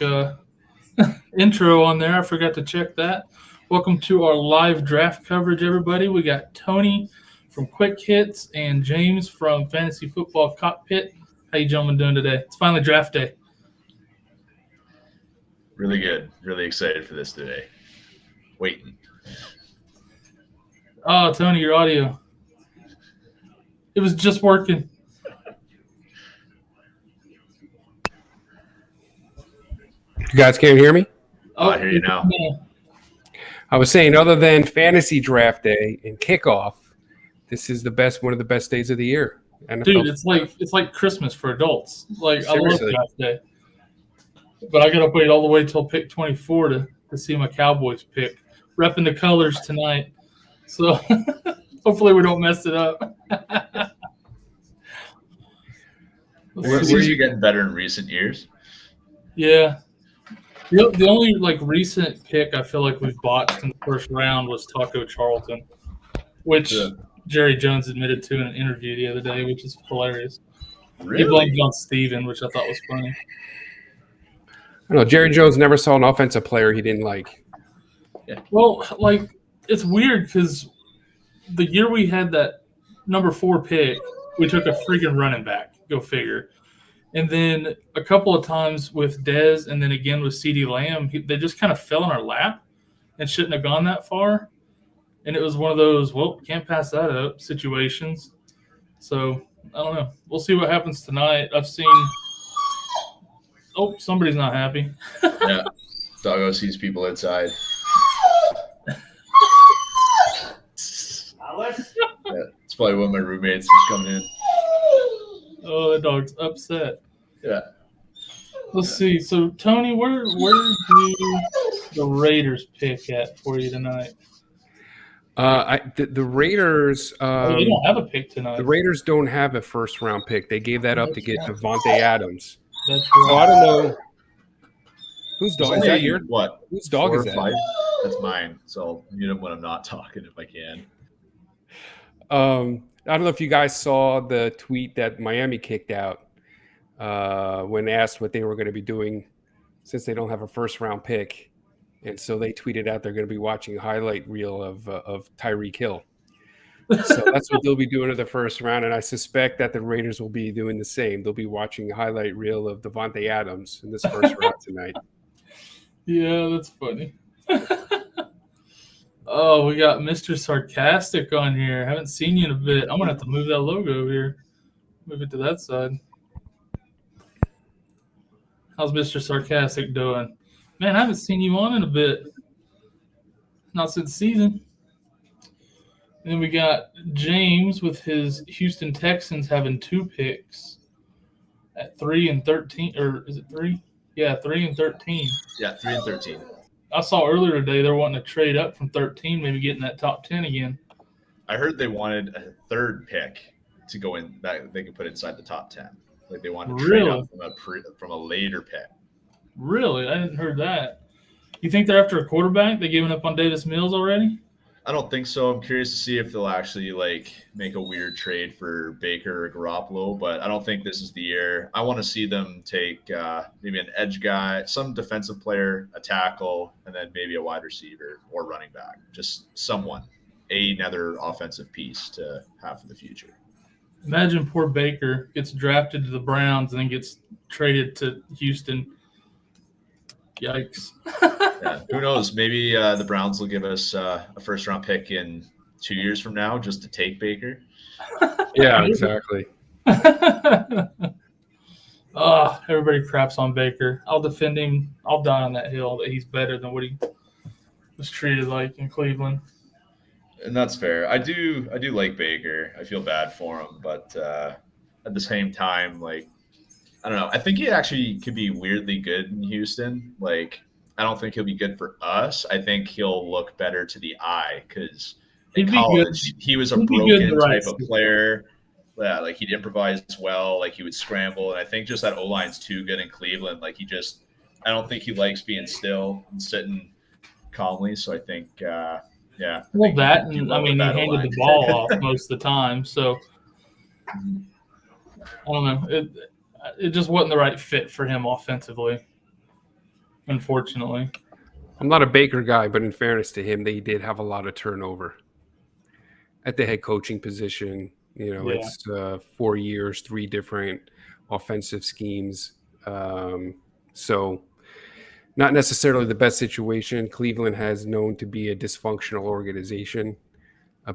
uh, intro on there. I forgot to check that. Welcome to our live draft coverage, everybody. We got Tony from Quick Hits and James from Fantasy Football Cockpit. How you gentlemen doing today? It's finally draft day. Really good. Really excited for this today. Waiting. Oh, Tony, your audio. It was just working. You guys can't hear me? Oh, I hear you now. I was saying, other than fantasy draft day and kickoff, this is one of the best days of the year. NFL. Dude, it's like Christmas for adults. Like, seriously. I love draft day. But I gotta wait all the way till pick 24 to see my Cowboys pick. Repping the colors tonight. So hopefully we don't mess it up. Were you getting better in recent years? Yeah. The only recent pick I feel like we've botched in the first round was Taco Charlton, which Jerry Jones admitted to in an interview the other day, which is hilarious. Really? He blamed on Steven, which I thought was funny. I don't know. Jerry Jones never saw an offensive player he didn't like. Yeah. Well, it's weird because the year we had that number 4 pick, we took a freaking running back. Go figure. And then a couple of times with Dez and then again with CeeDee Lamb, they just kind of fell in our lap and shouldn't have gone that far. And it was one of those, can't pass that up situations. So, I don't know. We'll see what happens tonight. I've seen – somebody's not happy. Yeah. Doggo sees people inside. Yeah, it's probably one of my roommates who's coming in. Oh, the dog's upset. Yeah. Let's see. So, Tony, where do the Raiders pick at for you tonight? The Raiders. They don't have a pick tonight. The Raiders don't have a first-round pick. They gave that up to get Devontae Adams. That's right. So I don't know. Whose dog is that? What? Whose dog is that? 5? That's mine. So I'll mute him when I'm not talking if I can. I don't know if you guys saw the tweet that Miami kicked out when asked what they were going to be doing since they don't have a first-round pick. And so they tweeted out they're going to be watching a highlight reel of Tyreek Hill. So that's what they'll be doing in the first round. And I suspect that the Raiders will be doing the same. They'll be watching a highlight reel of Devontae Adams in this first round tonight. Yeah, that's funny. Oh, we got Mr. Sarcastic on here. Haven't seen you in a bit. I'm going to have to move that logo here. Move it to that side. How's Mr. Sarcastic doing? Man, I haven't seen you on in a bit. Not since season. And then we got James with his Houston Texans having 2 picks at 3 and 13. Or is it 3? Yeah, 3 and 13. Yeah, 3 and 13. I saw earlier today they're wanting to trade up from 13, maybe getting that top 10 again. I heard they wanted a 3rd pick to go in that they could put inside the top 10. Like they wanted to trade up from a later pick. Really? I didn't heard that. You think they're after a quarterback? They giving up on Davis Mills already? I don't think so. I'm curious to see if they'll actually make a weird trade for Baker or Garoppolo, but I don't think this is the year. I want to see them take maybe an edge guy, some defensive player, a tackle, and then maybe a wide receiver or running back. Just another offensive piece to have for the future. Imagine poor Baker gets drafted to the Browns and then gets traded to Houston. Yikes. Yeah, who knows? Maybe the Browns will give us a first-round pick in 2 years from now just to take Baker. Yeah, exactly. Everybody craps on Baker. I'll defend him. I'll die on that hill that he's better than what he was treated like in Cleveland. And that's fair. I do like Baker. I feel bad for him, but at the same time, I don't know. I think he actually could be weirdly good in Houston. I don't think he'll be good for us. I think he'll look better to the eye because in college he was a broken type of player. Yeah, he'd improvise well. He would scramble, and I think just that O-line's too good in Cleveland. I don't think he likes being still and sitting calmly. So I think, yeah. Well, he handed the ball off most of the time. So I don't know. It just wasn't the right fit for him offensively. unfortunately. I'm not a Baker guy, but in fairness to him, they did have a lot of turnover at the head coaching position. It's 4 years, 3 different offensive schemes. So not necessarily the best situation. Cleveland has known to be a dysfunctional organization.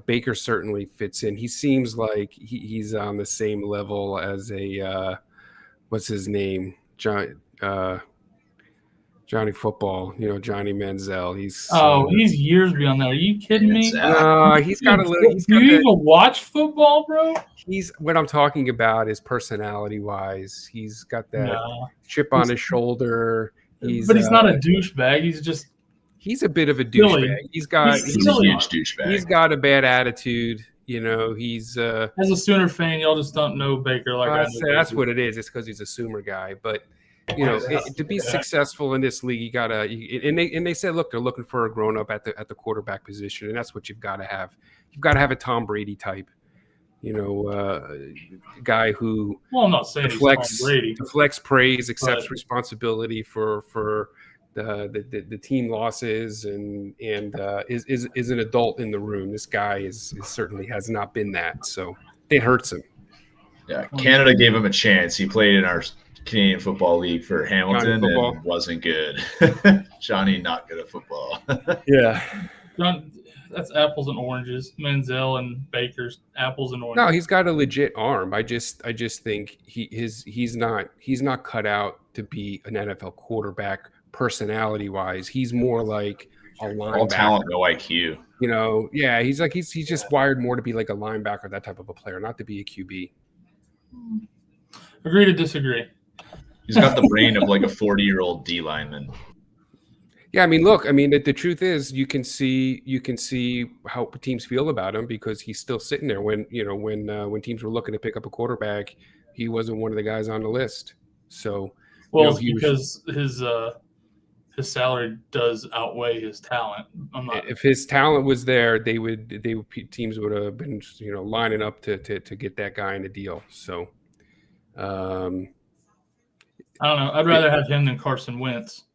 Baker certainly fits in. He seems like he's on the same level as what's his name? Johnny Football, Johnny Manziel. He's years beyond that. Are you kidding me? He's got a little. Do you even watch football, bro? He's what I'm talking about is personality-wise. He's got that chip on his shoulder. But he's not a douchebag. He's a bit of a douchebag. He's a huge douchebag. He's got a bad attitude. He's as a Sooner fan, y'all just don't know Baker like I know. That's what it is. It's because he's a Sooner guy, but. To be successful in this league, you gotta. And they said, look, they're looking for a grown up at the quarterback position, and that's what you've got to have. You've got to have a Tom Brady type, guy who. Well, I'm not saying deflects praise, accepts responsibility for the team losses, and is an adult in the room. This guy certainly has not been that, so it hurts him. Yeah, Canada gave him a chance. He played in our Canadian Football League for Hamilton and wasn't good. Johnny, not good at football. Yeah. That's apples and oranges. Manziel and Baker's apples and oranges. No, he's got a legit arm. I just think he's not cut out to be an NFL quarterback personality wise. He's more like a linebacker. All talent, no IQ. He's just wired more to be like a linebacker, that type of a player, not to be a QB. Agree to disagree. He's got the brain of like a 40-year-old D lineman. Yeah, the truth is you can see how teams feel about him because he's still sitting there when teams were looking to pick up a quarterback, he wasn't one of the guys on the list. So because his salary does outweigh his talent. If his talent was there, teams would have been lining up to get that guy in a deal. So I don't know. I'd rather have him than Carson Wentz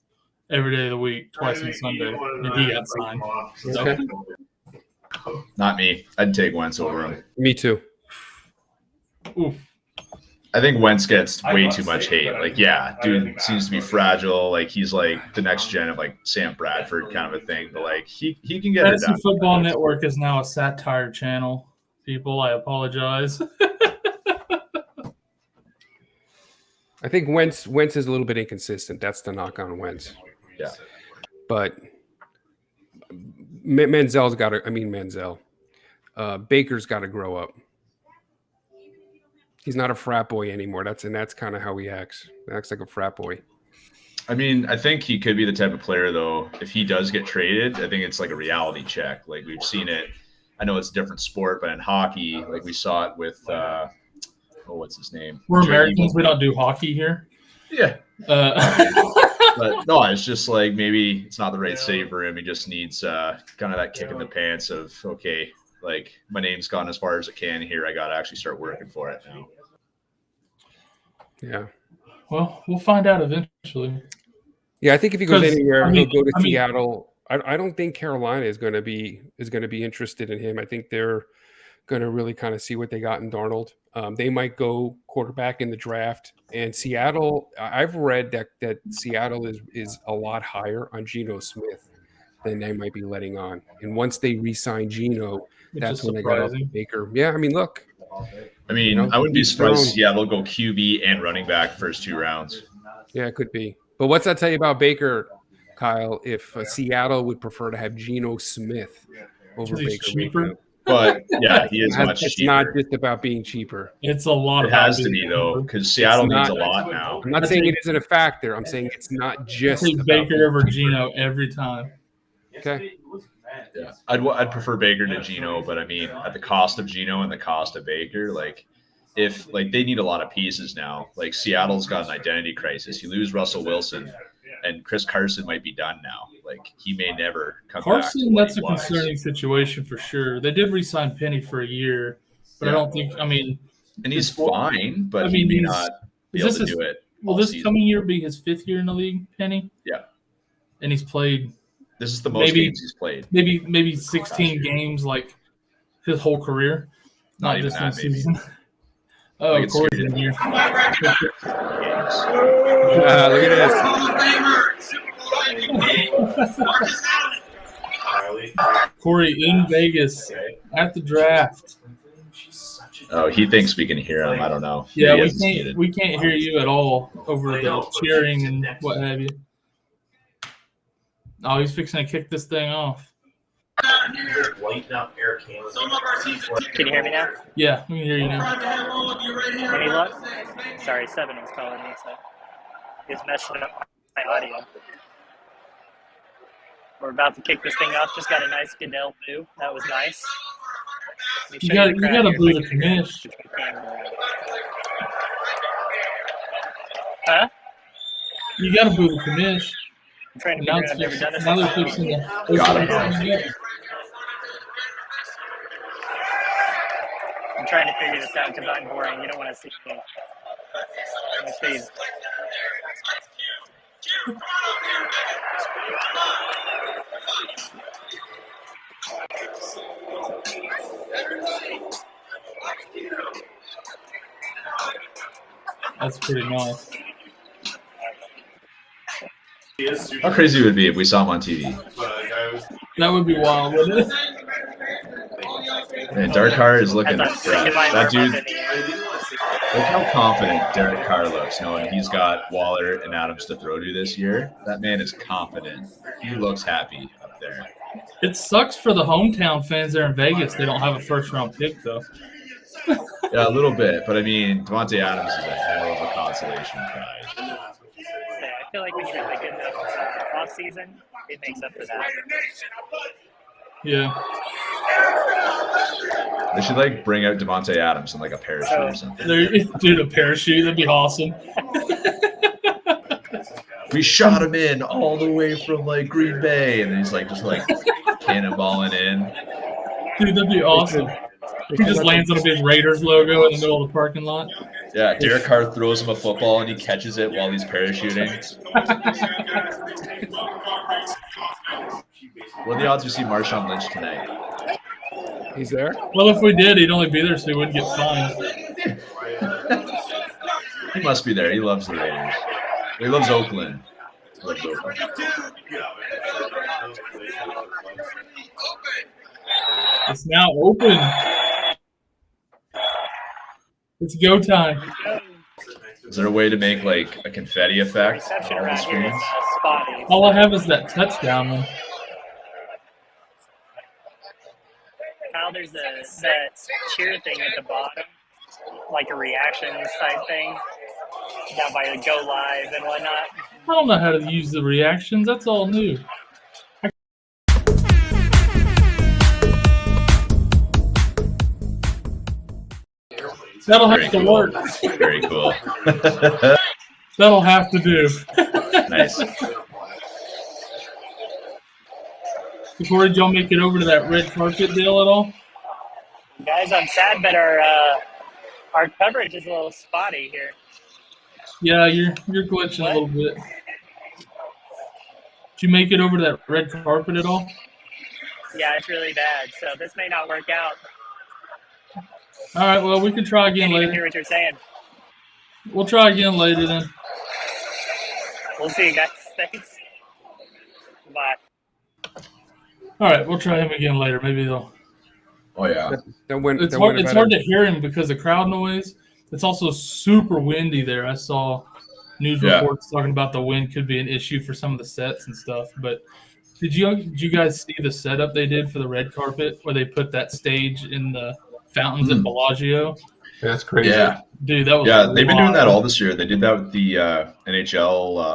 every day of the week, twice on Sunday. And he got signed. Okay. Not me. I'd take Wentz over him. Me too. Oof. I think Wentz gets way too much hate. Like, yeah, dude seems to be fragile. Like, he's like the next gen of like Sam Bradford kind of a thing. But like, he can get it done. Fantasy Football Network is now a satire channel. People, I apologize. I think Wentz is a little bit inconsistent. That's the knock on Wentz. Yeah. But Manziel's got to – Manziel. Baker's got to grow up. He's not a frat boy anymore. That's kind of how he acts. He acts like a frat boy. I think he could be the type of player, though, if he does get traded, I think it's like a reality check. Like, we've seen it. I know it's a different sport, but in hockey, like we saw it with what's his name? We're Americans. We don't do hockey here. Yeah. But no, it's just like maybe it's not the right city for him. He just needs kind of that kick in the pants of, okay, like my name's gone as far as it can here. I got to actually start working for it now. Yeah. Well, we'll find out eventually. Yeah, I think if he goes anywhere, he'll go to Seattle. I don't think Carolina is going to be interested in him. I think they're going to really kind of see what they got in Darnold. They might go quarterback in the draft. And Seattle, I've read that Seattle is a lot higher on Geno Smith than they might be letting on. And once they re-sign Geno, that's when they got off Baker. Yeah, look. I wouldn't be surprised Seattle go QB and running back first 2 rounds. Yeah, it could be. But what's that tell you about Baker, Kyle, if Seattle would prefer to have Geno Smith over Baker Mayfield? But yeah, he is much cheaper. It's not just about being cheaper. It's a lot. It has to be though, because Seattle needs a lot now. I'm not saying it isn't a factor. I'm saying it's not just Baker over Geno every time. Okay. Yeah, I'd prefer Baker to Geno, but at the cost of Geno and the cost of Baker, if they need a lot of pieces now. Like Seattle's got an identity crisis. You lose Russell Wilson, and Chris Carson might be done now. Like he may never come back. Carson, that's a concerning situation for sure. They did re-sign Penny for a year, but I don't think. And he's fine, but he may not be able to do it. Will this coming year be his 5th year in the league, Penny? Yeah. and he's played This is the most games he's played. maybe 16 games like his whole career. Not even that, maybe. season. Oh, Like, Corey's in here. Look at this. Corey in Vegas at the draft. Oh, he thinks we can hear him. I don't know. Yeah, Maybe we can't hear you at all over the cheering and what have you. Oh, he's fixing to kick this thing off. Can you hear me now? Yeah, we can hear you now. Any luck? Sorry, 7 was calling me, so he's messing up my audio. We're about to kick this thing off. Just got a nice Goodell boo. That was nice. You got to boo the commish. Huh? You got to boo the commish. I'm trying to figure out. I've never done this. Now they're fixing to Got him. I'm trying to figure this out because I'm boring. You don't want to see me. Let me see. That's pretty nice. How crazy would it be if we saw him on TV? That would be wild, wouldn't it? Man, Derek Carr is looking As I'm fresh. sticking my That arm dude, up in the air. look how confident Derek Carr looks, knowing he's got Waller and Adams to throw to this year. That man is confident. He looks happy up there. It sucks for the hometown fans there in Vegas. They don't have a first-round pick, though. Yeah, a little bit, but I mean, Devontae Adams is a hell of a consolation prize. Yeah, I feel like when you have a good enough off season, it makes up for that. Yeah. They should like bring out Devontae Adams in like a parachute or something. Dude, a parachute, that'd be awesome. We shot him in all the way from like Green Bay, and then he's like just like cannonballing in. Dude, that'd be awesome. He just lands on a big Raiders logo in the middle of the parking lot. Yeah, Derek Carr throws him a football and he catches it while he's parachuting. What are the odds we see Marshawn Lynch tonight? He's there. Well, if we did, he'd only be there so he wouldn't get fined. He must be there. He loves the Raiders. He loves Oakland. He loves Oakland. It's now open. It's go time. Is there a way to make like a confetti effect Reception on all the around here is screens? spotty. All I have is that touchdown one. Kyle, there's that cheer thing at the bottom, like a reactions type thing, down by the go live and whatnot. I don't know how to use the reactions. That's all new. That'll have to work. Very cool. That'll have to do. Nice. Corey, did y'all make it over to that red carpet deal at all? Guys, I'm sad, but our coverage is a little spotty here. Yeah, you're glitching a little bit. Did you make it over to that red carpet at all? Yeah, it's really bad, so this may not work out. All right, well, we can try again Can't even later. hear what you're saying. We'll try again later then. We'll see you guys. Thanks. Bye. All right, we'll try him again later. Maybe they'll. Oh yeah. It's hard to hear him because of crowd noise. It's also super windy there. I saw news reports talking about the wind could be an issue for some of the sets and stuff. But did you guys see the setup they did for the red carpet where they put that stage in the fountains at Bellagio? That's crazy. Yeah. Dude, that was they've been doing that all this year. They did that with the NHL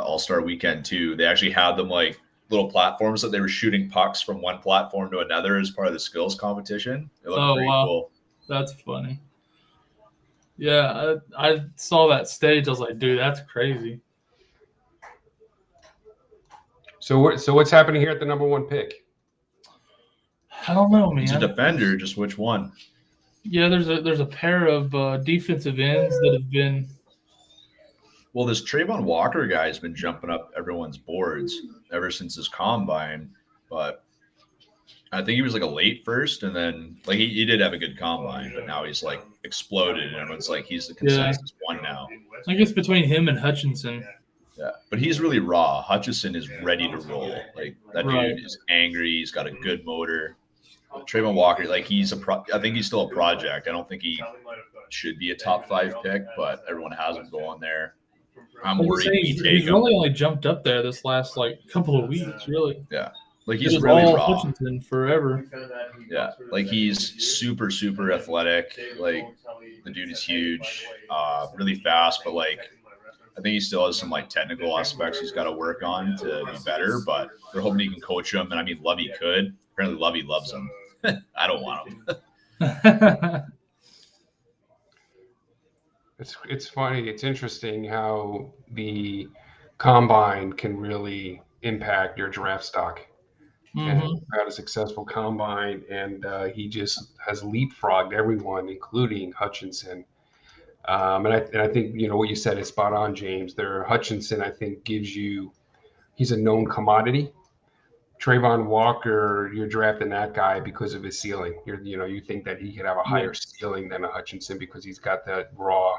All-Star Weekend too. They actually had them like little platforms that they were shooting pucks from one platform to another as part of the skills competition. It looked pretty cool. That's funny. Yeah, I saw that stage. I was like, dude, that's crazy. So what's happening here at the number 1 pick? I don't know, man. He's a defender. Just which one? Yeah, there's a pair of defensive ends that have been Well, this Trayvon Walker guy has been jumping up everyone's boards ever since his combine, but I think he was like a late first, and then like he did have a good combine, but now he's like exploded, and everyone's like he's the consensus one now. I guess between him and Hutchinson. Yeah, but he's really raw. Hutchinson is ready to roll. Like that dude is angry. He's got a good motor. Trayvon Walker, like I think he's still a project. I don't think he should be a top 5 pick, but everyone has him going there. I'm worried he's really only jumped up there this last like couple of weeks, really. Yeah. Like he's really raw. Hutchinson forever. Yeah, like he's super, super athletic. Like the dude is huge, really fast, but like I think he still has some like technical aspects he's got to work on to be better. But they're hoping he can coach him, and I mean Lovey could. Apparently, Lovey loves him. I don't want him. It's funny. It's interesting how the combine can really impact your draft stock. And had a successful combine, and he just has leapfrogged everyone, including Hutchinson. And I think what you said is spot on, James. Hutchinson, I think, he's a known commodity. Trayvon Walker, you're drafting that guy because of his ceiling. You think that he could have a higher ceiling than a Hutchinson because he's got that raw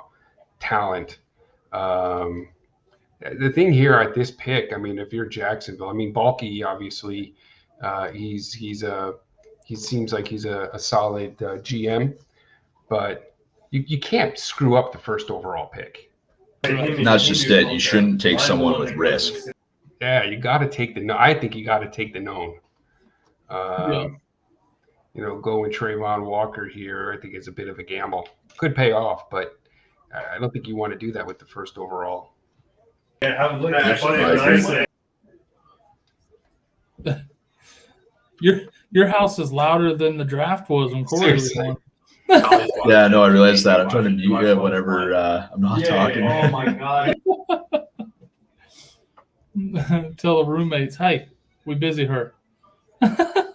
talent. The thing here at this pick, I mean, if you're Jacksonville, I mean, Balky obviously. He seems like he's a solid GM, but you can't screw up the first overall pick. That's just it. You shouldn't take someone with risk. Yeah, you got to take I think you got to take the known. Going Trayvon Walker here, I think it's a bit of a gamble. Could pay off, but I don't think you want to do that with the first overall. Yeah, I would look at Your house is louder than the draft was when Corey was on. Yeah, no, I realized that. I'm trying to mute it whenever I'm not talking. Oh my god. Tell the roommates, hey, we busy her. At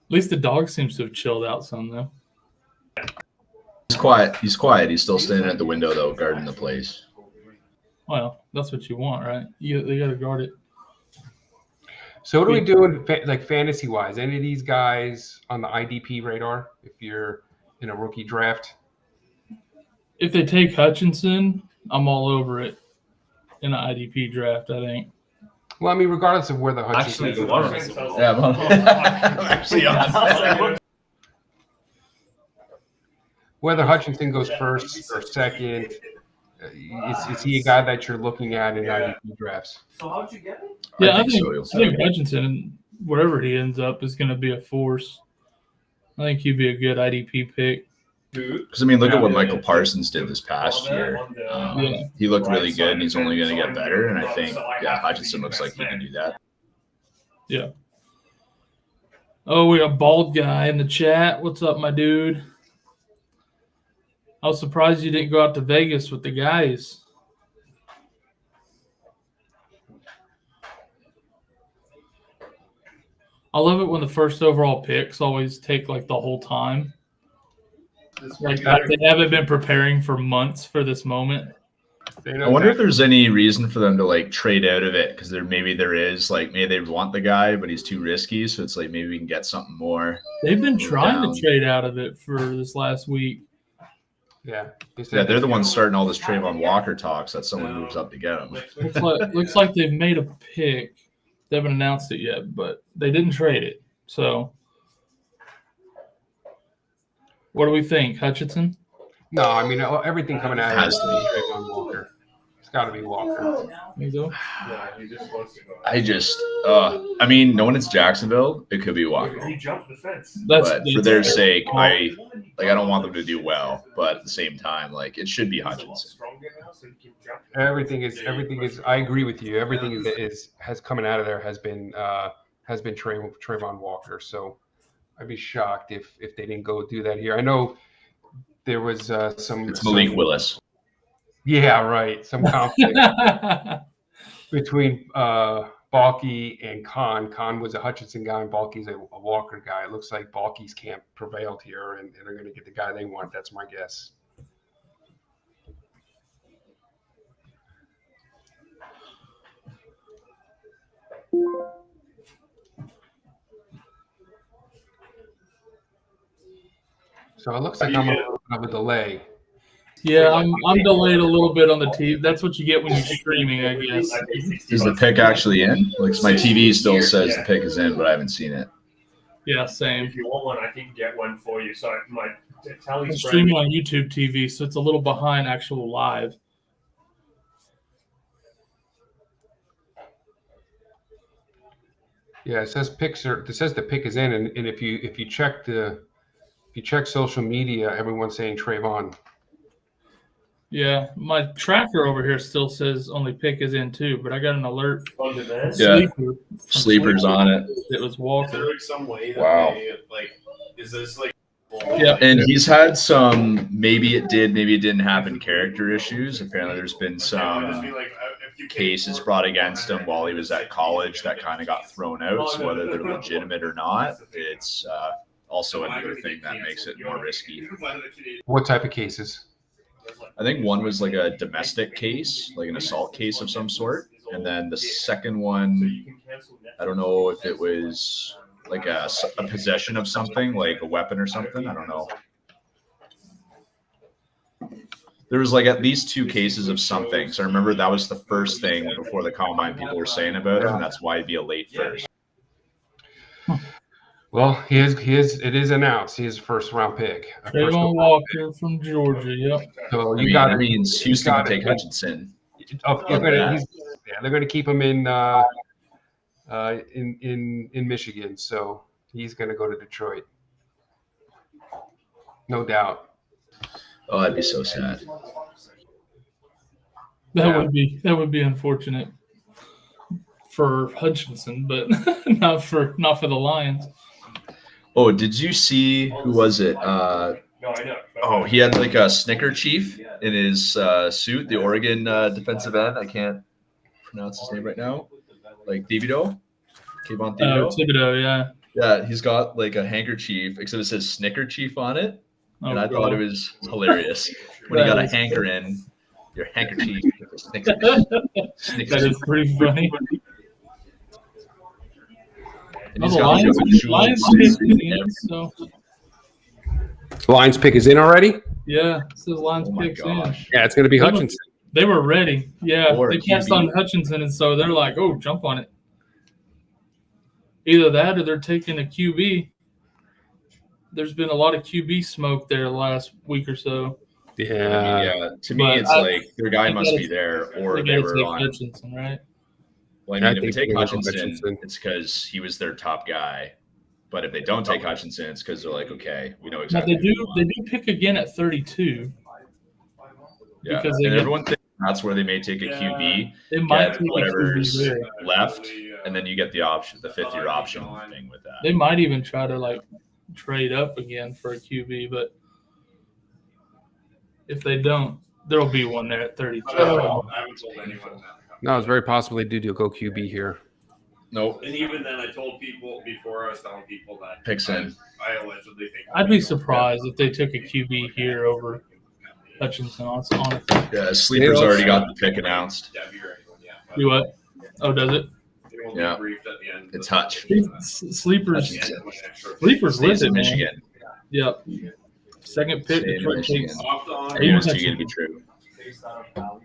least the dog seems to have chilled out some, though. He's quiet. He's still standing at the window, though, guarding the place. Well, that's what you want, right? They got to guard it. So what are we doing, like fantasy-wise? Any of these guys on the IDP radar if you're in a rookie draft? If they take Hutchinson, I'm all over it in an IDP draft, I think. Well, I mean, regardless of where the Hutchinson goes. Yeah, I'm actually on. Whether Hutchinson goes first or second, is he a guy that you're looking at in IDP drafts? So how'd you get it? Yeah, I think Hutchinson, wherever he ends up, is going to be a force. I think he'd be a good IDP pick. Because, I mean, look at what Michael Parsons did this past year. He looked really good, and he's only going to get better. And I think, Hutchinson looks like he can do that. Yeah. Oh, we got a bald guy in the chat. What's up, my dude? I was surprised you didn't go out to Vegas with the guys. I love it when the first overall picks always take like the whole time. Like they haven't been preparing for months for this moment. I wonder if there's any reason for them to like trade out of it, because maybe there is, like maybe they want the guy but he's too risky, so it's like maybe we can get something more. They've been trying to trade out of it for this last week. Yeah, they're the ones starting all this Trayvon Walker talks that someone moves up to get him. Looks like they've made a pick. They haven't announced it yet, but they didn't trade it. So, what do we think, Hutchinson? No, I mean everything coming out has to be Trayvon Walker. It's got to be Walker. I mean, no one in Jacksonville. It could be Walker. He jumped the fence. But for their sake, I don't want them to do well. But at the same time, like it should be Hutchinson. Everything is. I agree with you. Everything has coming out of there has been Trayvon Walker. So I'd be shocked if they didn't go do that here. I know there was some. It's Malik Willis. Yeah, right. Some conflict between Balky and Khan. Khan was a Hutchinson guy, and Balky's a Walker guy. It looks like Balky's camp prevailed here, and they're going to get the guy they want. That's my guess. So it looks like I'm a little bit of a delay. Yeah, I'm delayed a little bit on the TV. That's what you get when you're streaming, I guess. Is the pick actually in? Like my TV still says the pick is in, but I haven't seen it. Yeah, same. If you want one, I can get one for you. So my I'm telly's streaming on YouTube TV, so it's a little behind actual live. Yeah, it says picks are. It says the pick is in, and if you check social media, everyone's saying Trayvon. Yeah, my tracker over here still says only pick is in too, but I got an alert. on demand. Yeah. Sleeper from Sleeper's Sleeper. on it. It was Is Walker. there like some way that Wow. they like? Is this like? Yeah. And he's had some maybe it did, maybe it didn't happen character issues. Apparently there's been Just some be like, if you can't cases afford brought it, against him while he was at college that kind of got thrown out. So whether they're legitimate or not, it's also another thing that makes it more risky. What type of cases? I think one was like a domestic case, like an assault case of some sort. And then the second one, I don't know if it was like a possession of something, like a weapon or something. I don't know. There was like at least 2 cases of something. So I remember that was the first thing before the combine people were saying about him. And that's why he'd be a late first. Well, it is announced. He is a first round pick. Trayvon Walker from Georgia. Yep. So I you mean, got that it. means Houston got can it. take Hutchinson. They're going to keep him in Michigan, so he's going to go to Detroit, no doubt. Oh, that'd be so sad. That would be unfortunate for Hutchinson, but not for the Lions. Oh, did you see who was it? No, I know. Oh, he had like a Snicker Chief in his suit, the Oregon defensive end. I can't pronounce his name right now. Like Thibodeau? Kayvon Oh, Thibodeau? Thibodeau, yeah. Yeah, he's got like a handkerchief, except it says Snicker Chief on it. And I thought it was hilarious. When you got a hanker in, your handkerchief. Snickers. That is pretty funny. And Oh, he's the got like a Lions jeweled pick suit. in, so Lions pick is in already? yeah, it says Lions Oh my picks in. gosh. Yeah, it's going to be Hutchinson. They were ready. Yeah, Or they passed QB. on Hutchinson, and so they're like, "Oh, jump on it." Either that, or they're taking a QB. There's been a lot of QB smoke there the last week or so. Yeah. To me, But it's like their guy they must gotta- be there, or They they gotta were take on. Hutchinson, right? Well, I I mean, if they think take they're gonna take Hutchinson, Hutchinson. it's because he was their top guy. But if they don't take Hutchinson, it's because they're like, okay, we know Now exactly. they who we do. want. They do pick again at 32. Yeah, because they and get- everyone thinks that's where they may take a QB, They might get take a whatever's QB there. left, and then you get the option, the 5th-year option thing with that. They might even try to like trade up again for a QB, but if they don't, there'll be one there at 32. I haven't told anyone that. No, it's very possible they do go QB here. Nope, And even then, I told people before I was telling people that picks in. I allegedly think. I'd be surprised if they took a QB here over Hutchinson. Honestly, Yeah, Sleeper's already got the pick announced. Yeah, if you're anyone, yeah. But do what? Oh, does it? they won't Yeah. be briefed at the end. It's Hutch. Sleepers. Hutchinson. Sleepers Stays with it, in man. Michigan. Yep. Second pick. Stay in Detroit Michigan. takes. I know it's too good to be true.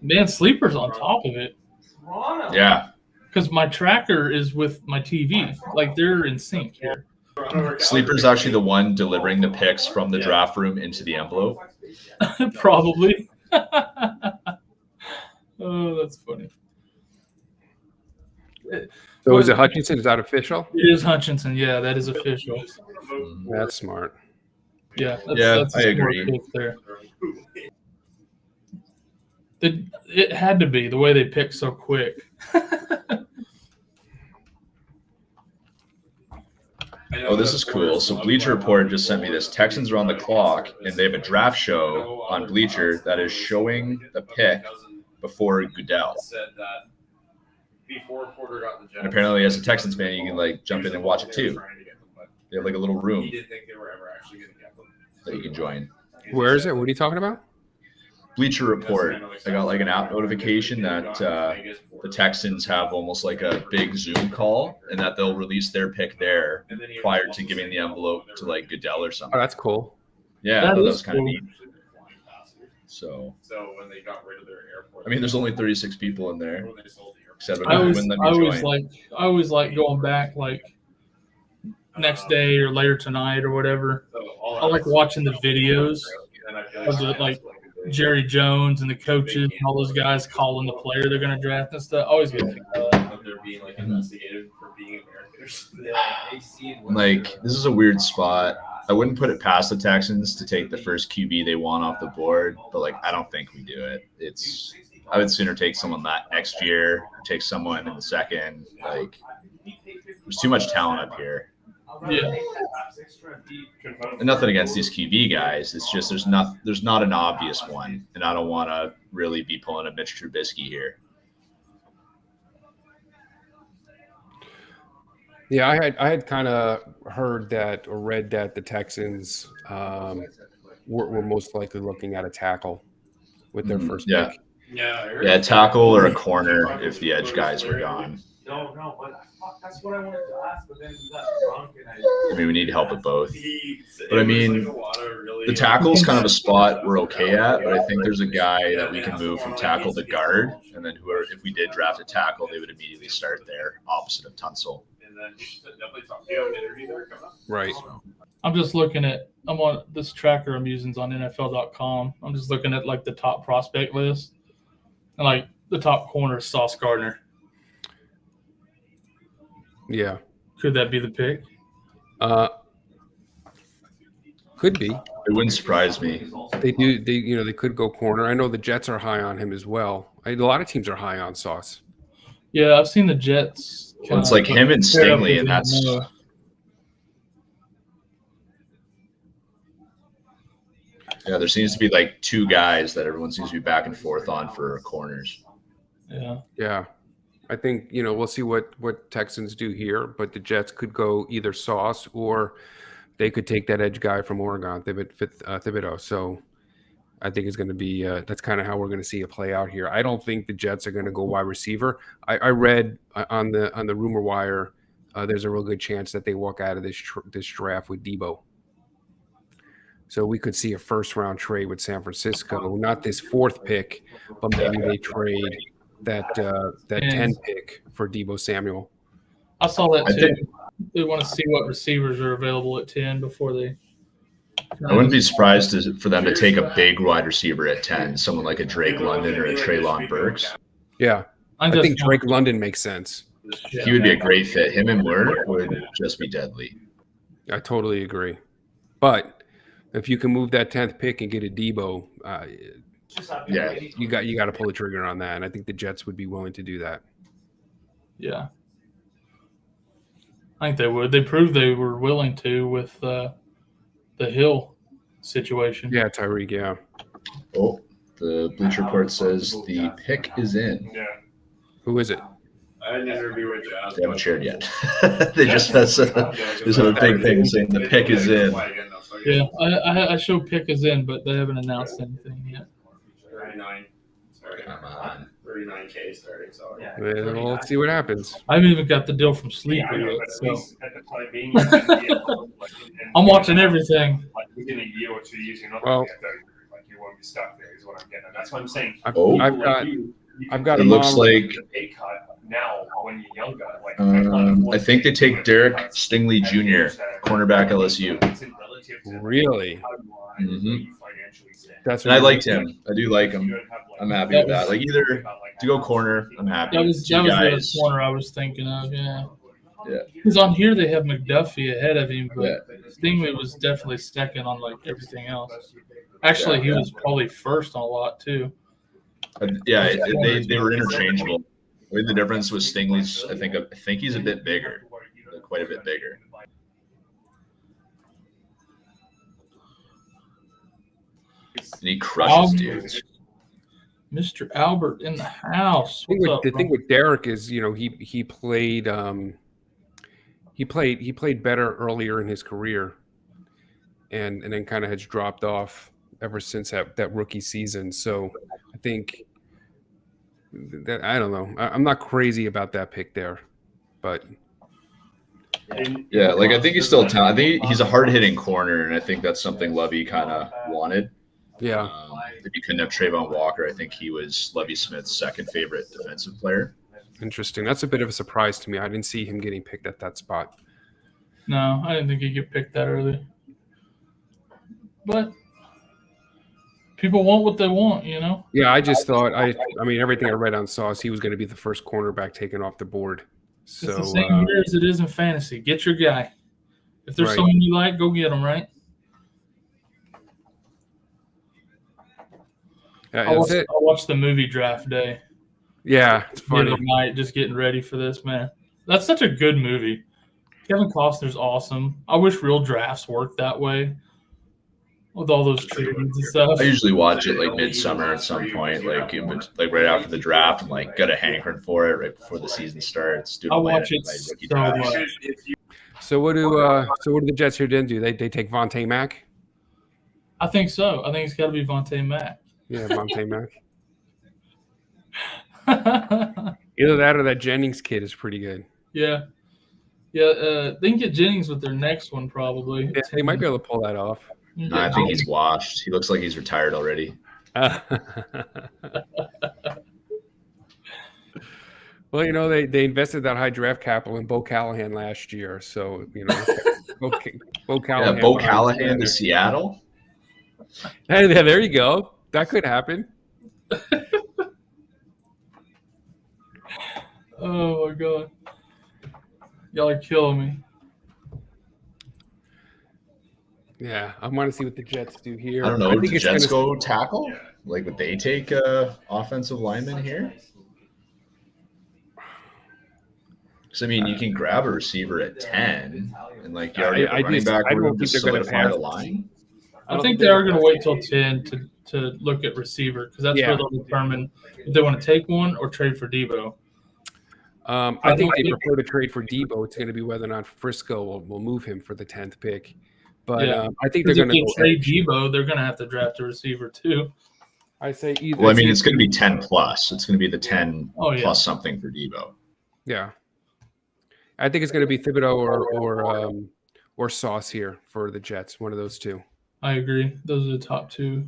Man, Sleepers on top of it Yeah, because my tracker is with my TV. Like they're in sync here. Sleeper's actually the one delivering the picks from the draft room into the envelope. Probably. Oh, that's funny. So is it Hutchinson? Is that official? It is Hutchinson. Yeah, that is official. That's smart. Yeah, Yeah, that's a I smart agree. pick there. It had to be the way they picked so quick. Oh, this is cool. So Bleacher Report just sent me this. Texans are on the clock, and they have a draft show on Bleacher that is showing the pick before Goodell. Said that before Porter got the Jets. And apparently, as a Texans fan, you can like jump in and watch it too. They have like a little room He didn't think they were ever actually going to get them. that you can join. Where is it? What are you talking about? Bleacher Report. I got like an app notification that the Texans have almost like a big Zoom call, and that they'll release their pick there prior to giving the envelope to like Goodell or Oh, something. that's cool. Yeah, I That thought that is was kind of cool. neat. So, when they got rid of their airport, I mean, there's only 36 people in there, when they sold the airport. except I always, when let I me always join. like going back like next day or later tonight or whatever. I like watching the videos of the, like Jerry Jones and the coaches and all those guys calling the player they're going to draft and stuff. I always get a kick out of that. But they're being like investigated for being Americans. Like, this is a weird spot. I wouldn't put it past the Texans to take the first QB they want off the board, but like, I don't think we do it. I would sooner take someone that next year, or take someone in the second. Like, there's too much talent up here. Yeah. And nothing against these QB guys. It's just there's not an obvious one, and I don't want to really be pulling a Mitch Trubisky here. Yeah, I had kind of heard that or read that the Texans were most likely looking at a tackle with their first Yeah. pick. Yeah, tackle or a corner if the edge guys were gone. No, but that's what I wanted to ask, but then we got drunk and I mean, we need help with both. But I mean, the tackle is kind of a spot we're okay at, but I think there's a guy that we can move from tackle to guard, and then whoever, if we did draft a tackle, they would immediately start there, opposite of Tunsil. Right. I'm just looking at, I'm on this tracker I'm using is on NFL.com. I'm just looking at like the top prospect list, and like the top corner is Sauce Gardner. Yeah. Could that be the pick? Could be. It wouldn't surprise me. They could go corner. I know the Jets are high on him as well. A lot of teams are high on Sauce. Yeah, I've seen the Jets. Well, it's like him and Stingley, and that's yeah. There seems to be like two guys that everyone seems to be back and forth on for corners. Yeah. Yeah. I think, we'll see what Texans do here, but the Jets could go either Sauce or they could take that edge guy from Oregon, Thibodeau. So I think it's going to be that's kind of how we're going to see it play out here. I don't think the Jets are going to go wide receiver. I read on the rumor wire there's a real good chance that they walk out of this draft with Debo. So we could see a first-round trade with San Francisco, not this fourth pick, but maybe they trade that 10 pick for Debo Samuel. I saw that too. They want to see what receivers are available at 10 before they. I wouldn't be surprised for them to take a big wide receiver at 10, someone like a Drake London or a Treylon Burks. Yeah, I think Drake London makes sense. He would be a great fit. Him and Word would just be deadly. I totally agree. But if you can move that 10th pick and get a Debo, yeah, you got to pull the trigger on that, and I think the Jets would be willing to do that. Yeah, I think they would. They proved they were willing to with the Hill situation. Yeah, Tyreek. Yeah. Oh, the Bleacher Report says the pick is in. Yeah. Who is it? I had an interview with Jazz. They haven't shared yet. They just there's a big thing saying the pick is in. Yeah, I show pick is in, but they haven't announced anything yet. 39 starting. Come on. 39K starting salary. Well, let's see what happens. I haven't even got the deal from Sleeper Yeah, yet, but at so least at the time being, you can be I'm watching everything. Like within a year or 2 years, you're not Well- going to get there. Like you won't be stuck there. Is what I'm getting at. That's what I'm saying. Oh. I've got a a It looks mom- like the pay cut now when you're younger. Like I think they take Derek Stingley Jr., cornerback LSU. Really? Mhm. That's And I really- liked him. I do like him. I'm happy with that. Like either to go corner, I'm happy. That was Two guys. the corner I was thinking of. Yeah. Yeah. Because on here they have McDuffie ahead of him, but Yeah. Stingley was definitely second on like everything else. Actually, he was probably first on a lot too. Yeah, they were interchangeable. I mean, the difference with Stingley's, I think he's a bit bigger, quite a bit bigger. And he crushes dudes. Mr. Albert in the house. The What's up, thing bro? with Derek is, he played he played better earlier in his career, and then kind of has dropped off ever since that rookie season. So I think that I don't know. I'm not crazy about that pick there, but Yeah, like I think he's still talented. I think he's a hard hitting corner, and I think that's something Lovey kind of wanted. yeah. If you couldn't have Trayvon Walker, I think he was Lovey Smith's second favorite defensive player. Interesting. That's a bit of a surprise to me. I didn't see him getting picked at that spot. No, I didn't think he'd get picked that early. But people want what they want, you know? Yeah, I just thought I mean everything I read on Sauce, he was going to be the first cornerback taken off the board. So It's the same here as it is in fantasy. Get your guy. If there's Right. someone you like, go get him, right? I that's it. watched the movie Draft Day Yeah, it's the funny. other night, just getting ready for this, man. That's such a good movie. Kevin Costner's awesome. I wish real drafts worked that way with all those trades and stuff. I usually watch it like midsummer at some point, like right after the draft, and like got a hankering for it right before the season starts. I watch it so much. So what do the Jets here then do? They take Vontae Mack? I think so. I think it's got to be Vontae Mack. Yeah, Vontae Mack. Either that or that Jennings kid is pretty good. Yeah. Yeah, they can get Jennings with their next one probably. Yeah, they might be able to pull that off. No, I think he's washed. He looks like he's retired already. Well, they invested that high draft capital in Bo Callahan last year, so Bo Callahan. Yeah, Bo Callahan to Seattle. Hey, there you go. That could happen. Oh my god, y'all are killing me. Yeah, I want to see what the Jets do here. I don't know. I Would think the it's Jets gonna- go tackle? Like, would they take offensive lineman here? Because I mean, you can grab a receiver at 10, and like you already have a running back I don't room to think they're gonna solidify the pass. line. I think they are going to wait till 10 to look at receiver because that's Yeah. where they'll determine if they want to take one or trade for Debo. I think they prefer to trade for Debo. It's going to be whether or not Frisco will move him for the 10th pick. But Yeah. I think they're Because going if to they trade Debo, they're going to have to draft a receiver too. I say either. Well, I mean, it's going to be 10 plus. It's going to be the 10 Oh, yeah. plus something for Debo. Yeah, I think it's going to be Thibodeau or Sauce here for the Jets. One of those two. I agree. Those are the top two.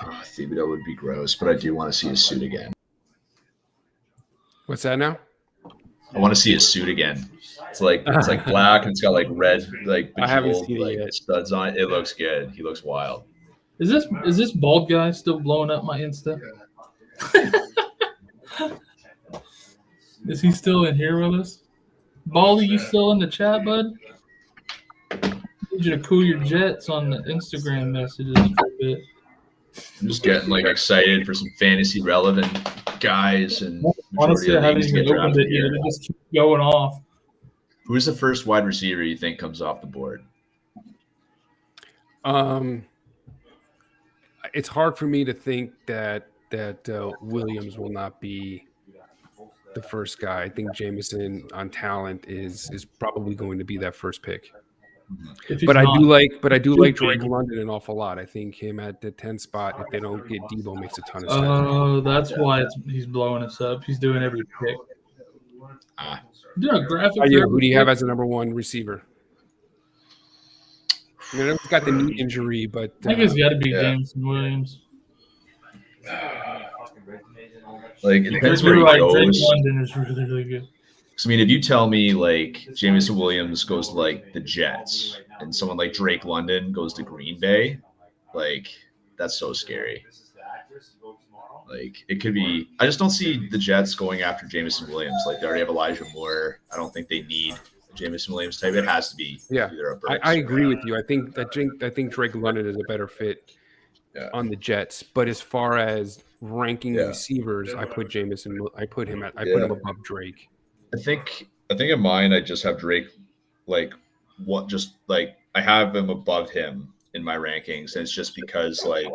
Oh, Thibodeau would be gross, but I do want to see his suit again. What's that now? I want to see his suit again. It's like black and it's got like red like I haven't bejeweled seen it like yet. studs on it. It looks good. He looks wild. Is this bald guy still blowing up my Insta? Is he still in here with us? Baldy, you still in the chat, bud? Need you to cool your jets on the Instagram messages for a bit. I'm just getting like excited for some fantasy relevant guys and Honestly, I haven't leagues get even opened drafted it yet. here. It just keeps going off. Who's the first wide receiver you think comes off the board? It's hard for me to think that Williams will not be the first guy. I think Jameson on talent is probably going to be that first pick. If he's But I not, do like Should be. Drake London an awful lot. I think him at the 10th spot, if they don't get Debo, makes a ton of sense. Oh, that's why he's blowing us up. He's doing every pick. Ah. Doing a graphic. Oh, yeah, for who do you every have as a number one receiver? I mean, he's got the knee injury, but pick. I think it's got to be Yeah. Jameson Williams. Like it depends where You're he right. Drake goes. London is really, really good. 'Cause, I mean, if you tell me like Jameson Williams goes to like the Jets and someone like Drake London goes to Green Bay, like that's so scary. Like it could be. I just don't see the Jets going after Jameson Williams. Like they already have Elijah Moore. I don't think they need a Jameson Williams type. It has to be either a Burks I or- agree with you. I think Drake London is a better fit Yeah. on the Jets. But as far as ranking Yeah. receivers, I put Jameson. I put him Yeah. above Drake. I think in mine I just have Drake like I have him above him in my rankings, and it's just because like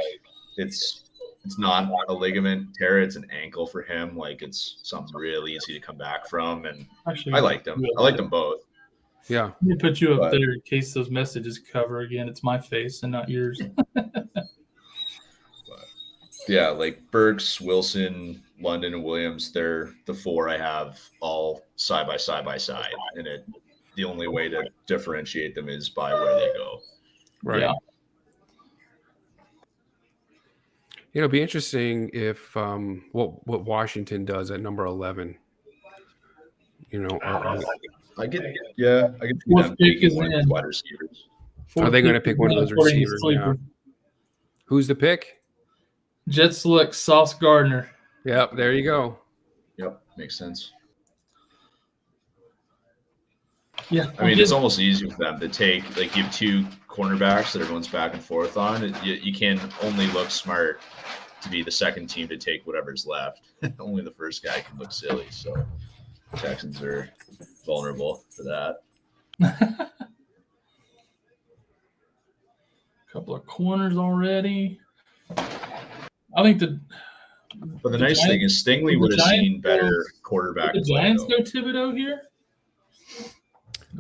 it's it's not a ligament tear; it's an ankle for him. Like it's something really easy to come back from, and Actually, I liked them. I liked them both. Yeah. Let me put you up But- there in case those messages cover again. It's my face and not yours. Yeah, like Burks, Wilson, London, and Williams, they're the four I have all side by side, and the only way to differentiate them is by where they go. Right. Yeah. It'll be interesting if what Washington does at number 11. You know, I get see Fourth them pick taking is one of in. those wide receivers. Are they going to Fourth pick one of those according to receivers? Yeah. Sleeper. Who's the pick? Jet select Sauce Gardner. Yep, there you go. Yep, makes sense. Yeah, I mean, it's almost easy for them to take, like, you have two cornerbacks that everyone's back and forth on. You can only look smart to be the second team to take whatever's left. Only the first guy can look silly. So Texans are vulnerable for that. couple of corners already. I think But the nice thing is Stingley would have seen better quarterback the play. Giants though. go Thibodeau here.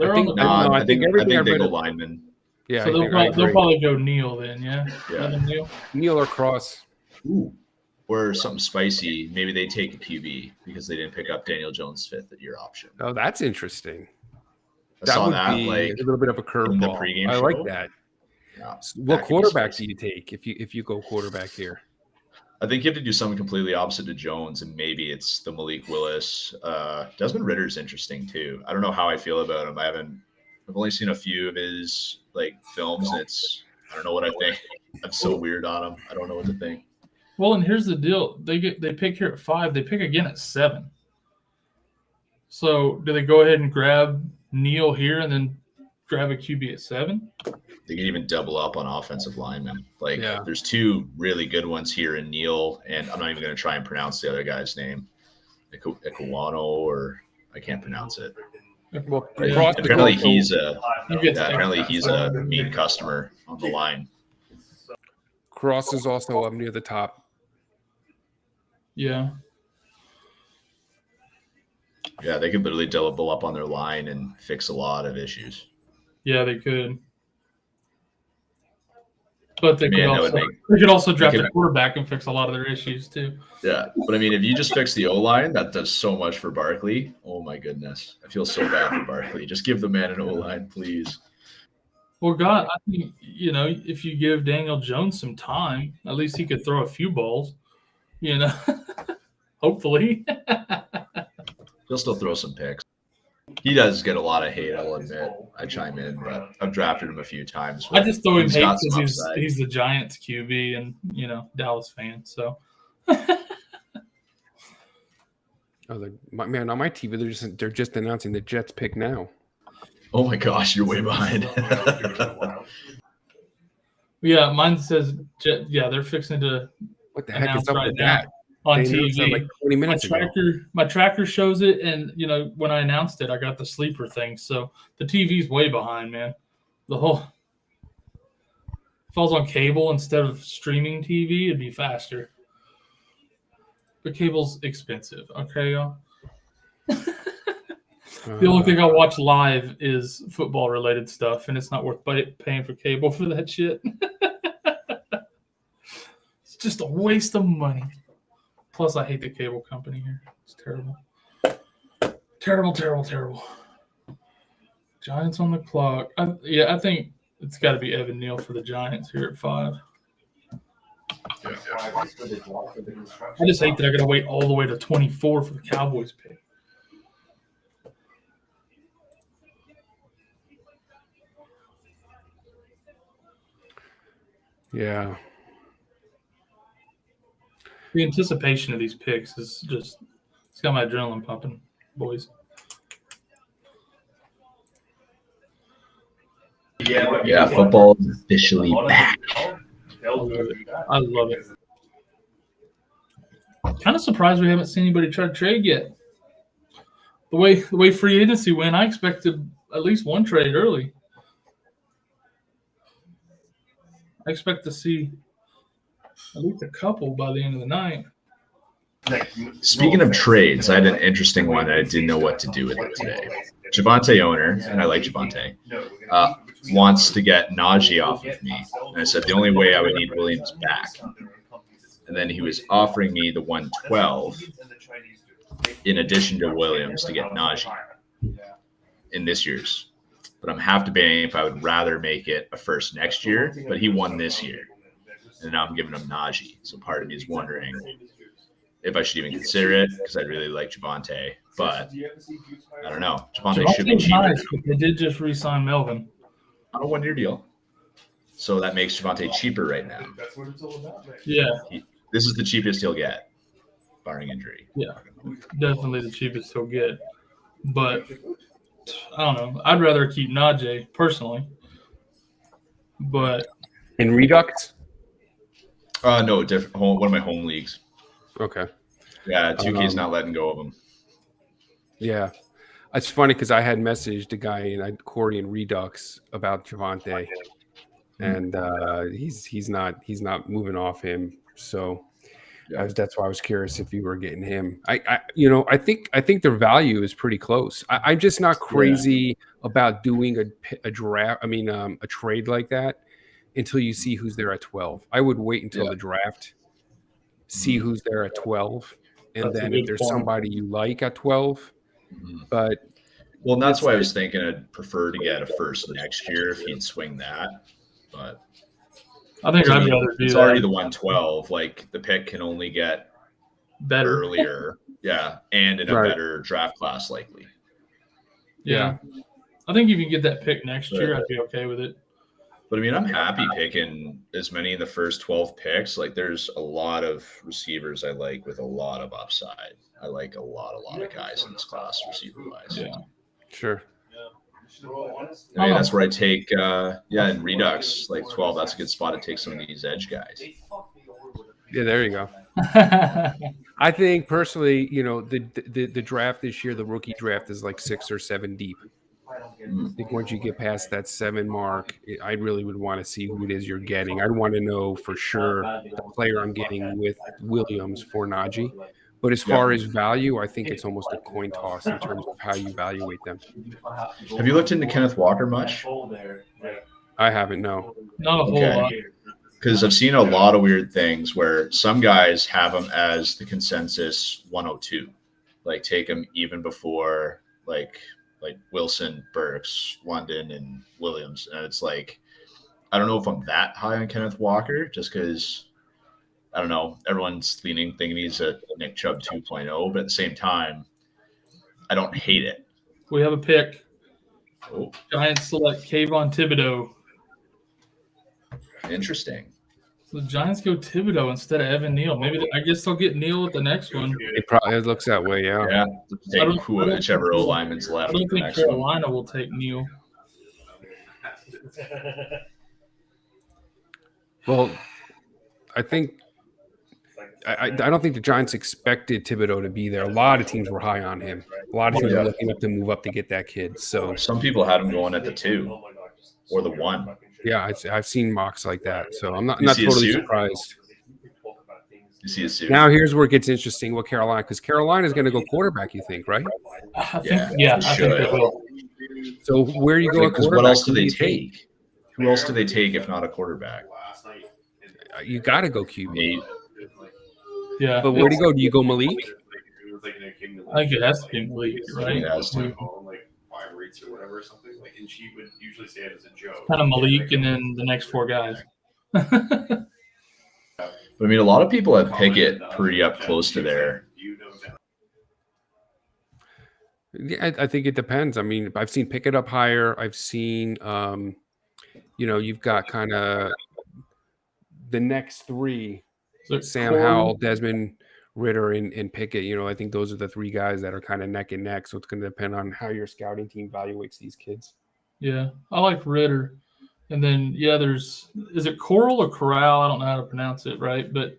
I think- the No, I think everything they I've read go is- lineman. Yeah, so I think I they'll agree. probably go Neal then, yeah. Yeah. Let them Neal. Neal or Cross. Ooh. Or something spicy. Maybe they take a QB because they didn't pick up Daniel Jones' fifth at your option. Oh, that's interesting. I That saw would that be like a little bit of a in the curveball. pregame I show. like that. Yeah, What that could be quarterback do spicy. you take if you go quarterback here? I think you have to do something completely opposite to Jones, and maybe it's the Malik Willis. Desmond Ritter's interesting too. I don't know how I feel about him. I've only seen a few of his like films, and I don't know what I think. I'm so weird on him. I don't know what to think. Well, and here's the deal: they pick here at 5. They pick again at 7. So, do they go ahead and grab Neal here and then grab a QB at 7? They can even double up on offensive linemen. Like, Yeah. there's two really good ones here in Neal, and I'm not even going to try and pronounce the other guy's name, Ekuwano, or I can't pronounce it. Well, But Cross apparently the he's a a mean customer on the line. Cross is also up near the top. Yeah. Yeah, they could literally double up on their line and fix a lot of issues. Yeah, they could. But they Man, that would make could also draft make a it- quarterback and fix a lot of their issues too. Yeah, but I mean, if you just fix the O line, that does so much for Barkley. Oh my goodness, I feel so bad for Barkley. Just give the man an O line, please. Well, God, I think if you give Daniel Jones some time, at least he could throw a few balls. Hopefully. He'll still throw some picks. He does get a lot of hate, I'll admit. I chime in, but I've drafted him a few times. I just throw him He's hate got some because upside. he's the Giants QB and Dallas fan. So On my TV, they're just announcing the Jets pick now. Oh my gosh, you're way behind. yeah, mine says they're fixing to What the heck is announce up right with now that? on They announced that TV. like 20 minutes ago. My tracker shows it, and when I announced it, I got the sleeper thing. So the TV's way behind, man. The whole if I was on cable instead of streaming TV, it'd be faster. But cable's expensive, okay, y'all. The only thing I watch live is football-related stuff, and it's not worth paying for cable for that shit. It's just a waste of money. Plus, I hate the cable company here. It's terrible. Terrible, terrible, terrible. Giants on the clock. I think it's got to be Evan Neal for the Giants here at 5. I just hate that I got to wait all the way to 24 for the Cowboys pick. Yeah. The anticipation of these picks is just, it's got my adrenaline pumping, boys. Yeah, football is officially back. I love it. Kind of surprised we haven't seen anybody try to trade yet. The way free agency went, I expected at least one trade early. I expect to see at least a couple by the end of the night. Speaking of trades, I had an interesting one that I didn't know what to do with it today. Javante owner, and I like Javante, wants to get Najee off of me. And I said the only way I would need Williams back. And then he was offering me the 112 in addition to Williams to get Najee in this year's. But I'm half debating if I would rather make it a first next year, but he won this year. And now I'm giving him Najee. So part of me is wondering if I should even consider it because I really like Javante. But I don't know. Javante should be Javante's cheaper. nice, but they did just re-sign Melvin. On a 1-year deal. So that makes Javante cheaper right now. Yeah, This is the cheapest he'll get, barring injury. definitely the cheapest he'll get. But I don't know. I'd rather keep Najee personally. But In Redux? No, different. One of my home leagues. Okay. Yeah, 2K's not letting go of him. Yeah. It's funny because I had messaged a guy in Corey in Redux about Javante, and he's not moving off him. So that's why I was curious if you were getting him. I think their value is pretty close. I'm just not crazy about doing a draft. I mean, a trade like that until you see who's there at 12. I would wait until the draft, see who's there at 12, and That's a then good if there's point. somebody you like at 12. But Well, and that's why I was thinking I'd prefer to get a first next year if he'd swing that. But I think I'd rather do it's that. already the 112. Like the pick can only get Better. earlier. Yeah, and in a Right. better draft class likely. Yeah. I think if you get that pick next year, I'd be okay with it. But I mean, I'm happy picking as many in the first 12 picks. Like, there's a lot of receivers I like with a lot of upside. I like a lot of guys in this class, receiver wise. Yeah. sure. I mean, that's where I take, in Redux, like 12. That's a good spot to take some of these edge guys. Yeah, there you go. I think personally, the draft this year, the rookie draft is like 6 or 7 deep. I think once you get past that 7 mark, I really would want to see who it is you're getting. I'd want to know for sure the player I'm getting with Williams for Najee. But as far as value, I think it's almost a coin toss in terms of how you evaluate them. Have you looked into Kenneth Walker much? I haven't, no. Not a whole Okay. lot. Because I've seen a lot of weird things where some guys have him as the consensus 102, like take him even before like Wilson, Burks, London, and Williams. And it's like, I don't know if I'm that high on Kenneth Walker just because, I don't know, everyone's thinking he's a Nick Chubb 2.0, but at the same time, I don't hate it. We have a pick. Oh, Giants select Kayvon Thibodeau. interesting. So the Giants go Thibodeau instead of Evan Neal. I guess they'll get Neal at the next one. It looks that way, yeah. Yeah, I don't- take whichever O lineman's I left. don't for the think next one. Carolina will take Neal. Well, I think I don't think the Giants expected Thibodeau to be there. A lot of teams were high on him. A lot of teams were looking up to move up to get that kid. So Some people had him going at the 2 or the 1. yeah, I've seen mocks like that. So I'm not You see a totally suit? surprised. You see his suit? Now here's where it gets interesting with Carolina, because Carolina is going to go quarterback. You think, right? I think, Yeah, I they think they should. will. So where do you go? At Because what quarterback? else do Who they you take? Who else do they take if not a quarterback? You got to go QB. Nate. Yeah. But where do you go? Do you go Malik? I think it has to be Malik, right? It has to. Like 5 rates or whatever or something. Like, and she would usually say it as a joke. Kind of Malik and then the next 4 guys. But I mean, a lot of people have Pickett pretty up close to there. Yeah, I think it depends. I mean, I've seen Pickett up higher. I've seen, you've got kind of the next 3. So Sam Corey- Howell, Desmond Ritter, and Pickett. I think those are the 3 guys that are kind of neck and neck. So it's going to depend on how your scouting team evaluates these kids. Yeah, I like Ritter. And then, is it Coral or Corral? I don't know how to pronounce it right, but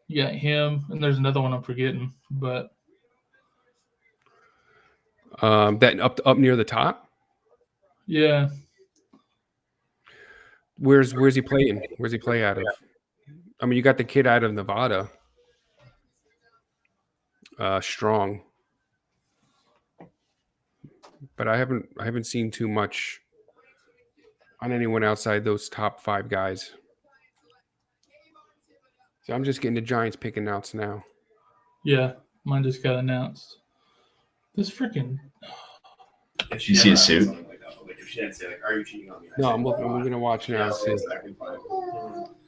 you got him, and there's another one I'm forgetting. But That up near the top. yeah, Where's he playing? Where's he play out of? I mean, you got the kid out of Nevada, Strong, but I haven't seen too much on anyone outside those top 5 guys. So I'm just getting the Giants pick announced now. Yeah, mine just got announced. This freaking If You see never a suit? asked something like that, but, like if she didn't say like, "Are you cheating on me?" I'd No, say, I'm looking. "No, We're gonna watch now. That's See. exactly fine.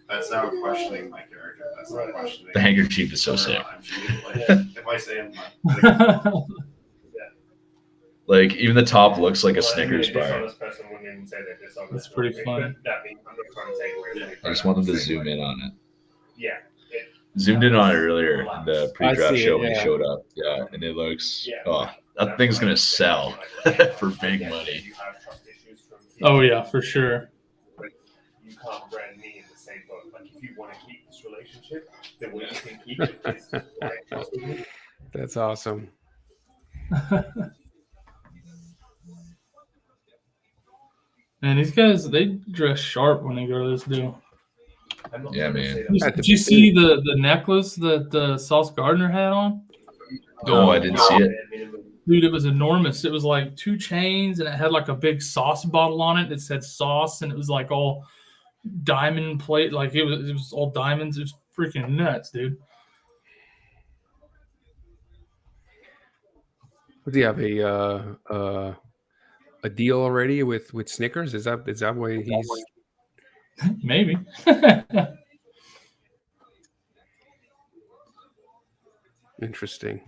That's not questioning my character. That's not questioning. The handkerchief is so whether or sick. not I'm cheating. Like, if I say I'm not, Like even the top looks like a Snickers bar. That's pretty funny. I just want them to zoom in on it. Yeah. Zoomed in on it earlier in the I pre-draft see it, show when he yeah. showed up. Yeah, and it looks that thing's gonna sell for big money. Oh yeah, for sure. You can't brand me in the same boat. Like if you want to keep this relationship, the way you can keep it is like trust me. That's awesome. Man, these guys, they dress sharp when they go to this deal. Yeah, man. Did you see the necklace that Sauce Gardner had on? Oh, I didn't see it. Dude, it was enormous. It was like 2 chains, and it had like a big sauce bottle on it. It said sauce, and it was like all diamond plate. Like it was all diamonds. It was freaking nuts, dude. Does he have a deal already with Snickers? Is that why he's? Maybe. Interesting.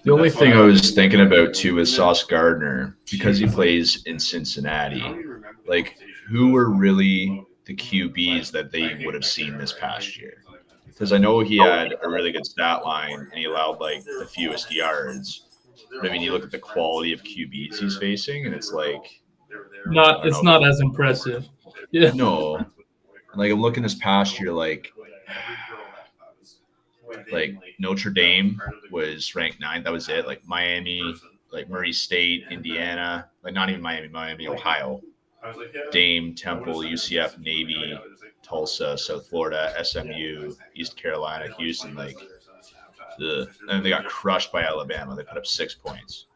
The only thing I was thinking about too is Sauce Gardner, because he plays in Cincinnati. Like, who were really the QBs that they would have seen this past year? Because I know he had a really good stat line and he allowed like the fewest yards. But I mean, you look at the quality of QBs he's facing, and it's like It's not as impressive. Yeah. no. Like I'm looking this past year, like Notre Dame was ranked 9th. That was it. Like Miami, like Murray State, Indiana, like not even Miami, Ohio, Dame, Temple, UCF, Navy, Tulsa, South Florida, SMU, East Carolina, Houston. Like, and they got crushed by Alabama. They put up 6 points.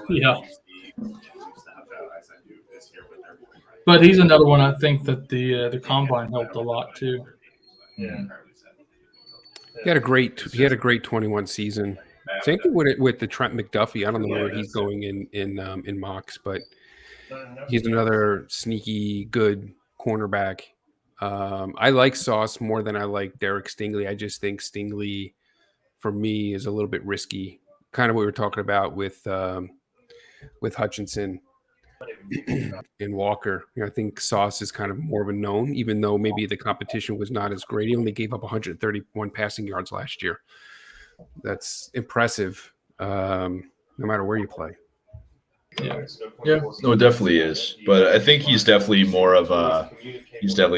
Yeah. But he's another one. I think that the combine helped a lot too. Yeah. He had a great 21 season. Same thing with the Trent McDuffie. I don't know where he's going in mocks, but he's another sneaky good cornerback. I like Sauce more than I like Derek Stingley. I just think Stingley, for me, is a little bit risky. Kind of what we were talking about with Hutchinson and Walker. I think Sauce is kind of more of a known, even though maybe the competition was not as great. He only gave up 131 passing yards last year. That's impressive, no matter where you play. Yeah, no, it definitely is. But I think he's definitely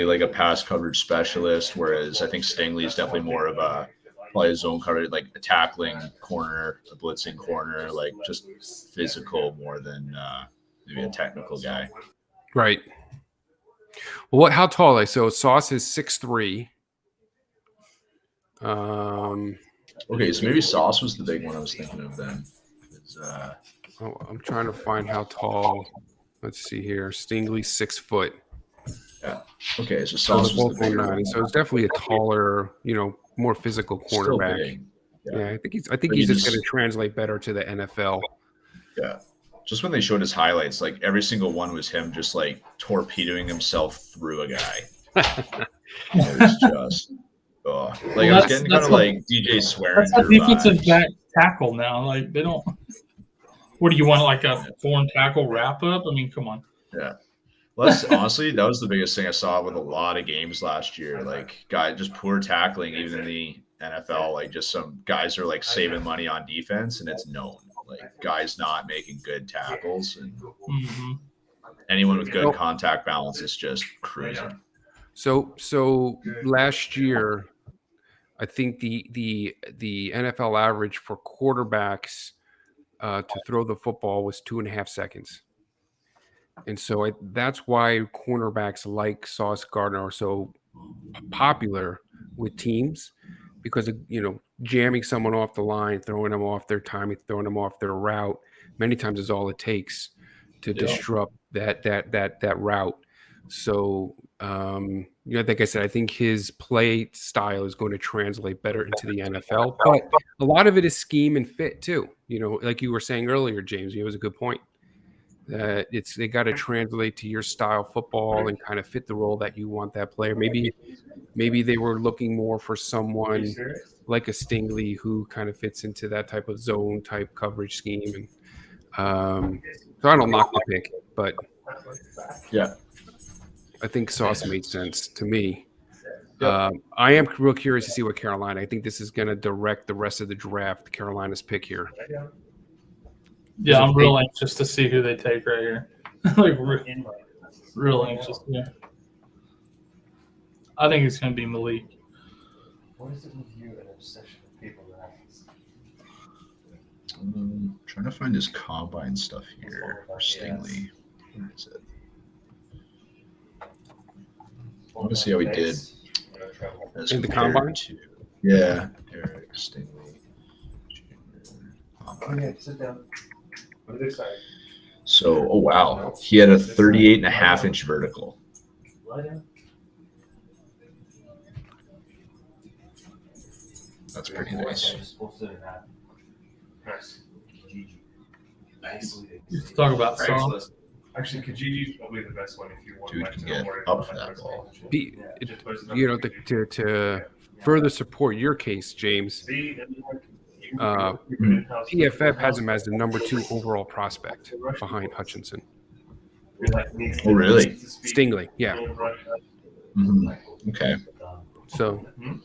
like a pass coverage specialist, whereas I think Stingley is definitely more of a probably a zone coverage, like a tackling corner, a blitzing corner, like just physical more than maybe a technical guy. Right. Well, how tall are they? So Sauce is 6'3". Okay, so maybe Sauce was the big one I was thinking of then. I'm trying to find how tall. Let's see here. Stingley 6 foot. Yeah. Okay, so Sauce was the bigger one. So it's definitely a taller, more physical cornerback. Yeah, I think he's just going to translate better to the NFL. Yeah. Just when they showed his highlights, like every single one was him just like torpedoing himself through a guy. It was just I was getting kind of like DJ Swearinger. That's a defensive back tackle now. Like they don't. What do you want? Like a foreign tackle wrap up? I mean, come on. Yeah. Well, honestly, that was the biggest thing I saw with a lot of games last year. Like, just poor tackling, even in the NFL. Like, just some guys are like saving money on defense, and it's known. Like, guys not making good tackles, and anyone with good contact balance is just cruising. So last year, I think the NFL average for quarterbacks to throw the football was 2.5 seconds. And so that's why cornerbacks like Sauce Gardner are so popular with teams, because of, jamming someone off the line, throwing them off their timing, throwing them off their route. Many times is all it takes to disrupt that route. So, like I said, I think his play style is going to translate better into the NFL. But a lot of it is scheme and fit too. Like you were saying earlier, James, it was a good point. They got to translate to your style football and kind of fit the role that you want that player. Maybe they were looking more for someone like a Stingley who kind of fits into that type of zone type coverage scheme. And so I don't knock the pick, but Yeah. I think Sauce made sense to me. I am real curious to see what Carolina. I think this is going to direct the rest of the draft. Carolina's pick here. Yeah, I'm real anxious to see who they take right here. Like, real anxious. Yeah. I think it's going to be Malik. What is it with you and obsession with people that Trying to find his combine stuff here for Stingley. Where is it? I want to see how he did as In the compared combine? to- yeah, Eric Stingley. Yeah, sit down. What did they say? So, oh wow, he had a 38.5-inch vertical. Lie down. That's pretty nice. Let's talk about Sauce. Actually, Kijiji is probably the best one if you want. Dude like, can to get worry up about for that ball. To further support your case, James, See, and like, PFF has him as the number 2 overall prospect behind Hutchinson. Oh, really? Stingley, yeah. Mhm. Okay. So you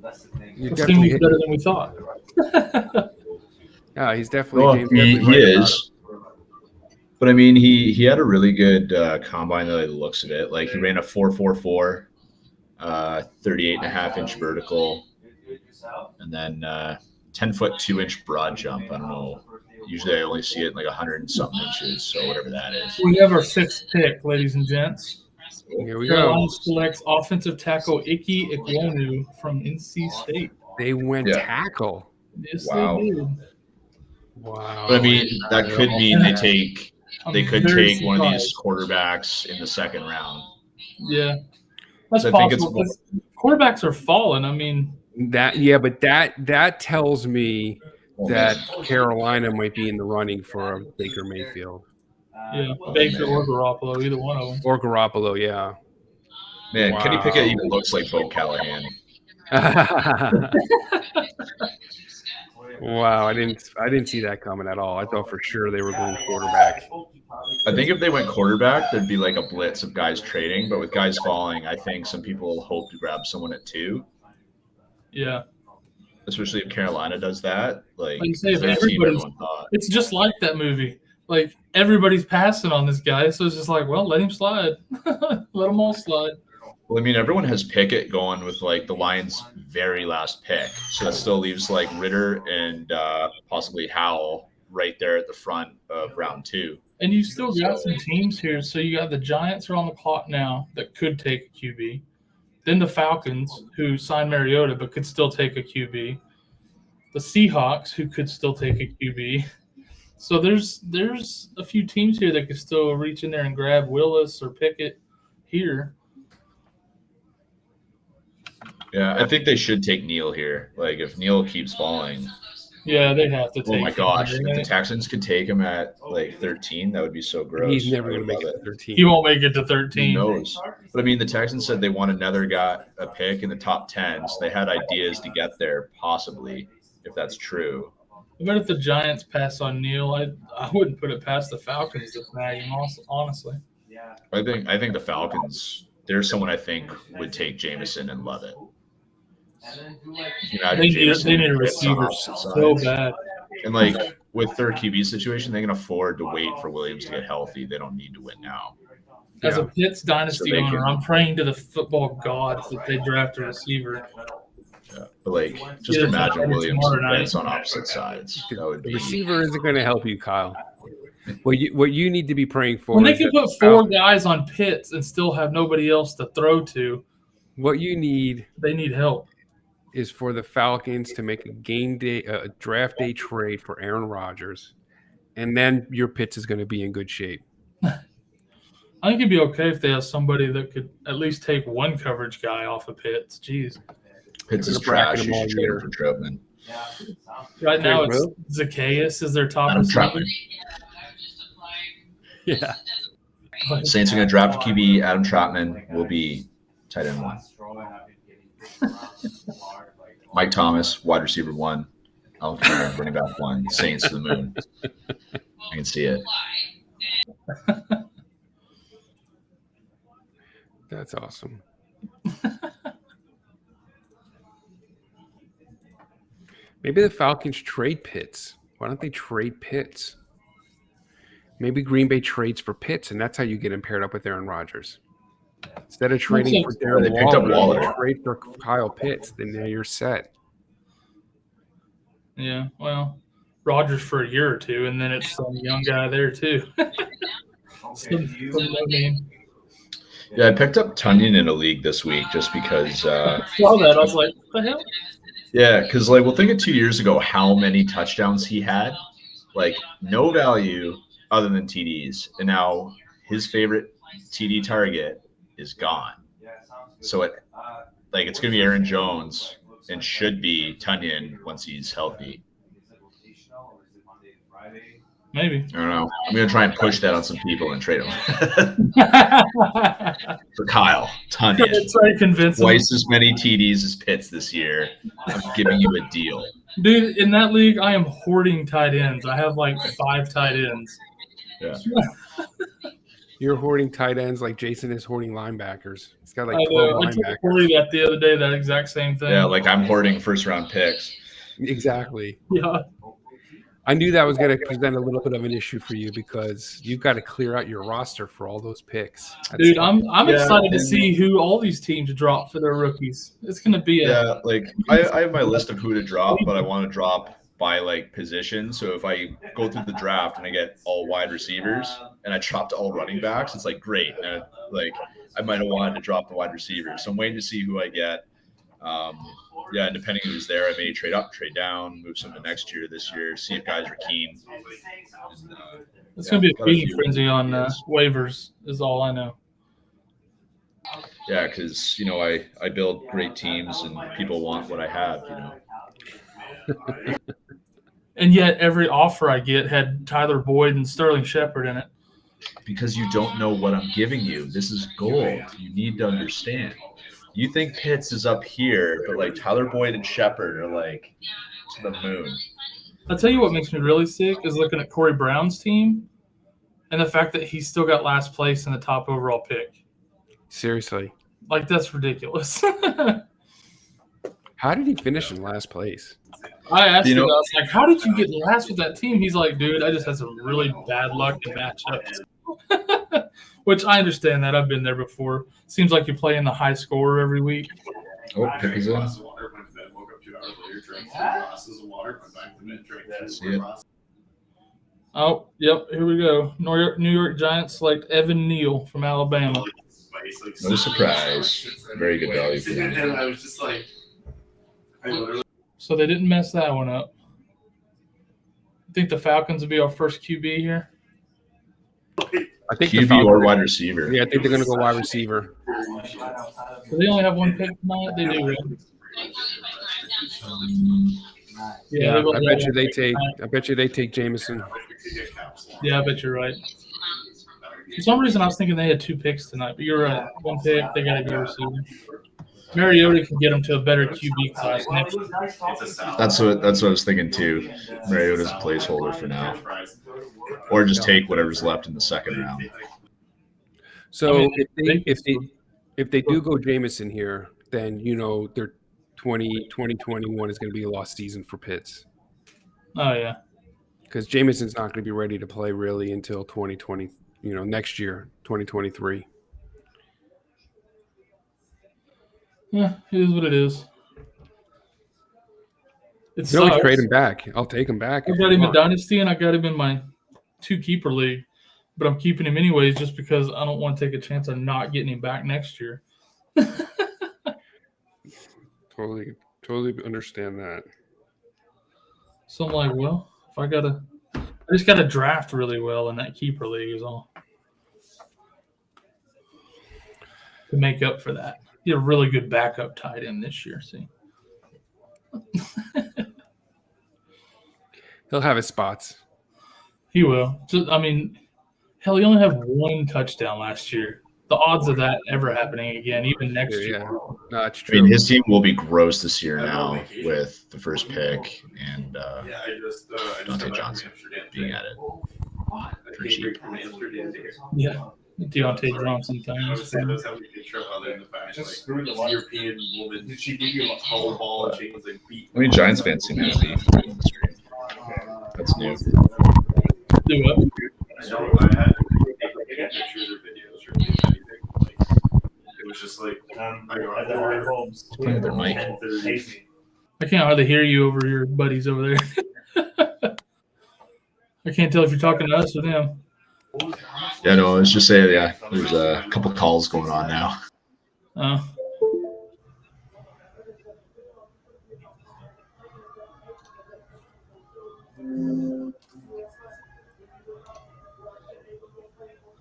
This definitely thing is hit. better than we thought. Yeah, he's definitely. Well, James he definitely right about is. But I mean, he had a really good combine by the looks of it. Like he ran a 4.44, 38.5-inch vertical, and then 10-foot 2-inch broad jump. I don't know. Usually I only see it like 100 and something inches, so whatever that is. We have our 6th pick, ladies and gents. Here we go. Carolina selects offensive tackle Ike Ekwonu from NC State. They went Yeah. tackle. Yes, Wow. they did. Wow. But I mean, that could mean they could very take one of these surprised. quarterbacks in the second round. Yeah, that's So I think it's possible. 'Cause quarterbacks are falling. I mean, but that tells me that Carolina might be in the running for Baker Mayfield yeah, Baker or Garoppolo, either one of them. or Garoppolo. Yeah. Man, Kenny Wow. Pickett even looks like Bo Callahan. Wow, I didn't see that coming at all. I thought for sure they were going quarterback. I think if they went quarterback, there'd be like a blitz of guys trading. But with guys falling, I think some people will hope to grab someone at 2. Yeah, Especially if Carolina does that. Like Like you say, if their team, everybody's- everyone thought. it's just like that movie. Like everybody's passing on this guy, so it's just like, well, let him slide. Let them all slide. Well, I mean, everyone has Pickett going with like the Lions' very last pick, so that still leaves like Ritter and possibly Howell right there at the front of round 2. And you still got some teams here. So you got the Giants are on the clock now that could take a QB. Then the Falcons, who signed Mariota but could still take a QB. The Seahawks, who could still take a QB. So there's a few teams here that could still reach in there and grab Willis or Pickett here. Yeah, I think they should take Neal here. Like if Neal keeps falling, Yeah, they have to take oh my him gosh, here, if the right? Texans could take him at like 13, that would be so gross. He's never I going would to make love it to 13. He won't make it to Who 13. knows? But I mean, the Texans said they want another guy, a pick in the top 10, so they had ideas to get there, possibly, if that's true. But if the Giants pass on Neal, I wouldn't put it past the Falcons to snag him, honestly. I think the Falcons. There's someone I think would take Jameson and love it. You imagine They Jameson need a and Pitts on receiver opposite so sides. bad. And like with their QB situation, they can afford to wait for Williams to get healthy. They don't need to win now. As a Pitts dynasty So they owner, can- I'm praying to the football gods that they draft a receiver. Yeah. But like, just Yeah, imagine it's Williams tomorrow and night. Pitts on opposite sides. That would The be. receiver isn't going to help you, Kyle. What you need to be praying for When they is can that put 4 guys on Pitts and still have nobody else to throw to, what you need they need help. is for the Falcons to make a draft day trade for Aaron Rodgers, and then your Pitts is going to be in good shape. I think it'd be okay if they have somebody that could at least take one coverage guy off of Pitts. Jeez. Pitts is They're bracketing trash. You them all should trade him year. for Troutman. Right now, Okay, it's bro. Zacchaeus is their top Adam receiver. Troutman. Yeah. Saints are going to draft QB. Adam Troutman will be tight end 1. Mike Thomas, wide receiver 1. Alvin Kamara, running back 1. Saints to the moon. I can see it. That's awesome. Maybe the Falcons trade Pitts. Why don't they trade Pitts? Maybe Green Bay trades for Pitts, and that's how you get him paired up with Aaron Rodgers. Instead of trading for Darren They picked up Waller, Waller. trade for Kyle Pitts, then now you're set. Yeah, well, Rodgers for a year or two, and then it's some young guy there too. Some no name. Yeah, I picked up Tunyon in a league this week just because. I saw that. I was like, what the hell? Yeah, because like, well, think of 2 years ago how many touchdowns he had, like no value other than TDs, and now his favorite TD target is gone. So it's gonna be Aaron Jones and should be Tunyon once he's healthy. Maybe. I don't know. I'm gonna try and push that on some people and trade him for Kyle Tunyon. Try to convince him. Twice as many TDs as Pitts this year. I'm giving you a deal. Dude, in that league, I am hoarding tight ends. I have like 5 tight ends. Yeah. You're hoarding tight ends like Jason is hoarding linebackers. He's got like I 12 told linebackers. Corey that the other day, that exact same thing. Yeah, like I'm hoarding first round picks. Exactly. Yeah. I knew that was going to present a little bit of an issue for you because you've got to clear out your roster for all those picks. Dude, I'm Yeah, excited to and- see who all these teams drop for their rookies. It's going to be Yeah, like I have my list of who to drop, but I want to drop by like position. So if I go through the draft and I get all wide receivers and I dropped all running backs, it's like great. And like I might have wanted to drop the wide receivers. So I'm waiting to see who I get. Yeah, and depending who's there, I may trade up, trade down, move some to next year, this year, see if guys are keen. And, It's going to be a got a feeding few frenzy on ideas. waivers is all I know. Yeah, because I build great teams and people want what I have. And yet every offer I get had Tyler Boyd and Sterling Shepard in it. Because you don't know what I'm giving you. This is gold. You need to understand. You think Pitts is up here, but like Tyler Boyd and Shepard are like to the moon. I'll tell you what makes me really sick is looking at Corey Brown's team and the fact that he's still got last place in the top overall pick. Seriously. Like, that's ridiculous. How did he finish in last place? I asked him, I know- was like, how did you get last with that team? He's like, dude, I just had some really bad luck in matchups. Which I understand that. I've been there before. Seems like you're playing the high scorer every week. Oh, pick is in. See it. Oh, yep, here we go. New York Giants select Evan Neal from Alabama. No surprise. Very good value for them. And I was just like, So they didn't mess that one up. I think the Falcons will be our first QB here. I think the QB Falcons- or wide receiver. Yeah, I think they're going to go wide receiver. Do they only have one pick tonight? They do, right? Yeah, they will I have bet you one they pick take. tonight. I bet you they take Jameson. Yeah, I bet you're right. For some reason, I was thinking they had 2 picks tonight, but you're right. 1 pick, they got to go receiver. Mariota can get them to a better QB class next year. That's what I was thinking too. Mariota's a placeholder for now. Or just take whatever's left in the second round. So I mean, if they do go Jameson here, then their 2021 is going to be a lost season for Pitts Oh, yeah. because Jameson's not going to be ready to play really until 2020. Next year, 2023. Yeah, it is what it is. It You can always sucks. trade him back. I'll take him back. I if got you him in want. Dynasty, and I got him in my 2-keeper league, but I'm keeping him anyways just because I don't want to take a chance of not getting him back next year. Totally understand that. So I'm like, well, if I just gotta draft really well in that keeper league is all to make up for that. Get a really good backup tight end this year. See, He'll have his spots. he will. I mean, hell, he only had 1 touchdown last year. The odds of that ever happening again, even next year. Yeah, no, that's I true. mean, his team will be gross this year now with the first pick and Dante Johnson being at it. For cheap. Yeah, Deontay Johnson thing. Just screw the European woman. Did she give you a whole ball and chains like beat? I mean, Giants fans seem happy. That's new. Do what? I know I had pictures or videos or anything. Like, it was just like I go out there homes. Playing with their mic. I can't hardly hear you over your buddies over there. I can't tell if you're talking to us or them. Yeah, no, I was just saying, yeah, there's a couple calls going on now.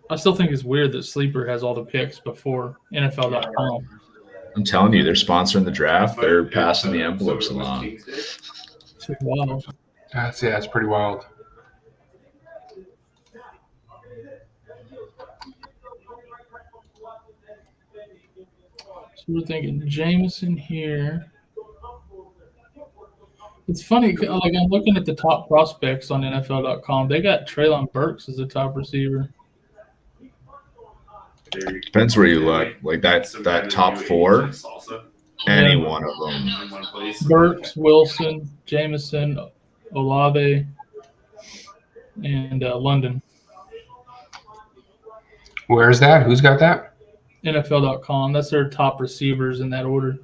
I still think it's weird that Sleeper has all the picks before NFL.com. I'm telling you, they're sponsoring the draft. They're passing the envelopes along. Wow. That's pretty wild. So we're thinking Jameson here. It's funny, like I'm looking at the top prospects on NFL.com. They got Treylon Burks as the top receiver. Depends where you look. Like that top 4, any one of them. Burks, Wilson, Jameson, Olave, and London. Where's that? Who's got that? NFL.com. That's their top receivers in that order.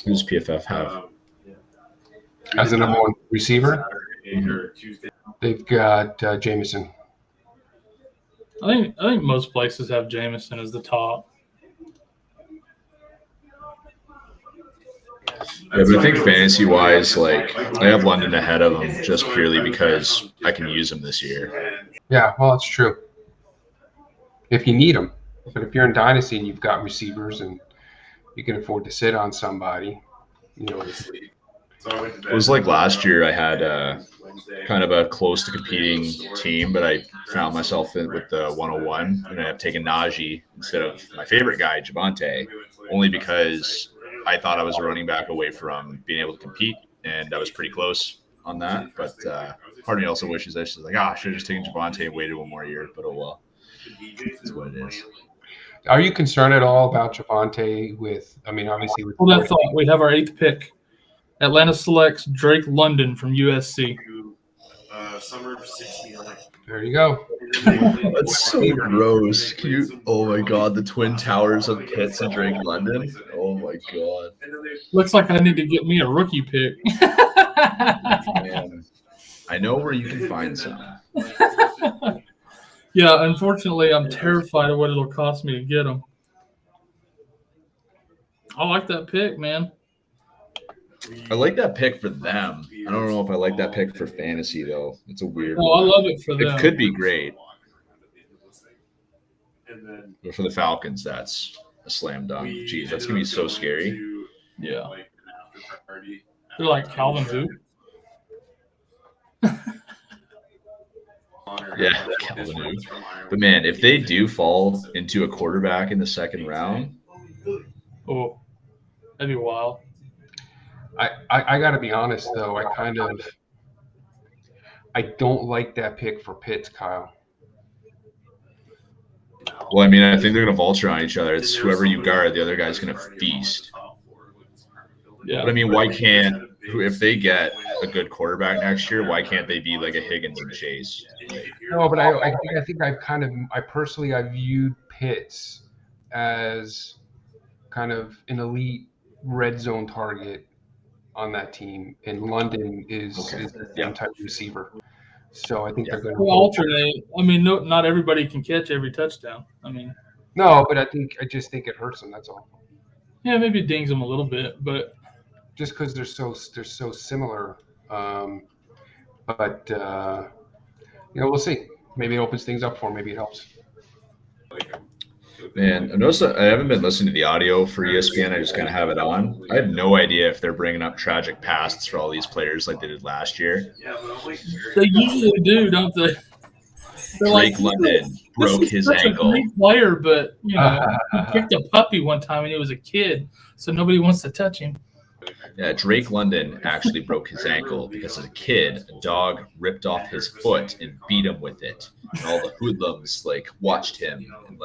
Who's PFF have? As the number 1 receiver? They've got Jameson. I think most places have Jameson as the top. Yeah, but I think fantasy-wise, like I have London ahead of him just purely because I can use him this year. Yeah, well, that's true. If you need them. But if you're in Dynasty and you've got receivers and you can afford to sit on somebody, you know. It was like last year I had kind of a close to competing team, but I found myself in with the 101 and I have taken Najee instead of my favorite guy, Javonte, only because I thought I was a running back away from being able to compete, and I was pretty close on that. But part of me also wishes I was like, I should have just taken Javonte and waited 1 more year, but oh well. That's what it is. Are you concerned at all about Javonte with, I mean, obviously with Hold that thought. We have our 8th pick. Atlanta selects Drake London from USC. Summer of 69. There you go. That's so gross. Oh my god, the Twin Towers of Pitts and Drake London. Oh my god. Looks like I need to get me a rookie pick. Man, I know where you can find some. Yeah, unfortunately, I'm terrified of what it'll cost me to get them. I like that pick, man. I like that pick for them. I don't know if I like that pick for fantasy, though. It's a weird No, I one. love it for them. It could be great. But for the Falcons, that's a slam dunk. Jeez, that's going to be so scary. Yeah. They're like Calvin who? Yeah, Calvin Who. But man, if they do fall into a quarterback in the 2nd round, Oh, that'd be wild. I got to be honest, though. I don't like that pick for Pitts, Kyle. well, I mean, I think they're going to vulture on each other. It's whoever you guard, the other guy's going to feast. Yeah. But I mean, why can't if they get a good quarterback next year? Why can't they be like a Higgins and Chase? No, but I think I viewed Pitts as kind of an elite red zone target on that team, and London is the same type of receiver. So I think they're going to alternate. I mean, not everybody can catch every touchdown. I mean, no, but I just think it hurts them. That's all. yeah, maybe it dings them a little bit, but Just because they're so similar. But we'll see. Maybe it opens things up for them. Maybe it helps. Man, I noticed that I haven't been listening to the audio for ESPN. I just kind of have it on. I have no idea if they're bringing up tragic pasts for all these players like they did last year. they usually do, don't they? They're Drake London broke his ankle. A great player, but he kicked a puppy one time when he was a kid, so nobody wants to touch him. Yeah, Drake London actually broke his ankle because as a kid, a dog ripped off his foot and beat him with it. And all the hoodlums watched him and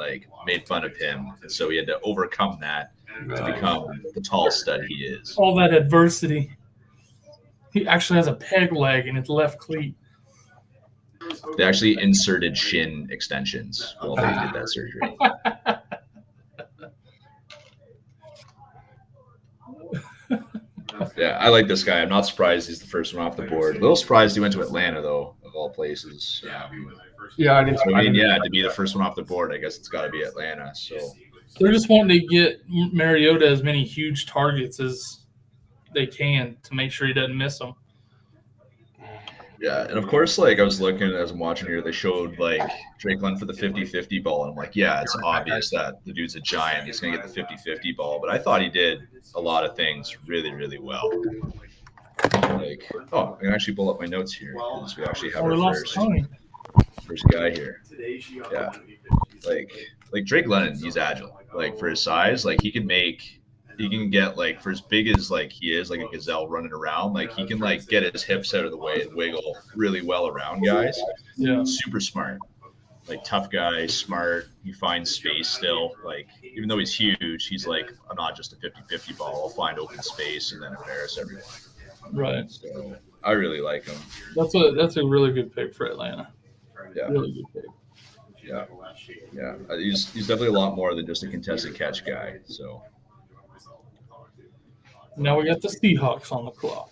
made fun of him. And so he had to overcome that to become the tall stud he is. All that adversity. He actually has a peg leg in his left cleat. They actually inserted shin extensions while they did that surgery. Yeah, I like this guy. I'm not surprised he's the first one off the board. A little surprised he went to Atlanta, though, of all places. Yeah, I didn't. So, I mean, yeah, to be the first one off the board, I guess it's got to be Atlanta. So they're just wanting to get Mariota as many huge targets as they can to make sure he doesn't miss them. Yeah, and of course, I was looking as I'm watching here, they showed Drake London for the 50-50 ball, and I'm like, yeah, it's obvious that the dude's a giant. He's gonna get the 50-50 ball, but I thought he did a lot of things really, really well. I can actually pull up my notes here because we actually have our first guy here. Yeah, Drake London, he's agile. For his size, he can get for as big as he is a gazelle running around, he can get his hips out of the way and wiggle really well around guys. Yeah, super smart, tough guy, smart. He finds space still. Even though he's huge, he's I'm not just a 50-50 ball. I'll find open space and then embarrass everyone. Right. So I really like him. That's a really good pick for Atlanta. Yeah. Really good pick. Yeah. Yeah. He's definitely a lot more than just a contested catch guy. So. Now we got the Seahawks on the clock.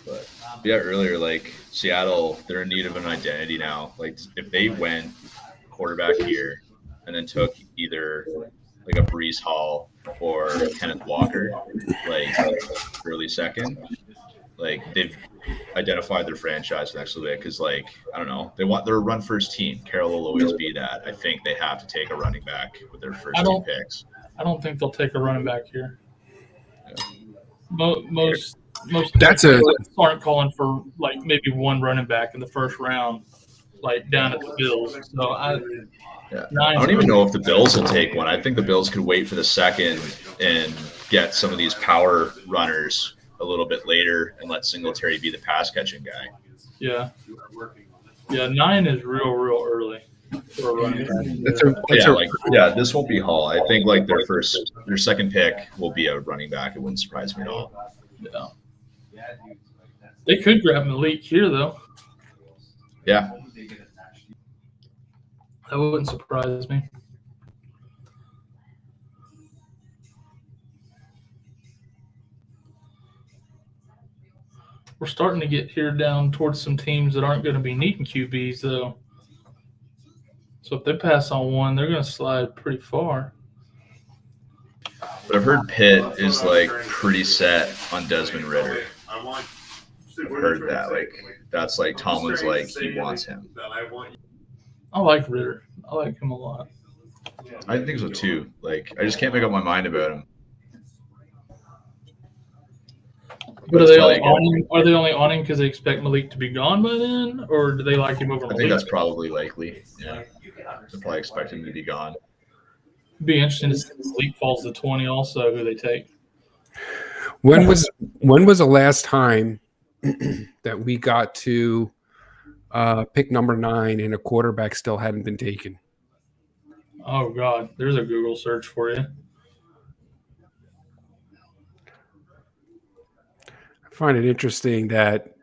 But yeah, earlier, Seattle, they're in need of an identity now. If they went quarterback here and then took either a Breece Hall or Kenneth Walker, early second, they've identified their franchise next to it because, I don't know, they're a run first team. Carroll will always be that. I think they have to take a running back with their first two picks. I don't think they'll take a running back here. Most aren't calling for maybe one running back in the first round, down at the Bills. So I don't even know if the Bills will take one. I think the Bills could wait for the second and get some of these power runners a little bit later and let Singletary be the pass catching guy. Yeah. 9 is real early for a running back. This won't be Hall. I think their second pick will be a running back. It wouldn't surprise me at all. Yeah. They could grab Malik here though. Yeah. That wouldn't surprise me. We're starting to get here down towards some teams that aren't going to be needing QBs though. So if they pass on one, they're going to slide pretty far. But I've heard Pitt is pretty set on Desmond Ridder. I've heard that. That's Tomlin's he wants him. I like Ridder. I like him a lot. I think so too. I just can't make up my mind about him. But are they only on him because they expect Malik to be gone by then, or do they like him over Malik? I think that's probably likely. Yeah, they probably expect him to be gone. It'd be interesting to see if Malik falls to 20. Also, who they take. When was the last time that we got to pick number 9 and a quarterback still hadn't been taken? Oh God, there's a Google search for you. I find it interesting that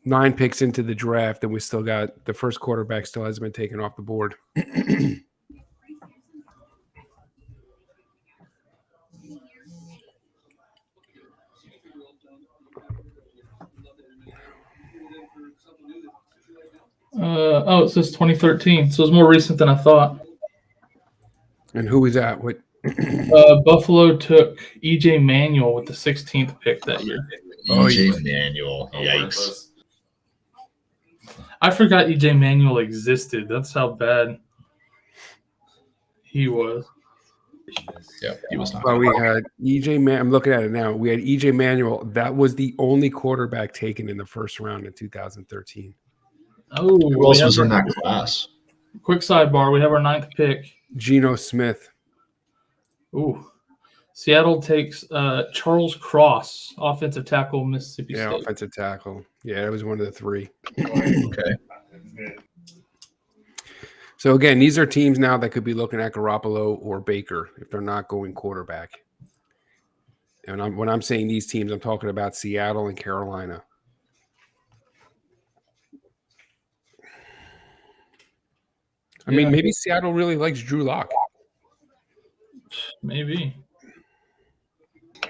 9 picks into the draft and we still got the first quarterback still hasn't been taken off the board. It says 2013, so it's more recent than I thought. And who was that? What? Buffalo took EJ Manuel with the 16th pick that year. EJ Manuel. Yikes. I forgot EJ Manuel existed. That's how bad he was. Yeah, he was not. Well, we had EJ. I'm looking at it now. We had EJ Manuel. That was the only quarterback taken in the first round in 2013. Oh, Who else was in that class? Quick sidebar: we have our 9th pick. Geno Smith. Ooh, Seattle takes Charles Cross, offensive tackle, Mississippi Yeah, State. offensive tackle. Yeah, it was one of the 3. Okay. So again, these are teams now that could be looking at Garoppolo or Baker if they're not going quarterback. And when I'm saying these teams, I'm talking about Seattle and Carolina. I mean, maybe Seattle really likes Drew Lock. Maybe.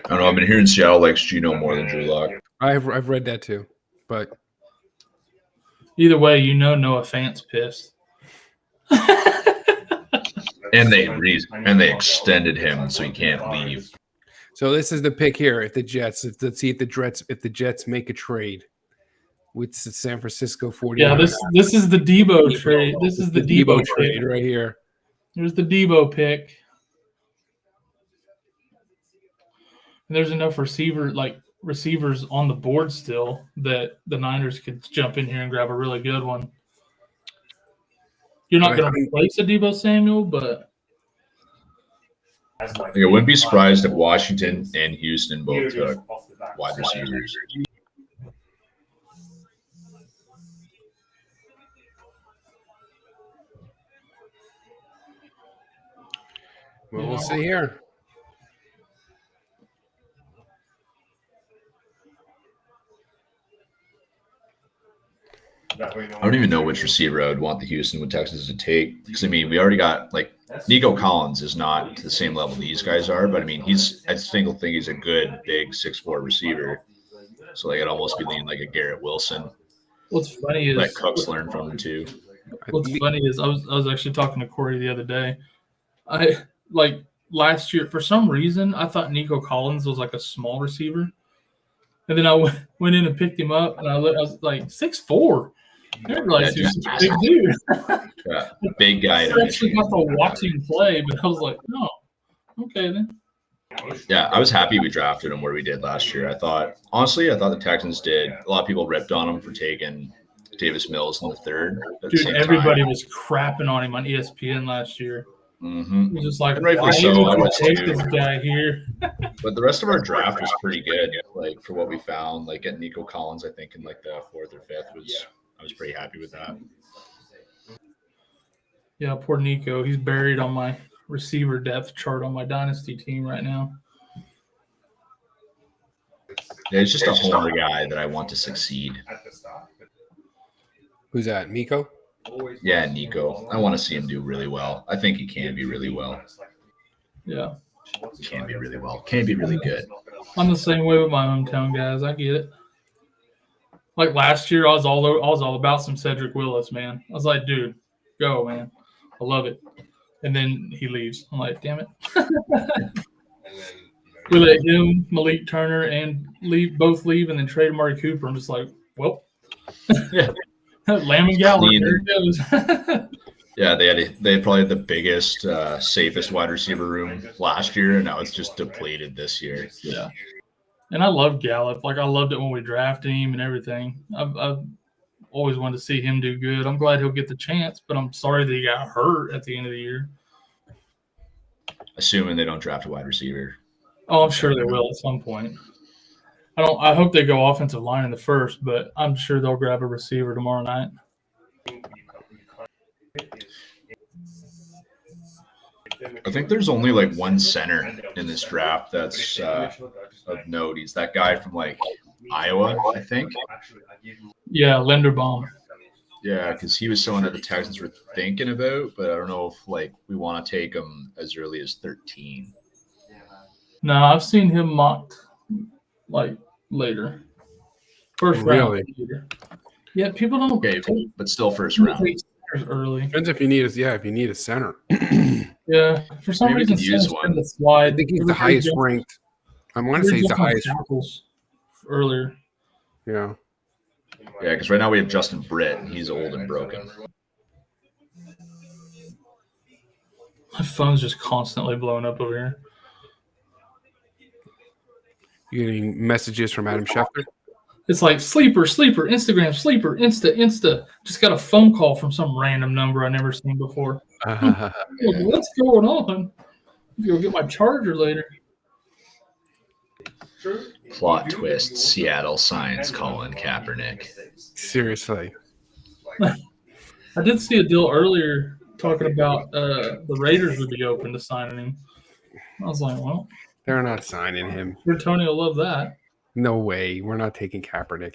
I don't know. I've been hearing Seattle likes Geno more than Drew Lock. I've read that too, but either way, Noah Fant's pissed. And they extended him so he can't leave. So this is the pick here. If the Jets make a trade with the San Francisco 49ers. Yeah, this is the Debo trade. This is the Debo trade right here. There's the Debo pick. And there's enough receivers on the board still that the Niners could jump in here and grab a really good one. You're not going to replace a Debo Samuel, but I wouldn't be surprised if Washington and Houston both took wide receivers. Well, we'll see here. I don't even know which receiver I would want the Houston with Texans to take. Because, I mean, we already got, Nico Collins is not to the same level these guys are. But, I mean, I still think he's a good, big 6'4" receiver. So, I'd almost be leaning like a Garrett Wilson. What's funny is let Cooks learn from him, too. What's funny is I was actually talking to Corey the other day. Last year, for some reason, I thought Nico Collins was like a small receiver. And then I went in and picked him up, and I was like 6'4". He's a big dude. Yeah, big guy. I actually got to watch him play, but I was like, no, okay then. Yeah, I was happy we drafted him where we did last year. I thought the Texans did. A lot of people ripped on him for taking Davis Mills in the 3rd. Dude, everybody was crapping on him on ESPN last year. Mm-hmm. He was just like, rightfully why so. would you take this guy here? But the rest of our draft was pretty good. For what we found, getting Nico Collins, I think in the 4th or 5th I was pretty happy with that. Yeah, poor Nico. He's buried on my receiver depth chart on my dynasty team right now. Yeah, he's just a homer guy that I want to succeed. Who's that? Nico? Yeah, Nico. I want to see him do really well. I think he can be really well. Yeah. He can be really well. Can be really good. I'm the same way with my hometown guys. I get it. Last year, I was all about some Cedric Willis, man. I was like, dude, go, man. I love it. And then he leaves. I'm like, damn it. We let him, Malik Turner, and both leave, and then trade Amari Cooper. I'm just like, well, yeah. Lamb and Gallup, there it goes. Yeah, they had probably the biggest, safest wide receiver room last year, and now it's just depleted this year. Yeah. And I love Gallup. I loved it when we drafted him and everything. I've always wanted to see him do good. I'm glad he'll get the chance, but I'm sorry that he got hurt at the end of the year. Assuming they don't draft a wide receiver. Oh, I'm sure they will at some point. I hope they go offensive line in the 1st, but I'm sure they'll grab a receiver tomorrow night. I think there's only one center in this draft that's of note. He's that guy from Iowa, I think. Yeah, Linderbaum. Yeah, because he was someone that the Texans were thinking about, but I don't know if we want to take him as early as 13. No, I've seen him mocked later. First round. Really? Later. Yeah, people don't Okay, take but still first round. centers early. Depends if you need a center. Yeah, for some Maybe we reason, can use centers one. tend to I slide. think he's the Everybody highest jumps- ranked. I want to say he's the everybody jumps highest. on tackles earlier. Yeah. Yeah, because right now we have Justin Britt, and he's old and broken. My phone's just constantly blowing up over here. You getting messages from Adam Schefter? It's like sleeper, Instagram, sleeper, Insta. Just got a phone call from some random number I never seen before. Like, what's going on? I'm gonna go get my charger later. Plot twist: Seattle signs Colin Kaepernick. Seriously. I did see a deal earlier talking about the Raiders would be open to signing him. I was like, well, They're not signing him. sure Tony will love that. No way. We're not taking Kaepernick.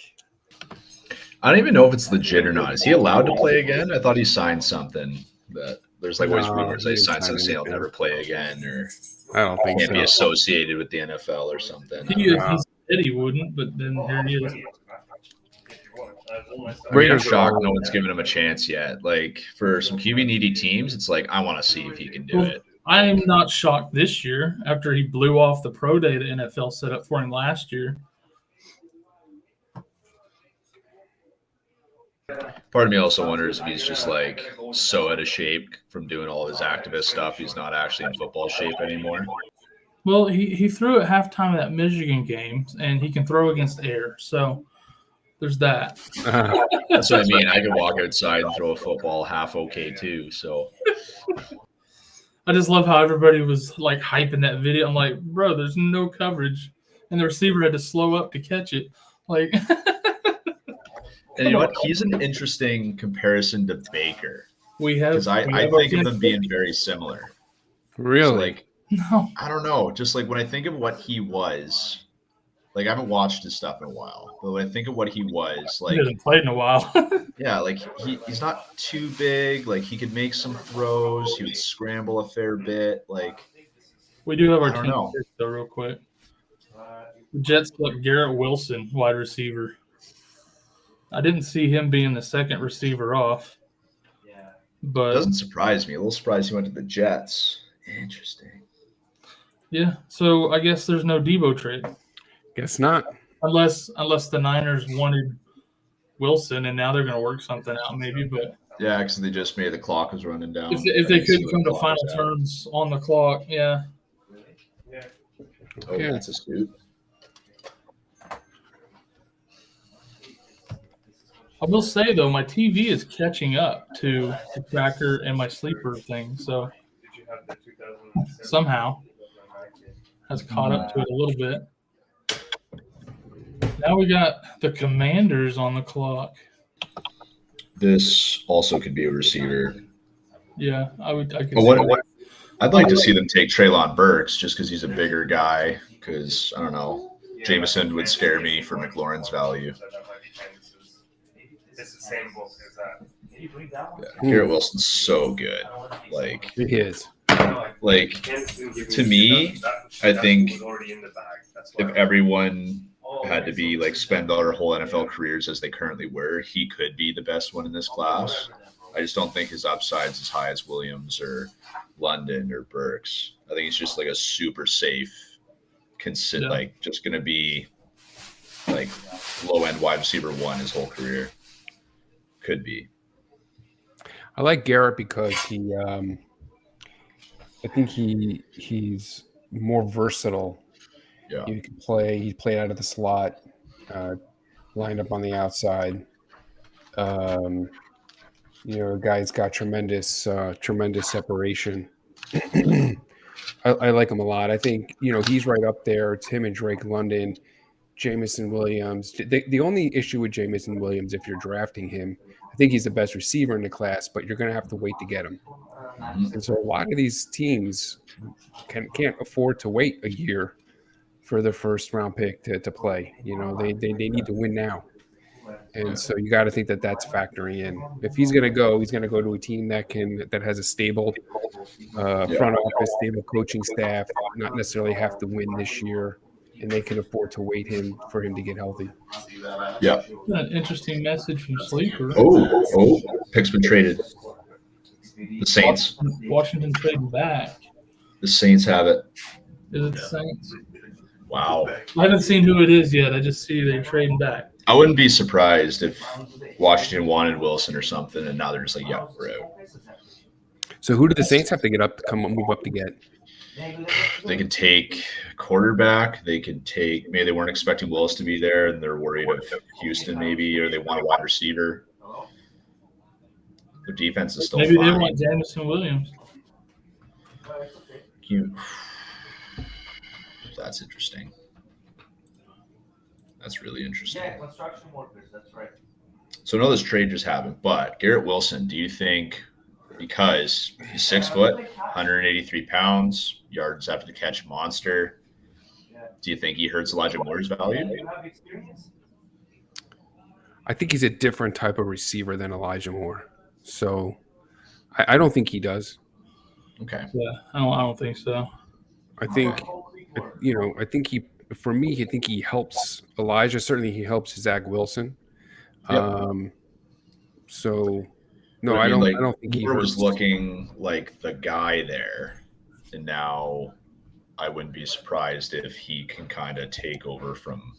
I don't even know if it's legit or not. Is he allowed to play again? I thought he signed something that there's like always No, rumors that he he didn't signed sign something saying he'll anything. never play again or I don't think can't be so. associated with the NFL or something. He said he wouldn't, but then here he is. I mean, I'm Raiders shocked are- no one's given him a chance yet. Like for some QB needy teams, it's like I want to see if he can do Well, it. I am not shocked this year after he blew off the pro day the NFL set up for him last year. Part of me also wonders if he's just like so out of shape from doing all his activist stuff, he's not actually in football shape anymore. Well, he threw at halftime of that Michigan game, and he can throw against air. So there's that. That's what I mean. I could walk outside and throw a football half okay too. So I just love how everybody was like hyping that video. I'm like, bro, there's no coverage, and the receiver had to slow up to catch it. Like, and you know what? He's an interesting comparison to Baker we have. because I think of them being very similar. Really? So like No, I don't know. Just like when I think of what he was, like I haven't watched his stuff in a while, but when I think of what he was, he like hasn't played in a while. yeah, like he's not too big. Like he could make some throws. He would scramble a fair bit. Like We do have our I don't team know. picks, though, real quick. The Jets select Garrett Wilson, wide receiver. I didn't see him being the second receiver off, it but doesn't surprise me. A little surprised he went to the Jets. Interesting. yeah. So I guess there's no Debo trade Guess not. unless the Niners wanted Wilson and now they're going to work something out maybe. But Yeah, because they just made the clock was running down. if they I didn't see couldn't what come the to clock final was at. terms on the clock, yeah. Oh, Yeah. that's a scoot. I will say though, my TV is catching up to the tracker and my sleeper thing, so somehow has caught up to it a little bit. Now we got the Commanders on the clock. This also could be a receiver. Yeah, I could. But see what I'd like to see them take Treylon Burks just because he's a bigger guy. Because I don't know, Jameson would scare me for McLaurin's value. It's the same book as that. Yeah, Garrett Wilson's so good. Like, He is. to me, I think if everyone had to be like spend their whole NFL careers as they currently were, he could be the best one in this class. I just don't think his upside's as high as Williams or London or Burks. I think he's just like a super safe, Yeah. like just gonna be like low end wide receiver one his whole career. Could be. I like Garrett because he I think he's more versatile. Yeah. He can play. He played out of the slot, lined up on the outside. Guy's got tremendous separation. I like him a lot. I think he's right up there. It's him and Drake London, Jameson Williams. The only issue with Jameson Williams, if you're drafting him, I think he's the best receiver in the class, but you're going to have to wait to get him. And so a lot of these teams can't afford to wait a year for their first round pick to play. They need to win now. And so you got to think that that's factoring in. If he's going to go to a team that has a stable front office, stable coaching staff, not necessarily have to win this year, and they can afford to wait for him to get healthy. Yeah. An interesting message from Sleeper. Oh, pick's been traded. The Saints. Washington trading back. The Saints have it. Is it the Saints? Wow. I haven't seen who it is yet. I just see they're trading back. I wouldn't be surprised if Washington wanted Wilson or something, and now they're just like, yeah, we're out. So who do the Saints have to move up to get? They could take quarterback. They could take, maybe they weren't expecting Willis to be there, and they're worried of Houston maybe, or they want a wide receiver. Their defense is still Maybe fine. they want Jamison Williams. That's interesting. That's really interesting. Yeah, construction workers, that's right. So I know this trade just happened, but Garrett Wilson, do you think, because he's 6 foot, 183 pounds, yards after the catch monster, do you think he hurts Elijah Moore's value? I think he's a different type of receiver than Elijah Moore. So I don't think he does. Okay. Yeah, I don't think so. I think he helps Elijah. Certainly he helps Zach Wilson. Yep. So But no, I mean, don't think he Moore was hurts. looking like the guy there, and now I wouldn't be surprised if he can kind of take over from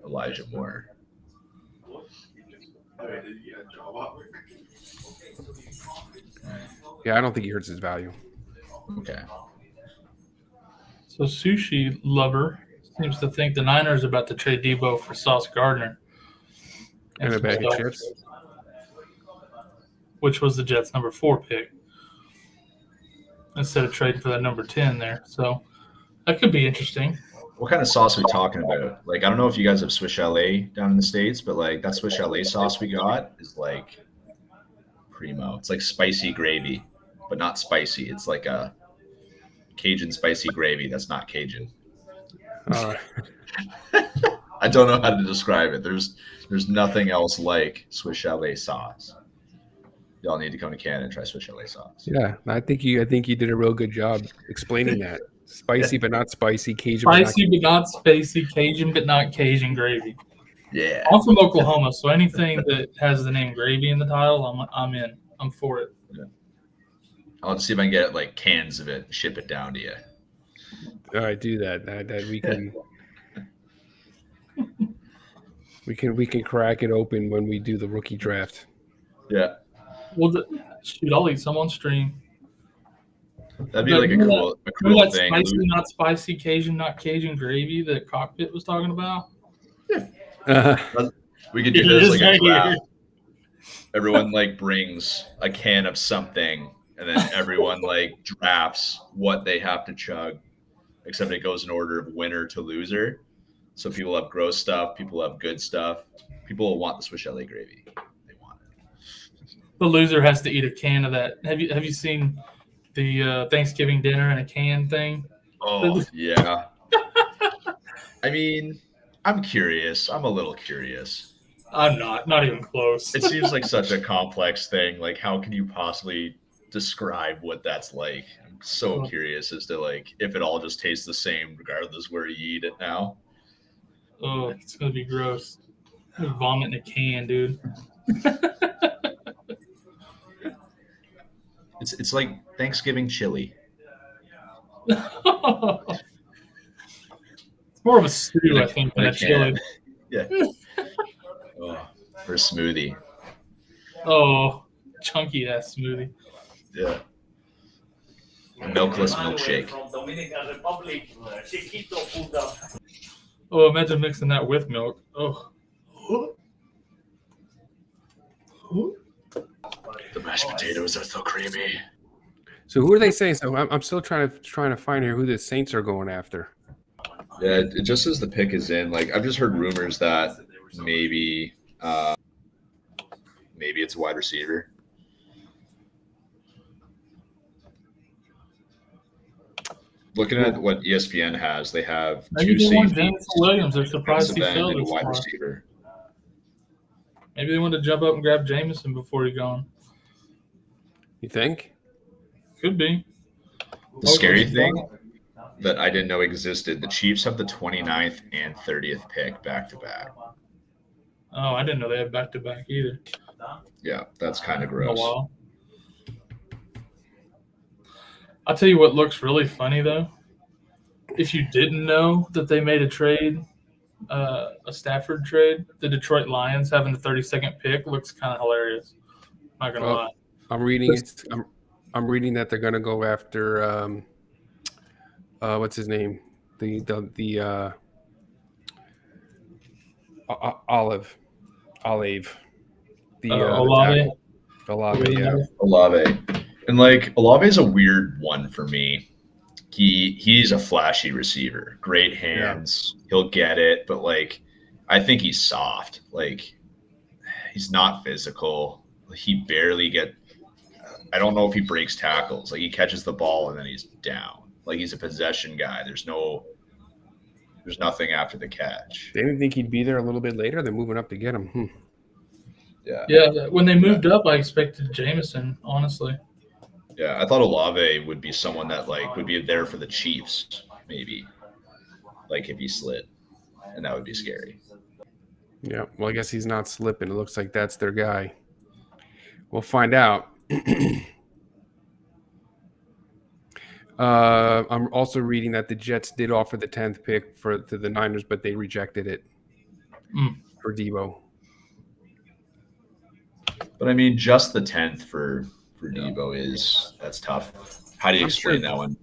Elijah Moore. Yeah, I don't think he hurts his value. Okay. So Sushi Lover seems to think the Niners are about to trade Debo for Sauce Gardner. And a some bag of stuff, chips. which was the Jets' number 4 pick, instead of trading for that number 10 there. So that could be interesting. What kind of sauce are we talking about? Like, I don't know if you guys have Swiss Chalet down in the States, but like that Swiss Chalet sauce we got is like primo. It's like spicy gravy, but not spicy. It's like a Cajun spicy gravy that's not Cajun. I don't know how to describe it. There's nothing else like Swiss Chalet sauce. Y'all need to come to Canada and try Swiss Chalet sauce. Yeah, I think you did a real good job explaining that. Spicy but not spicy, Cajun. Spicy but not spicy, Cajun but not Cajun gravy. Yeah. I'm from Oklahoma, so anything that has the name gravy in the title, I'm in. I'm for it. Yeah. I'll just see if I can get like cans of it and ship it down to you. All right, do that. That we can crack it open when we do the rookie draft. Yeah. Well, shoot, I'll eat some on stream. That'd be like a cool Remember that thing. spicy, not spicy, Cajun, not Cajun gravy that Cockpit was talking about? We could do It this is like a right draft. here. Everyone like brings a can of something, and then everyone like drafts what they have to chug, except it goes in order of winner to loser. So people have gross stuff, people have good stuff. People will want the Swiss Chalet gravy. They want it. The loser has to eat a can of that. Have you seen the Thanksgiving dinner in a can thing? Oh yeah. I mean, I'm curious. I'm a little curious. I'm not even close. It seems like such a complex thing. Like, how can you possibly describe what that's like? I'm so curious as to like if it all just tastes the same regardless where you eat it now. Oh, it's gonna be gross. Vomit in a can, dude. It's like Thanksgiving chili. It's more of a stew, I think, than a chili. Yeah. Oh, for a smoothie. Oh, chunky ass smoothie. Yeah. A milkless milkshake. Oh, imagine mixing that with milk. Oh. The mashed potatoes are so creamy. So who are they saying? So I'm still trying to find here who the Saints are going after. Yeah, it just says the pick is in. Like, I've just heard rumors that maybe it's a wide receiver. Looking at what ESPN has, they have Maybe two they want safeties, Jameson Williams. They're surprised he defensive end, fell and a this wide far. receiver. Maybe they want to jump up and grab Jameson before he's gone. You think? Could be. The scary thing that I didn't know existed. The Chiefs have the 29th and 30th pick back to back. Oh, I didn't know they had back to back either. Yeah, that's kind of In a gross. while. I'll tell you what looks really funny though. If you didn't know that they made a trade, a Stafford trade, the Detroit Lions having the 32nd pick looks kind of hilarious. Not gonna lie. I'm reading it. I'm reading that they're gonna go after what's his name? The Olive. The Olave. tackle. Olave, yeah. Olave. And like Olave's a weird one for me. He's a flashy receiver. Great hands. Yeah. He'll get it, but like I think he's soft. Like he's not physical. He barely I don't know if he breaks tackles. Like he catches the ball and then he's down. Like he's a possession guy. There's nothing after the catch. They didn't think he'd be there a little bit later. They're moving up to get him. Yeah. Yeah. When they moved up, I expected Jameson, honestly. Yeah, I thought Olave would be someone that like would be there for the Chiefs, maybe. Like if he slid. And that would be scary. Yeah. Well, I guess he's not slipping. It looks like that's their guy. We'll find out. I'm also reading that the Jets did offer the 10th pick to the Niners, but they rejected it for Debo. But I mean, just the 10th for Debo that's tough. How do you explain that one?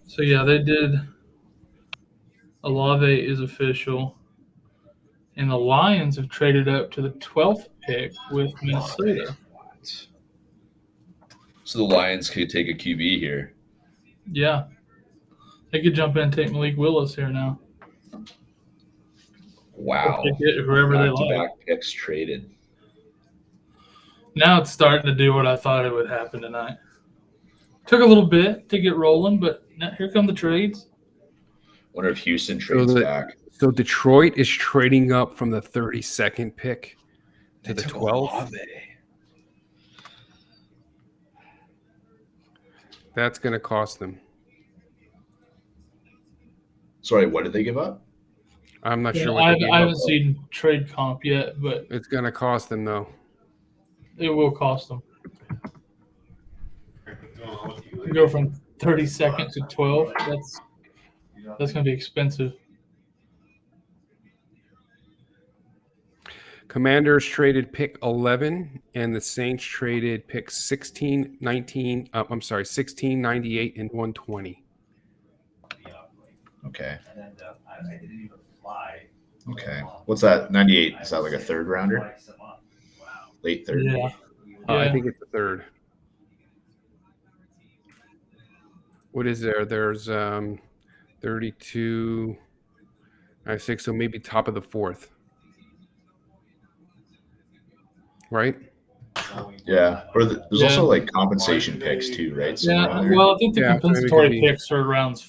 So yeah, they did. Olave is official, and the Lions have traded up to the 12th pick with Minnesota. So the Lions could take a QB here. Yeah. They could jump in and take Malik Willis here now. Wow. Whoever they like. Back picks traded. Now it's starting to do what I thought it would happen tonight. Took a little bit to get rolling, but now here come the trades. Wonder if Houston trades back. So Detroit is trading up from the 32nd pick to the 12th. That's going to cost them. Sorry, what did they give up? I'm not sure. I haven't seen trade comp yet, but it's going to cost them, though. It will cost them. Go from 32nd to 12. That's going to be expensive. Commanders traded pick 11, and the Saints traded pick 16, 19. I'm sorry, 16, 98, and 120. Okay. Okay. What's that? 98? Is that like a third rounder? Late third? Yeah. I think it's the third. What is there? There's 32, 96, so maybe top of the fourth. Right? Yeah. Or there's also like compensation picks too, right? Yeah. Well, I think the compensatory picks are around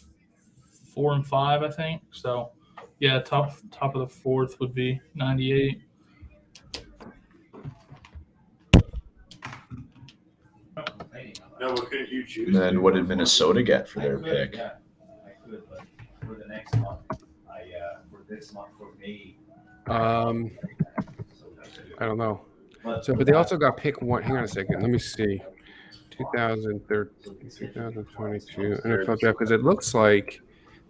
4 and 5, I think. So, yeah, top of the fourth would be 98. No, what couldn't you choose? And then what did Minnesota get for their pick? I could, but for the next month, for this month, for me. I don't know. So, but they also got pick 1. Hang on a second. Let me see. 2013, 2022 NFL draft, because it looks like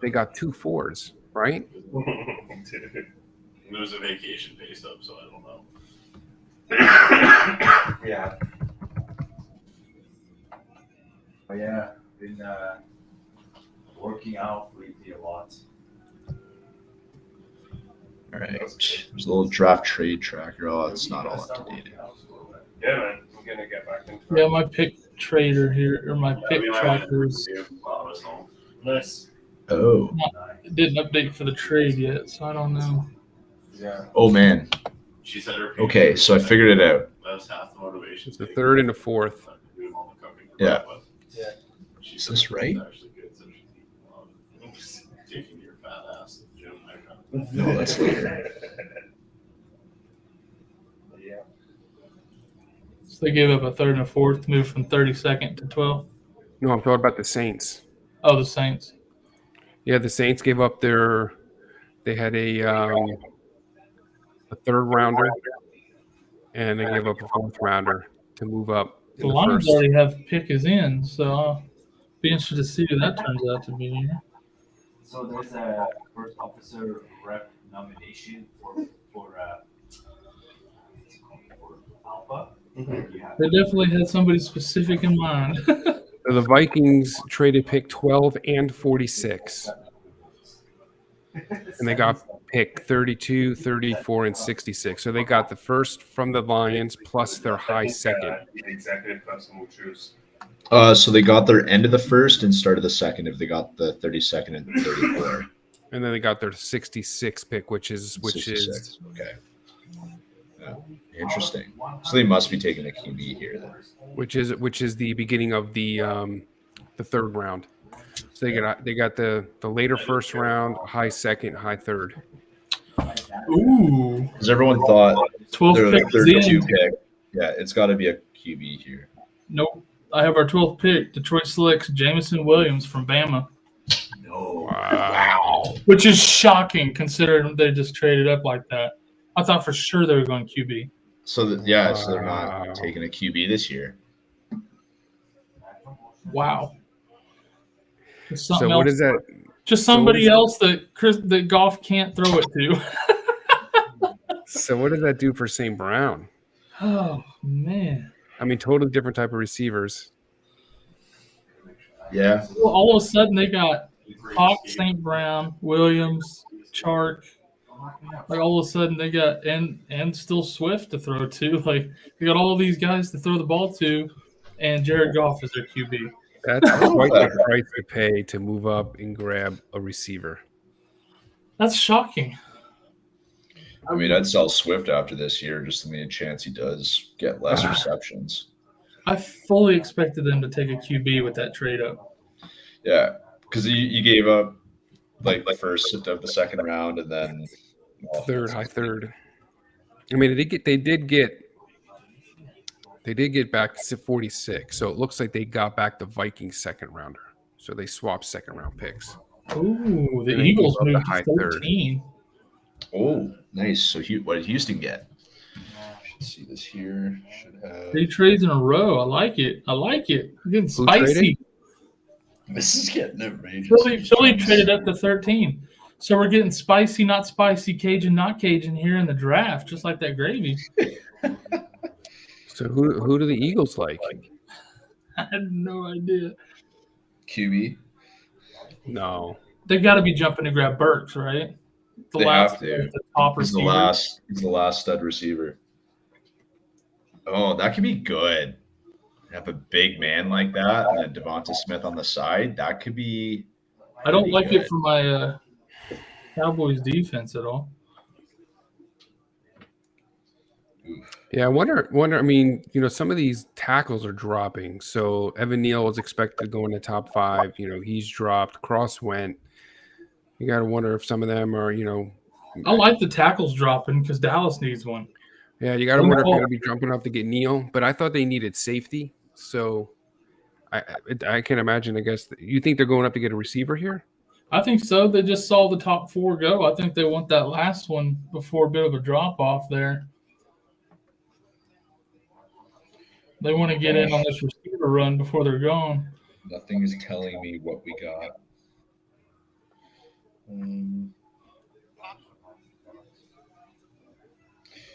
they got 2 4s, right? There's a vacation pay stub, so I don't know. Yeah. But yeah, been working out lately a lot. All right. There's a little draft trade tracker. Oh, it's not all up to date. Yeah, man. I'm gonna get back into Yeah, my pick trader here, or my pick trackers. Nice. Oh. It didn't update for the trade yet, so I don't know. Yeah. Oh man. She said her okay, so I figured it out. That's half the motivation. It's the third and the fourth. Yeah. Yeah. Is this right? Taking your fat ass to the gym. No, that's later. Yeah. So they gave up a third and a fourth, moved from 32nd to 12th. No, I'm talking about the Saints. Oh, the Saints. Yeah, the Saints gave up their. They had a third rounder, and they gave up a fourth rounder to move up The in the Lions first. already have Pickens in, so I'll be interested to see who that turns out to be. So there's a first officer rep nomination for Alpha. Mhm. You have They definitely had somebody specific in mind. So the Vikings traded pick 12 and 46, and they got pick 32, 34, and 66. So they got the first from the Lions plus their high second. The executive person will choose. So they got their end of the first and start of the second if they got the 32nd and 34. And then they got their 66 pick, which is 66. Okay. Yeah. Interesting. So they must be taking a QB here then. which is the beginning of the third round. So they got the later first round, high second, high third. Ooh, Because everyone thought 12th their pick is 32 in. pick. Yeah, it's got to be a QB here. Nope. I have our 12th pick. Detroit selects Jamison Williams from Bama, No. Wow. which is shocking considering they just traded up like that. I thought for sure they were going QB. So so they're Wow. not taking a QB this year. Wow. Just So something what else. is that? Just so what somebody is- else that Goff can't throw it to. So what does that do for St. Brown? Oh man. I mean, totally different type of receivers. Yeah. Well, all of a sudden they got Hawk, St. Brown, Williams, Chark. Like all of a sudden they got and still Swift to throw to. Like they got all these guys to throw the ball to, and Jared Goff is their QB. That's quite the price to pay to move up and grab a receiver. That's shocking. I mean, I'd sell Swift after this year just to make a chance he does get less receptions. I fully expected them to take a QB with that trade up. Yeah, because you gave up like the first of the second round and then Third, high third. I mean, they did get back to 46. So it looks like they got back the Vikings second rounder. So they swapped second round picks. Ooh, the And they Eagles gave up the moved high to third. 13. Oh, nice. So what did Houston get? Should see this here. Should have. 3 trades in a row. I like it. We're getting spicy. traded? This is getting outrageous. Philly traded up to 13. So we're getting spicy, not spicy, Cajun, not Cajun here in the draft, just like that gravy. So who do the Eagles like? I had no idea. QB. No. They got to be jumping to grab Burks, right? They have to. The top He's the receiver. He's the last stud receiver. Oh, that could be good. Have a big man like that, and then Devonta Smith on the side. That could be. I don't pretty like good. it for my Cowboys defense at all. Yeah, I wonder. I mean, some of these tackles are dropping. So Evan Neal was expected to go in the top 5. He's dropped. Cross went. You got to wonder if some of them are, I like the tackles dropping because Dallas needs one. Yeah, you got to wonder if they're going to be jumping up to get Neal. But I thought they needed safety. So I can't imagine. I guess you think they're going up to get a receiver here? I think so. They just saw the top 4 go. I think they want that last one before a bit of a drop off there. They want to get in on this receiver run before they're gone. Nothing is telling me what we got.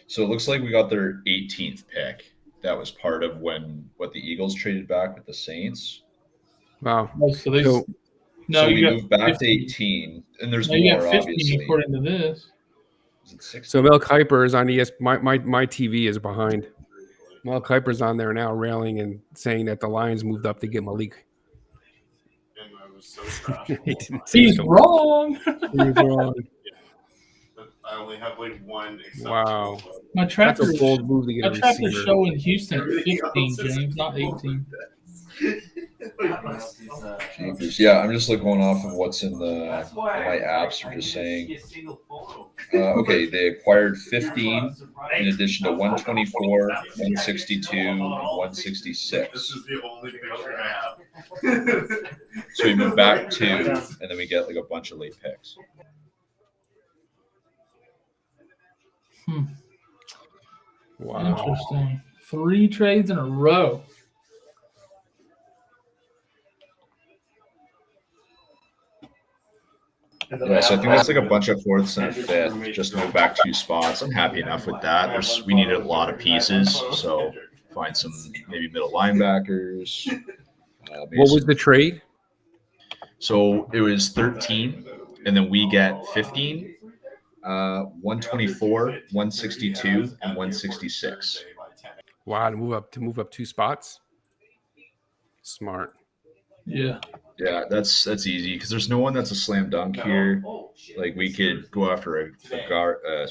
So it looks like we got their 18th pick. That was part of what the Eagles traded back with the Saints. Wow. Oh, so they, So- no, so you we got moved back 15. to 18, and there's No, you more, got 15 obviously. according to this. Is it 16? So Mel Kiper is on ES. My TV is behind. Mel Kiper's on there now, railing and saying that the Lions moved up to get Malik. And I was so trash. He didn't say He's so. wrong. He was wrong. I only have like one exception. Wow. My That's tractor's a bold move to get my a tractor's receiver. showing Houston at 15, James, not 18. Jeepers. Yeah, I'm just like going off of what's in my apps are just saying. Okay, they acquired 15 in addition to 124, 162, and 166. So we move back 2, and then we get like a bunch of late picks. Wow. Interesting. 3 trades in a row. Yeah, so I think that's like a bunch of 4th and a 5th, just to move back 2 spots. I'm happy enough with that. We needed a lot of pieces, so find some maybe middle linebackers. What was the trade? So it was 13, and then we get 15, 124, 162, and 166. Wow, to move up 2 spots. Smart. Yeah. Yeah, that's easy because there's no one that's a slam dunk here. Like we could go after a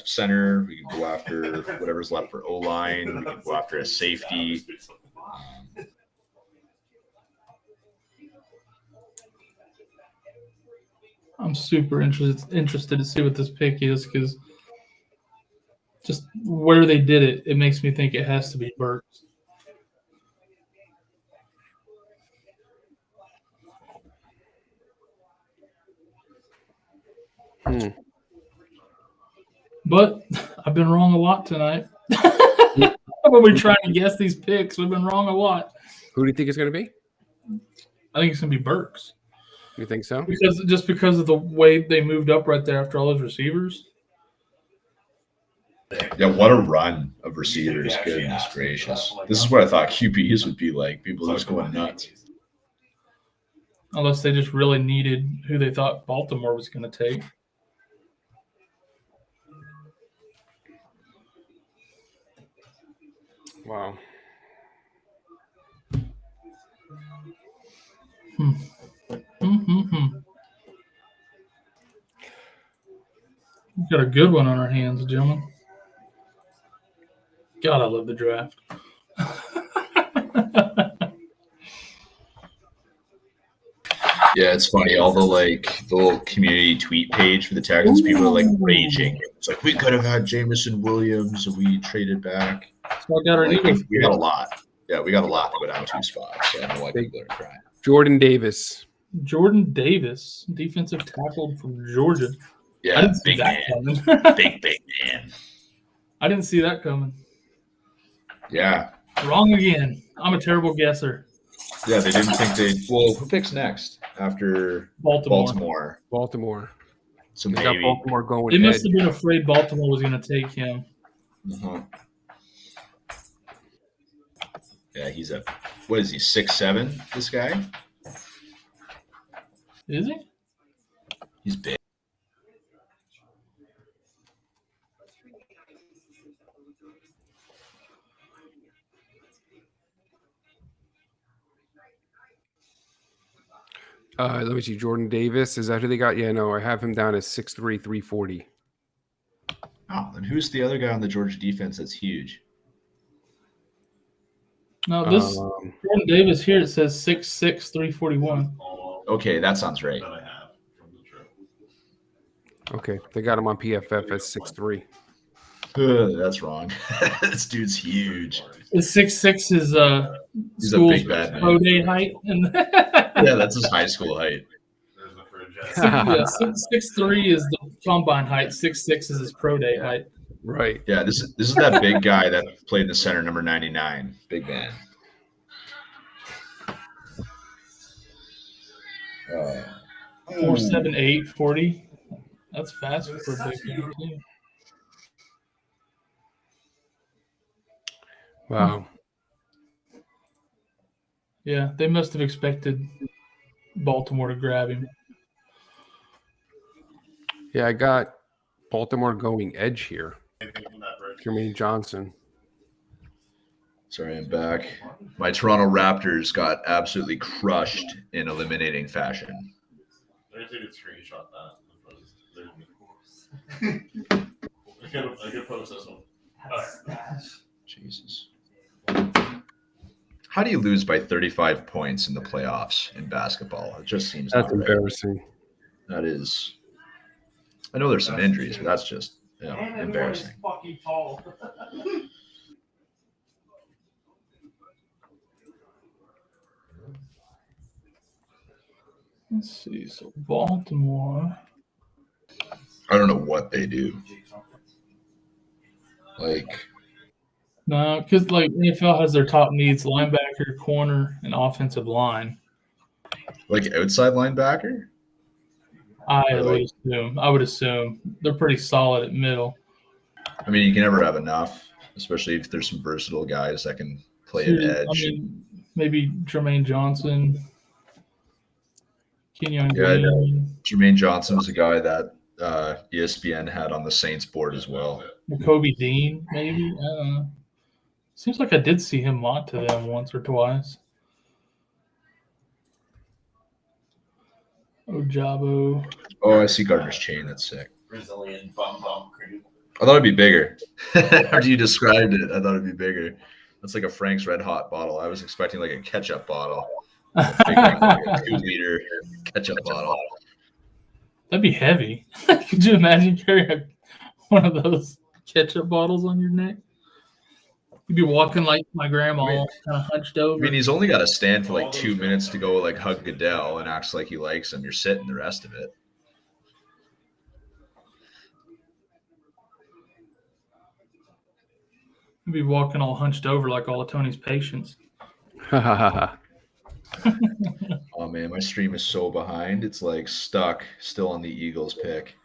center, we could go after whatever's left for O line, we could go after a safety. I'm super interested to see what this pick is because just where they did it, it makes me think it has to be Burks. But I've been wrong a lot tonight. When we try to guess these picks, we've been wrong a lot. Who do you think it's going to be? I think it's going to be Burks. You think so? Because of the way they moved up right there after all those receivers. Yeah, what a run of receivers. Goodness gracious. This is what I thought QBs would be like. People just going nuts. Unless they just really needed who they thought Baltimore was going to take. Wow. We've got a good one on our hands, gentlemen. God, I love the draft. Yeah, it's funny. All the little community tweet page for the Texans, people are like raging. It's like we could have had Jameson Williams and we traded back. So I got our Eagles. We got a lot. Yeah, we got a lot to go down 2 spots. So I don't know why people are crying. Jordan Davis, defensive tackle from Georgia. Yeah, big man. big man. I didn't see that coming. Yeah. Wrong again. I'm a terrible guesser. Yeah, they didn't think they'd. Well, who picks next after Baltimore? So they maybe got Baltimore going. They must have been afraid Baltimore was going to take him. Uh-huh. Yeah, he's what is he, 6'7", this guy? Is he? He's big. Let me see. Jordan Davis. Is that who they got? Yeah, no, I have him down as 6'3", 340. Oh, then who's the other guy on the Georgia defense that's huge? No, this Jordan Davis here, it says 6'6", 341. Okay, that sounds right. Okay, they got him on PFF as 6'3". That's wrong. This dude's huge. Is 6'6" his He's a big bad man. pro day height? Yeah, that's his high school height. 6'3" is the combine height. 6'6" is his pro day height. Right. Yeah, this is that big guy that played in the center, number 99. Big man. 4'7", 40. That's fast for a big guy too. Wow. Yeah, they must have expected Baltimore to grab him. Yeah, I got Baltimore going edge here. Jermaine Johnson. Sorry, I'm back. My Toronto Raptors got absolutely crushed in eliminating fashion. I screenshot that. I could post this one. Jesus. How do you lose by 35 points in the playoffs in basketball? It just seems That's not right. embarrassing. That is. I know there's some injuries, but that's just embarrassing. Fucking tall. Let's see. So Baltimore. I don't know what they do. Like, No, because like NFL has their top needs: linebacker, corner, and offensive line. like outside linebacker? I Or would like, assume. I would assume they're pretty solid at middle. I mean, you can never have enough, especially if there's some versatile guys that can play an edge. I mean, maybe Jermaine Johnson, Kenyon Yeah, Green, Jermaine Johnson was a guy that ESPN had on the Saints board as well. Kobe Dean, maybe. I don't know. Seems like I did see him mock to them once or twice. Ojabo. Oh, I see Gardner's chain. That's sick. Brazilian bum cream. I thought it'd be bigger. After you described it, I thought it'd be bigger. That's like a Frank's Red Hot bottle. I was expecting like a ketchup bottle. Like a 2-liter ketchup bottle. That'd be heavy. Could you imagine carrying one of those ketchup bottles on your neck? You'd be walking like my grandma, I mean- kind of hunched over. I mean, he's only got to stand for like 2 minutes to go like hug Goodell and acts like he likes him. You're sitting the rest of it. You'd be walking all hunched over like all of Tony's patients. Oh man, my stream is so behind. It's like stuck still on the Eagles pick.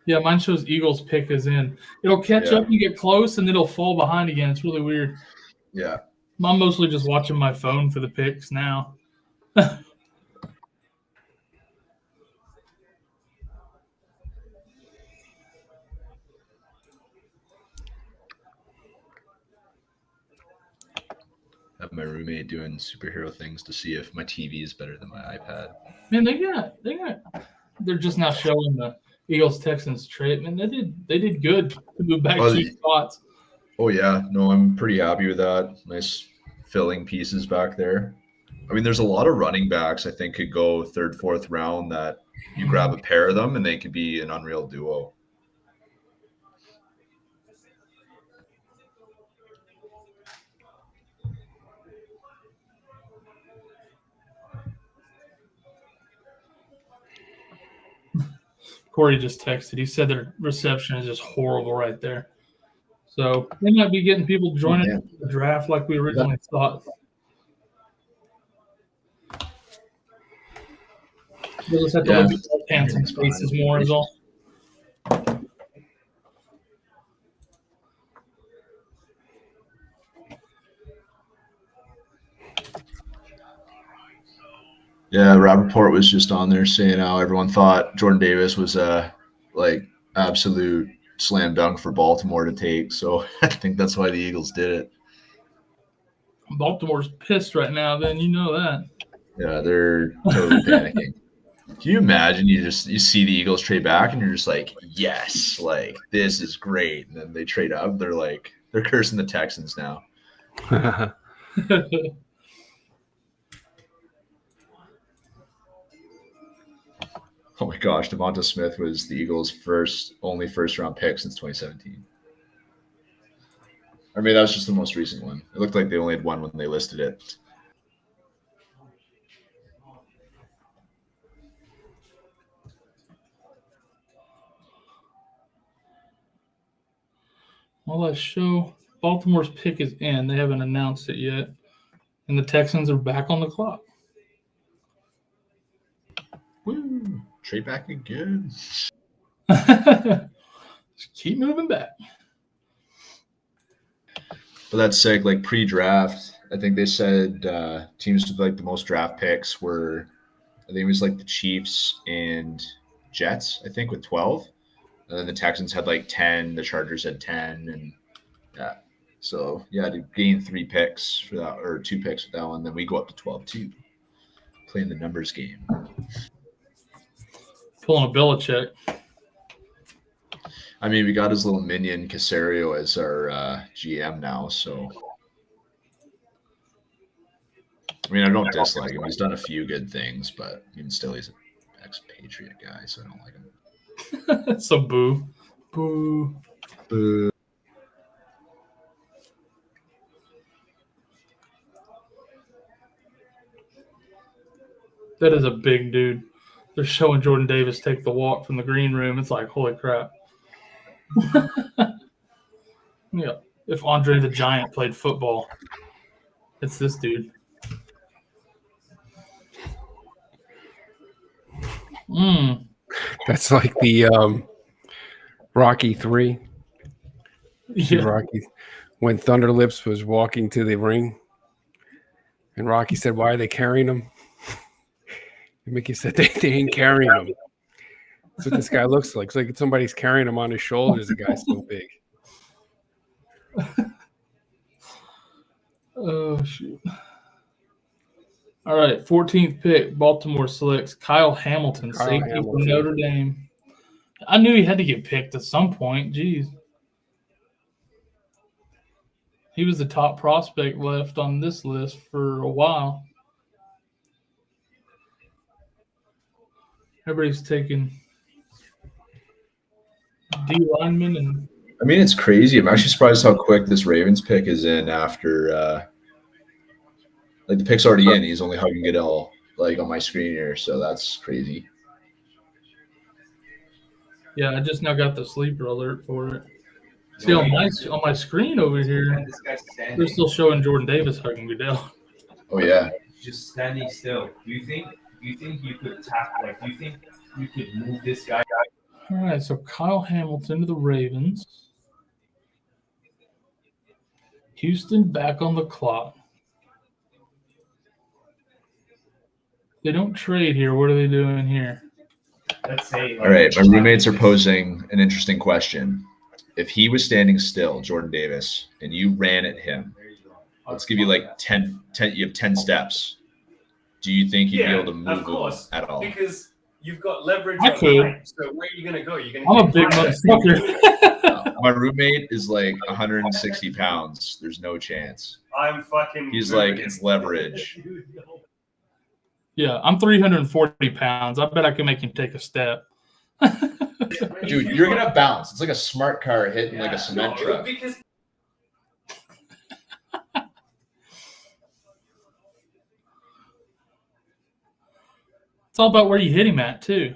Yeah, mine shows Eagles pick is in. It'll catch Yeah. up, you get close, and then it'll fall behind again. It's really weird. Yeah. I'm mostly just watching my phone for the picks now. I have my roommate doing superhero things to see if my TV is better than my iPad. Man, they're just now showing the Eagles Texans trade. Man, they did good to move back Oh, 2 spots. Oh yeah, no, I'm pretty happy with that. Nice filling pieces back there. I mean, there's a lot of running backs I think could go third, fourth round that you grab a pair of them and they could be an unreal duo. Corey just texted. He said their reception is just horrible right there. So they might be getting people joining yeah. the draft like we originally thought. We'll just have to look at the pants and spaces more is all. Yeah, Rappaport was just on there saying how everyone thought Jordan Davis was a like absolute slam dunk for Baltimore to take. So I think that's why the Eagles did it. Baltimore's pissed right now, then you know that. Yeah, they're totally panicking. Can you imagine you see the Eagles trade back and you're just like, yes, like this is great. And then they trade up, they're cursing the Texans now. Oh my gosh, Devonta Smith was the Eagles' only first round pick since 2017. I mean, that was just the most recent one. It looked like they only had one when they listed it. Well, let's show Baltimore's pick is in. They haven't announced it yet. And the Texans are back on the clock. Woo! Trade back again. Just keep moving back. But that's sick. Like pre-draft, I think they said teams with like the most draft picks were, I think it was like the Chiefs and Jets, I think, with 12. And then the Texans had like 10, the Chargers had 10, and yeah. So yeah, to gain 3 picks for that, or 2 picks for that one, then we go up to 12 too. Playing the numbers game. Pulling a Belichick. I mean, we got his little minion Casario as our GM now, so I mean, I don't dislike him. He's done a few good things, but even still, he's an ex-Patriot guy, so I don't like him. So boo. Boo. Boo. That is a big dude. They're showing Jordan Davis take the walk from the green room. It's like, holy crap. Yeah. If Andre the Giant played football, it's this dude. That's like the Rocky 3. Yeah. Rocky, when Thunder Lips was walking to the ring, and Rocky said, "Why are they carrying him?" And Mickey said, "They ain't carrying him." That's what this guy looks like. It's like somebody's carrying him on his shoulders. The guy's so big. Oh, shoot. All right, 14th pick, Baltimore selects Kyle Hamilton, safety from Notre Dame. I knew he had to get picked at some point. Jeez. He was the top prospect left on this list for a while. Everybody's taking D lineman and. I mean, it's crazy. I'm actually surprised how quick this Ravens pick is in after. Like the pick's already in. He's only hugging it all like on my screen here, so that's crazy. Yeah, I just now got the sleeper alert for it. See, on my screen over here, they're still showing Jordan Davis hugging Goodell. Oh yeah. Just standing still. Do you think you could tap? Like, do you think you could move this guy? All right, so Kyle Hamilton to the Ravens. Houston back on the clock. They don't trade here. What are they doing here? Let's say. All right, my roommates are posing an interesting question. If he was standing still, Jordan Davis, and you ran at him, let's give you like 10 you have 10 steps. Do you think you'd be able to move him at all? Because you've got leverage I on could. height. So where are you going to go? You're going to I'm a big motherfucker. My roommate is like 160 pounds. There's no chance. I'm fucking. He's like, it's leverage. Yeah, I'm 340 pounds. I bet I can make him take a step. Dude, you're going to bounce. It's like a smart car hitting like a cement truck. Because It's all about where you hit him at, too.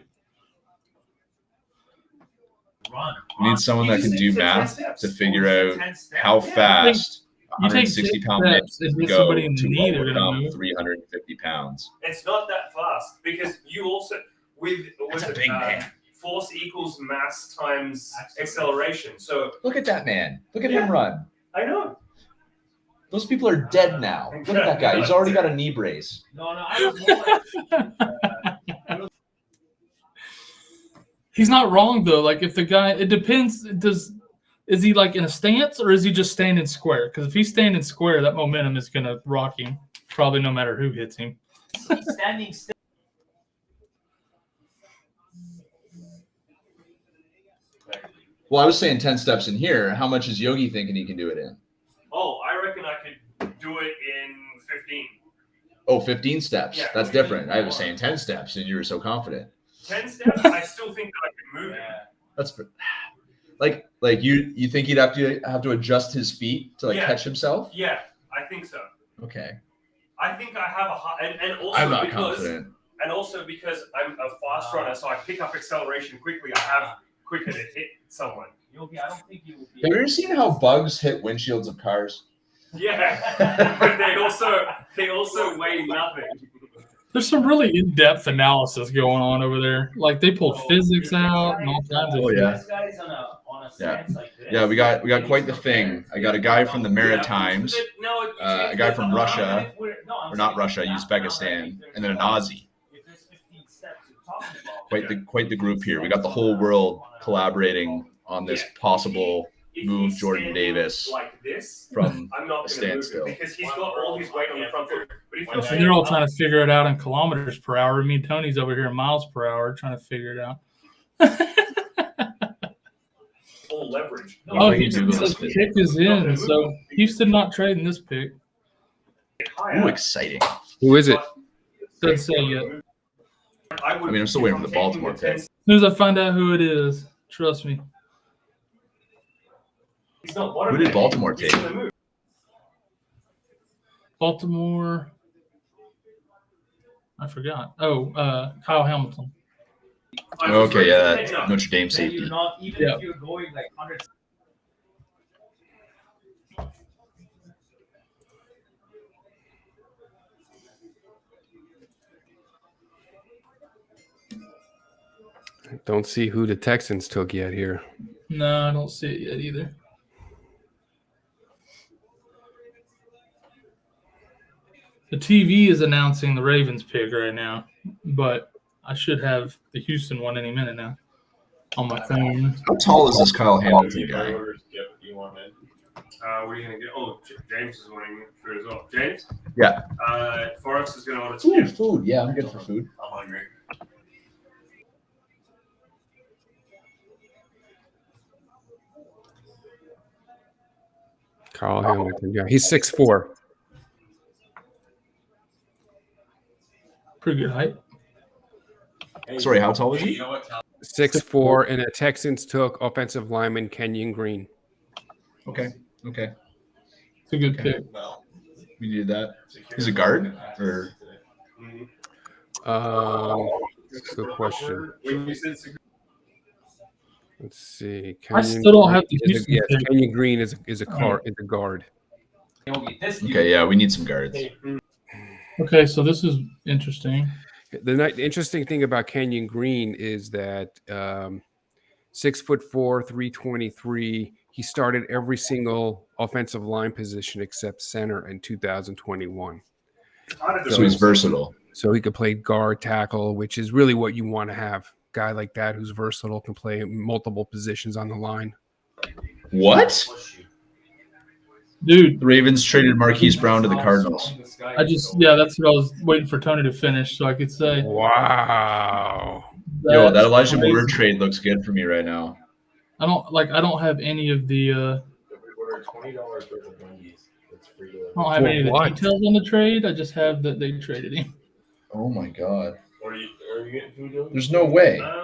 We need someone that can do math to figure out how fast You take 160-pound 6 man steps and can hit go somebody in the to knee, they're gonna overcome move. 350 pounds. it's not that fast. Because you also That's a big man. Force equals mass times acceleration. So Look at that man. Look at him run. I know. Those people are dead now. Look at that guy. He's already got a knee brace. No, I was more like, He's not wrong, though. Like, if the guy, it depends. Is he like in a stance or is he just standing square? Because if he's standing square, that momentum is going to rock him, probably no matter who hits him. standing still. Well, I was saying 10 steps in here. How much is Yogi thinking he can do it in? Oh, I reckon I could do it in 15. Oh, 15 steps. Yeah, That's 15 different. I was saying 10 steps, and you were so confident. 10 steps, I still think I can move it. That's like you think he'd have to adjust his feet to catch himself? Yeah, I think so. Okay. I think I have a high, and also I'm not because confident. and also because I'm a fast runner, so I pick up acceleration quickly. I have quicker to hit someone. Yogi, I don't think you will be. Have you ever seen how bugs hit windshields of cars? Yeah, but they also weigh nothing. There's some really in-depth analysis going on over there. Like, they pulled physics out and all kinds of Oh, yeah. This guy's on a stance like this. Yeah, we got quite the thing. I got a guy from the Maritimes, a guy from Russia, or not Russia, Uzbekistan, and then an Aussie. If there's 15 steps you're talking about. Quite the group here. We got the whole world collaborating on this possible move Jordan Davis like this, from I'm not a going to move standstill. it because he's got all his weight on the front foot. But if you're And they're all trying to figure it out in kilometers per hour. Me and Tony's over here in miles per hour trying to figure it out. full leverage. Oh, the pick is in. So Houston not trading this pick. Ooh, exciting. Who is it? Doesn't say yet. I mean, I'm still waiting for the Baltimore pick. As soon as I find out who it is, trust me. Who did Baltimore take? Baltimore. I forgot. Oh, Kyle Hamilton. Okay, yeah, that Notre Dame safety. Yeah. If you're going like 100. Don't see who the Texans took yet here. No, I don't see it yet either. The TV is announcing the Ravens pick right now, but I should have the Houston one any minute now on my phone. How tall is this Kyle Hamilton guy? What are you gonna get? Oh, James is wanting food as well. James? Yeah. Forrest is gonna order Ooh, some. food. Yeah, I'm good for food. I'm hungry. Carl Hamilton. Yeah, he's 6'4". Pretty good height. Sorry, how tall was he? 6'4", and the Texans took offensive lineman Kenyon Green. Okay. It's a good pick. We needed that. He's a guard? Or Good question. Let's see. I still don't have the Yes, Houston pick. Kenyon Green is a guard. okay, yeah, we need some guards. Okay, so this is interesting. The interesting thing about Kenyon Green is that 6'4", 323. He started every single offensive line position except center in 2021. So he's versatile. So he could play guard, tackle, which is really what you want to have. Guy like that who's versatile, can play multiple positions on the line. What? Dude, The Ravens traded Marquise Brown to the Cardinals. that's what I was waiting for Tony to finish so I could say. Wow. Yo, that That's Elijah crazy. Moore trade looks good for me right now. I don't have any of the I don't have any of the What? details on the trade. I just have that they traded him. Oh my god. Are you getting food, Dylan? There's no way. I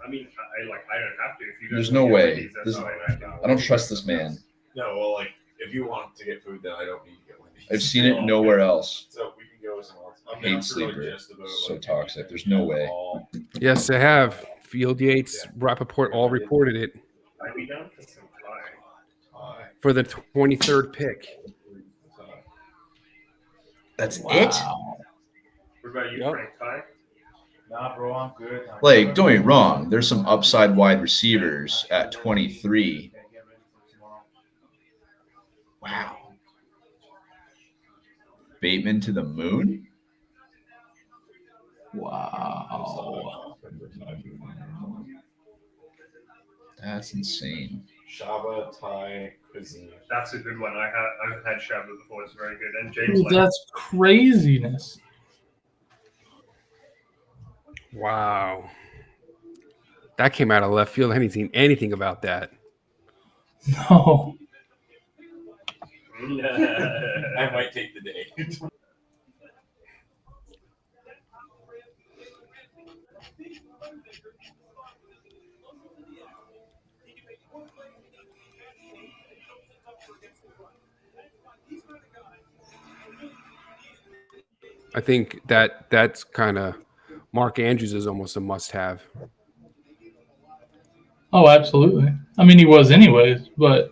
mean, I don't have to. If you guys There's wanna no get way. Wendy's, that's This- fine. I don't trust this man. No, well, like if you want to get food, then I don't need to get Wendy's. I've seen it nowhere else. So we can go somewhere else. I'm Hate down for, sleeper. just about, So like, toxic. There's no way. Yes, they have. Field Yates, Rappaport all reported it I'd be down for some pie. for the 23rd pick. That's it? Wow. What about you, Yep. Frank? Pie? Nah, bro, I'm good. Like, don't get me wrong. There's some upside wide receivers at 23. Wow. Bateman to the moon? Wow. That's insane. Shaba, Thai, cuisine. That's a good one. I've had Shaba before. It's very good. And James, Dude, like, that's craziness. Wow. That came out of left field. I hadn't seen anything about that. No. I might take the day. I think that's kind of Mark Andrews is almost a must-have. Oh, absolutely. I mean, he was anyways, but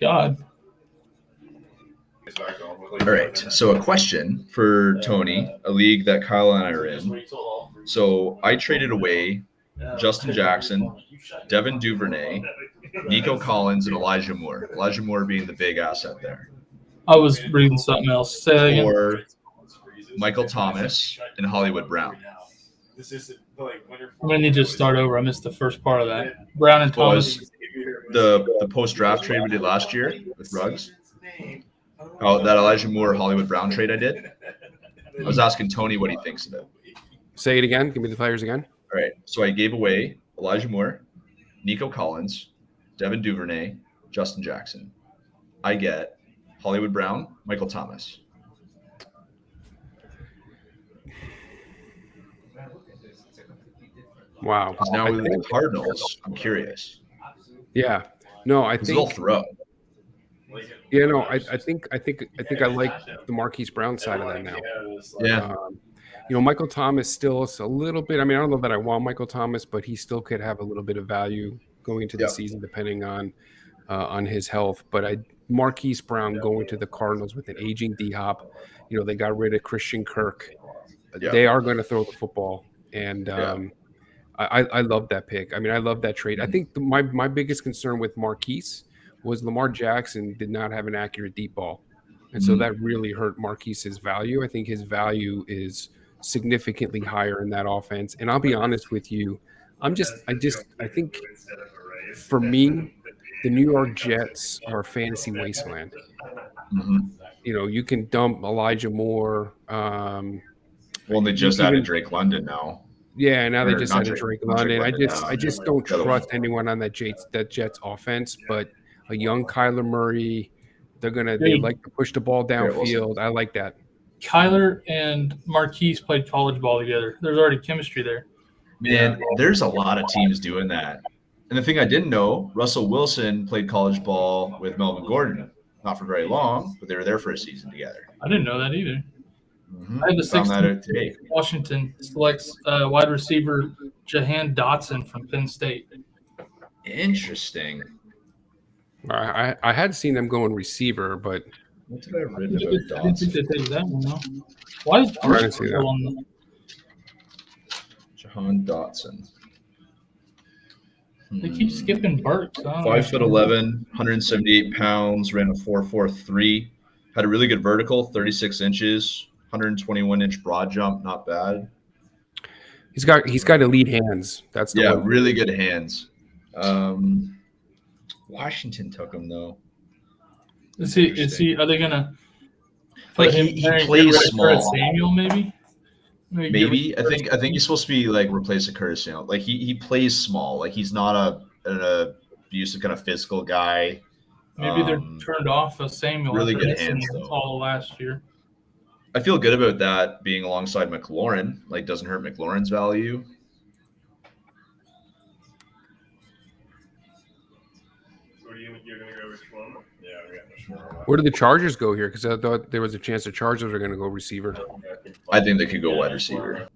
God. All right. So, a question for Tony, a league that Kyle and I are in. So, I traded away Justin Jackson, Devin Duvernay, Nico Collins, and Elijah Moore. Elijah Moore being the big asset there. I was reading something else. Say that again. Or Michael Thomas and Hollywood Brown. I'm gonna need to start over. I missed the first part of that. Brown and Thomas. Was the post-draft trade we did last year with Ruggs? Oh, that Elijah Moore Hollywood Brown trade I did? I was asking Tony what he thinks of it. Say it again. Give me the players again. All right. So I gave away Elijah Moore, Nico Collins, Devin Duvernay, Justin Jackson. I get Hollywood Brown, Michael Thomas. Wow. Because now I with the think- Cardinals, I'm curious. Yeah. No, I Because they'll think. throw. Yeah. No. I think I like the Marquise Brown side of that now. Yeah. Michael Thomas still is a little bit. I mean, I don't know that I want Michael Thomas, but he still could have a little bit of value going into the Yep. season, depending on his health. But Marquise Brown going to the Cardinals with an aging D Hop. They got rid of Christian Kirk. Yep. They are going to throw the football, and Yeah. I love that pick. I mean, I love that trade. I think my biggest concern with Marquise was Lamar Jackson did not have an accurate deep ball, and so Mhm. that really hurt Marquise's value. I think his value is significantly higher in that offense. And I'll be honest with you, I think for me, the New York Jets are a fantasy wasteland. Mhm. You can dump Elijah Moore. Well, they just added Drake London now. Yeah, now they Or just not added Drake- Drake not Drake London. London, I just don't the other trust one. anyone on that Jets offense. But a young Kyler Murray, they Hey. like to push the ball Garrett Wilson. downfield. I like that. Kyler and Marquise played college ball together. There's already chemistry there. Man, there's a lot of teams doing that. And the thing I didn't know, Russell Wilson played college ball with Melvin Gordon. Not for very long, but they were there for a season together. I didn't know that either. Mhm. I had the Found that 16th out today. Washington selects wide receiver Jahan Dotson from Penn State. Interesting. I had seen them going receiver, but What did I read I about didn't think Dotson? they did that one, though. Why is I didn't Burks see that. still on the Jahan Dotson. They keep skipping Burks. I don't know. 5'11", 178 pounds, ran a 4.43, had a really good vertical, 36 inches, 121-inch broad jump, not bad. he's got elite hands. That's the Yeah, one. really good hands. Washington took him though. Is he? Are they gonna Like put him he pairing plays him with Curtis small. Samuel, maybe? Maybe I think he's supposed to be like replace a Curtis Samuel. Like he plays small. Like he's not an abusive kind of physical guy. Maybe they're turned off of Samuel. really after good missing hands, though. all last year. I feel good about that being alongside McLaurin. Like doesn't hurt McLaurin's value. So you're going to go with Shlomo? Yeah, we got the Shlomo. Where did the Chargers go here? Because I thought there was a chance the Chargers are going to go receiver. I think they could go wide receiver.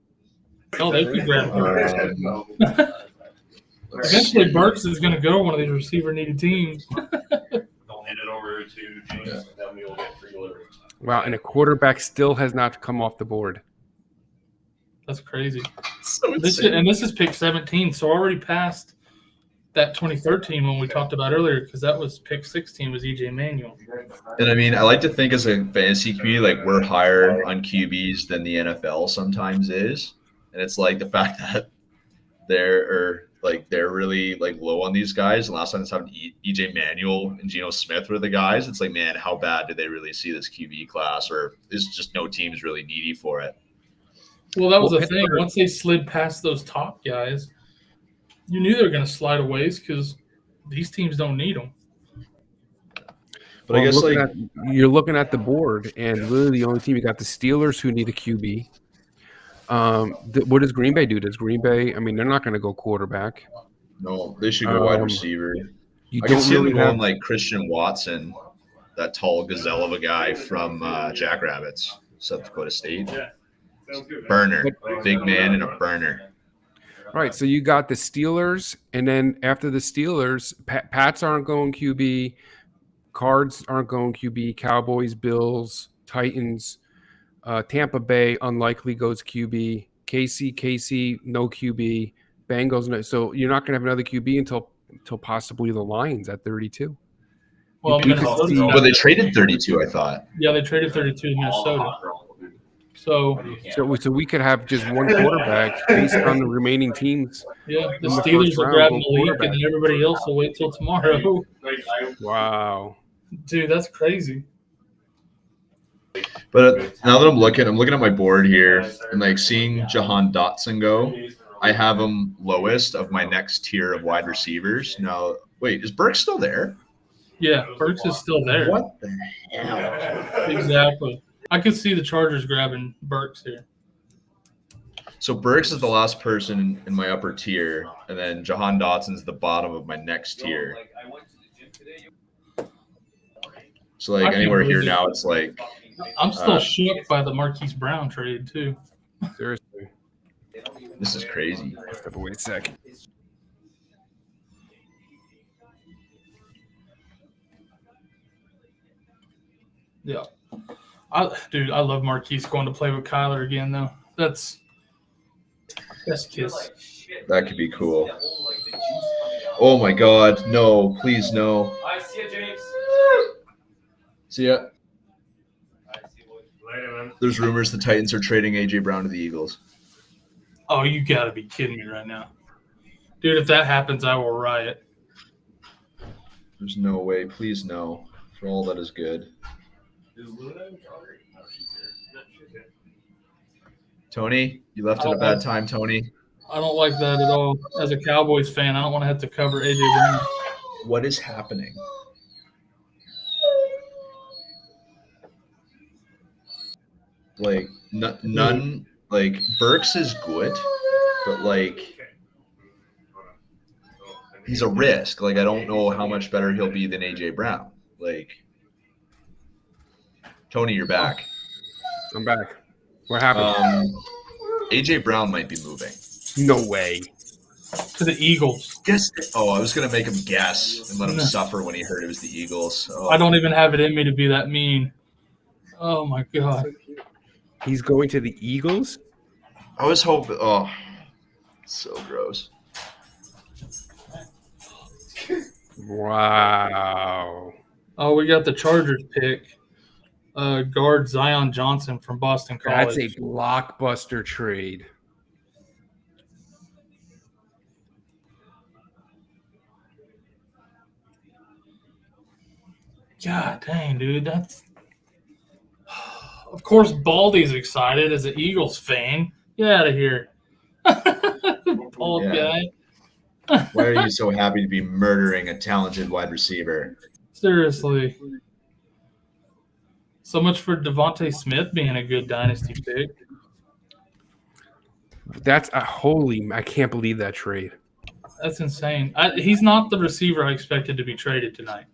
Oh, they could grab Burks. Let's Eventually, see. Burks is going to go to one of these receiver-needed teams. They'll hand it over to James, Yeah. and then we'll get free delivery. Wow, and a quarterback still has not come off the board. That's crazy. So This insane. is pick 17, so already past that 2013 one we talked about earlier, because that was pick 16 was EJ Manuel. And I mean, I like to think as a fantasy community, like we're higher on QBs than the NFL sometimes is. And it's like the fact that they're really like low on these guys. And last time it's having EJ Manuel and Geno Smith were the guys. It's like, man, how bad did they really see this QB class? Or is just no team's really needy for it? Well, that was Well, the thing. Pittsburgh- Once they slid past those top guys, you knew they were going to slide a ways because these teams don't need them. But I guess you're looking at the board, and literally the only team you got the Steelers who need a QB. What does Green Bay do? Does Green Bay? I mean, they're not going to go quarterback. no, they should go wide Um, receiver. You I can don't see them really going have. like Christian Watson, that tall gazelle of a guy from Jackrabbits, South Dakota State. Yeah, sounds good. Man. Burner, big man and a burner. All right, so you got the Steelers, and then after the Steelers, Pats aren't going QB, Cards aren't going QB, Cowboys, Bills, Titans, Tampa Bay unlikely goes QB, KC no QB, Bengals no. So you're not going to have another QB until possibly the Lions at 32. Well, You could Minnesota's see- got- But they traded 32, I thought. yeah, they traded 32 to Minnesota. So, So we could have just one quarterback based on the remaining teams. yeah, the In the Steelers first will round, grab go Malik, and quarterback. then everybody else will wait till tomorrow. Wow. Dude, that's crazy. But now that I'm looking at my board here and like seeing Jahan Dotson go, I have him lowest of my next tier of wide receivers. Now, wait, is Burke still there? Yeah, Burks is still there. What the hell? Exactly. I could see the Chargers grabbing Burks here. So Burks is the last person in my upper tier, and then Jahan Dotson's the bottom of my next tier. So I like can't anywhere here believe it. now, it's like I'm still shook by the Marquise Brown trade too. Seriously. this is crazy. But wait a sec. Yeah, I love Marquise going to play with Kyler again though. That's kiss. That could be cool. Oh my God, no! Please no. See ya, James. See ya. Later, man. There's rumors the Titans are trading AJ Brown to the Eagles. Oh, you gotta be kidding me right now, dude! If that happens, I will riot. There's no way. Please no. For all that is good. Is Luna in Calgary? No, she's here. No, she's here. Tony, you left at a bad time, Tony. I don't like that at all. As a Cowboys fan, I don't want to have to cover AJ Brown. What is happening? Like none. Like Burks is good, but like he's a risk. Like I don't know how much better he'll be than AJ Brown. Like Tony, you're back. I'm back. What happened? AJ Brown might be moving. No way. To the Eagles. Guess. Oh, I was gonna make him guess and let him suffer when he heard it was the Eagles. Oh. I don't even have it in me to be that mean. Oh my God. He's going to the Eagles? I was hoping. Oh, so gross. Wow. Oh, we got the Chargers pick. Guard Zion Johnson from Boston College. That's a blockbuster trade. God dang, dude. That's. Of course, Baldy's excited as an Eagles fan. Get out of here. Bald guy. Why are you so happy to be murdering a talented wide receiver? Seriously. So much for Devontae Smith being a good dynasty pick. That's a I can't believe that trade. That's insane. He's not the receiver I expected to be traded tonight.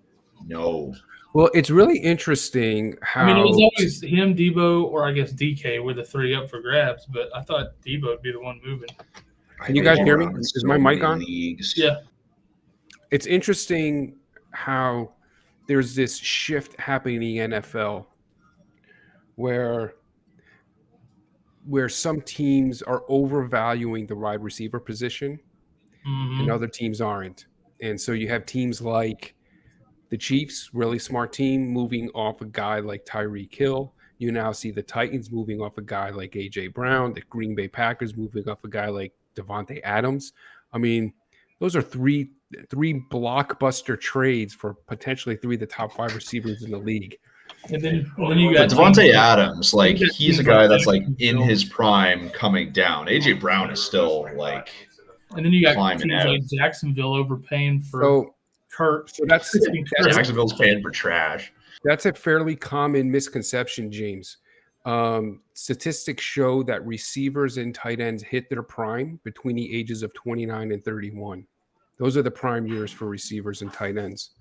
No. Well, it's really interesting how. I mean, it was always him, Debo, or I guess DK were the three up for grabs, but I thought Debo would be the one moving. Can you guys hear me? Is my mic on? Yeah. It's interesting how there's this shift happening in the NFL where some teams are overvaluing the wide receiver position and other teams aren't. And so you have teams like the Chiefs, really smart team, moving off a guy like Tyreek Hill. You now see the Titans moving off a guy like AJ Brown, the Green Bay Packers moving off a guy like Devontae Adams. I mean, those are three blockbuster trades for potentially three of the top 5 receivers in the league. And then you got Devontae Adams, like he's a guy that's like in his prime coming down. AJ Brown is still like. And then you got climbing teams out. like Jacksonville overpaying for Kurt. So that's Jacksonville's paying for trash. That's a fairly common misconception, James. Statistics show that receivers and tight ends hit their prime between the ages of 29 and 31. Those are the prime years for receivers and tight ends.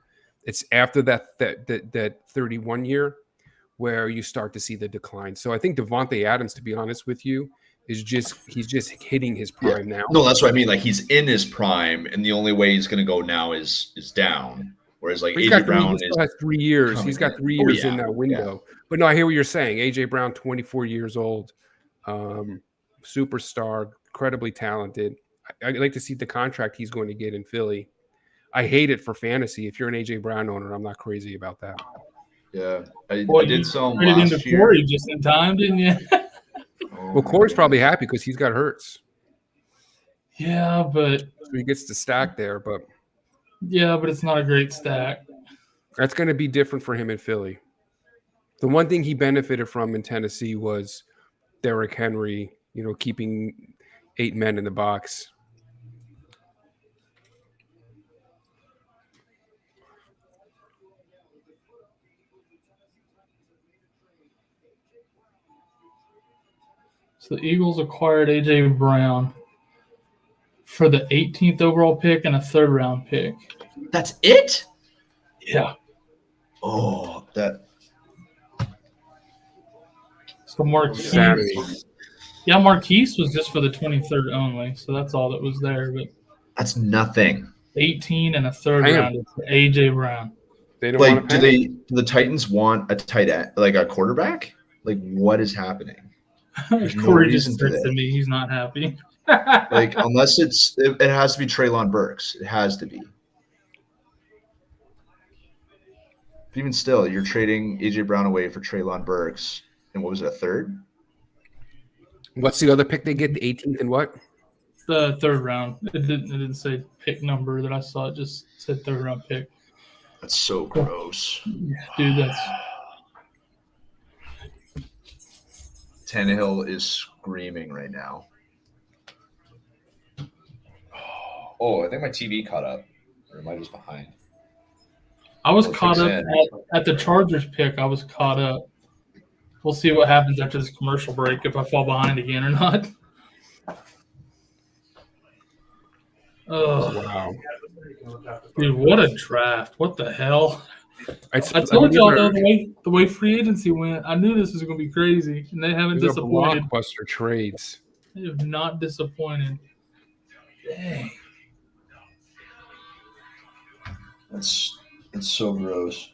It's after that 31 year where you start to see the decline. So I think Devontae Adams, to be honest with you, he's just hitting his prime now. No, that's what I mean. Like he's in his prime, and the only way he's going to go now is down. Whereas like AJ Brown still has 3 years. He's got 3 years in that window. Yeah. But no, I hear what you're saying. AJ Brown, 24 years old, superstar, incredibly talented. I'd like to see the contract he's going to get in Philly. I hate it for fantasy. If you're an AJ Brown owner, I'm not crazy about that. Yeah, I did sell him last last year. Corey just in time, didn't you? Well, Corey's probably happy because he's got Hurts. Yeah, but so he gets to stack there. But it's not a great stack. That's going to be different for him in Philly. The one thing he benefited from in Tennessee was Derrick Henry, keeping 8 men in the box. So the Eagles acquired A.J. Brown for the 18th overall pick and a third-round pick. That's it? Yeah. Oh, that. So Marquise. Insanity. Yeah, Marquise was just for the 23rd only, so that's all that was there. But That's nothing. 18 and a third Damn. round for A.J. Brown. They don't want to pay. Do the Titans want a tight end, like a quarterback? Like, what is happening? There's no Corey just reason to texted this. me. He's not happy. Like, unless it has to be Treylon Burks. It has to be. But even still, you're trading AJ Brown away for Treylon Burks, and what was it, a third? What's the other pick they get? The 18th and what? The third round. It didn't say pick number that I saw. It just said third round pick. That's so gross. Dude, that's Tannehill is screaming right now. Oh, I think my TV caught up. Or am I just behind? I was Or caught up kicks at the Chargers pick. I was caught up. We'll see what happens after this commercial break, if I fall behind again or not. Oh, Wow. dude, what a draft. What the hell? I I told y'all, though, the way free agency went, I knew this was going to be crazy, and they haven't These are disappointed. blockbuster trades. They have not disappointed. Dang. That's so gross.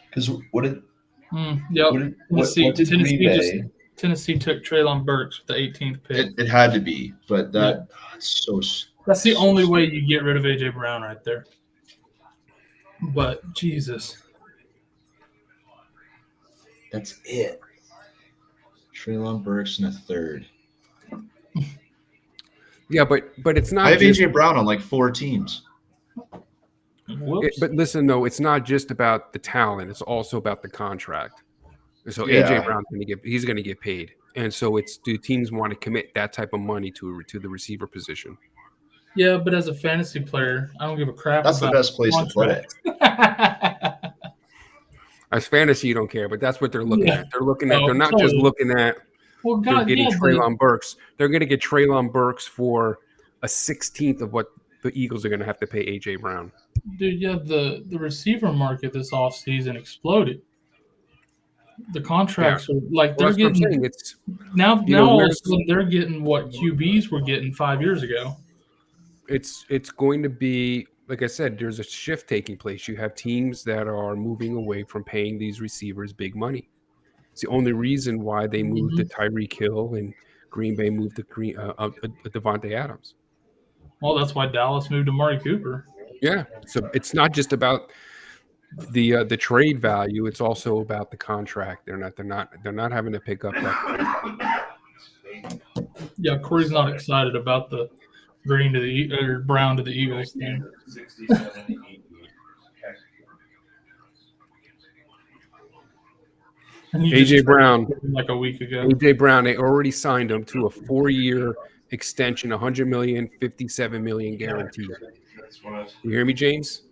Because what did Yep. what did Green Bay? Tennessee took Treylon Burks with the 18th pick. It had to be, but that's so. That's the only way you get rid of A.J. Brown right there. But, Jesus. That's it. Treylon Burks in a third. Yeah, but it's not. I have just, AJ Brown on like 4 teams. Whoops. but listen, though, it's not just about the talent; it's also about the contract. So Yeah. AJ Brown's he's going to get paid, and so do teams want to commit that type of money to the receiver position? Yeah, but as a fantasy player, I don't give a crap That's the about best place to put it. As fantasy, you don't care, but that's what they're looking Yeah. at. They're looking at. No, They're not just totally. looking at. Well, They're God, getting yeah, Treylon Burks. They're going to get Treylon Burks for a 16th of what the Eagles are going to have to pay AJ Brown. dude, yeah, the receiver market this offseason exploded. The contracts are like Well, they're that's what I'm getting saying. It's now know, all of a where's- sudden they're getting what QBs were getting 5 years ago. it's going to be, like I said, there's a shift taking place. You have teams that are moving away from paying these receivers big money. It's the only reason why they moved to Tyreek Hill and Green Bay moved to Devontae Adams. Well, that's why Dallas moved to Amari Cooper. Yeah, so it's not just about the trade value; it's also about the contract. They're not having to pick up that. Yeah, Corey's not excited about the green to the or brown to the Eagles thing. 67, 80. And you AJ just Brown. traded him like a week ago. AJ Brown, they already signed him to a 4-year extension, $100 million, $57 million guaranteed. You hear me, James?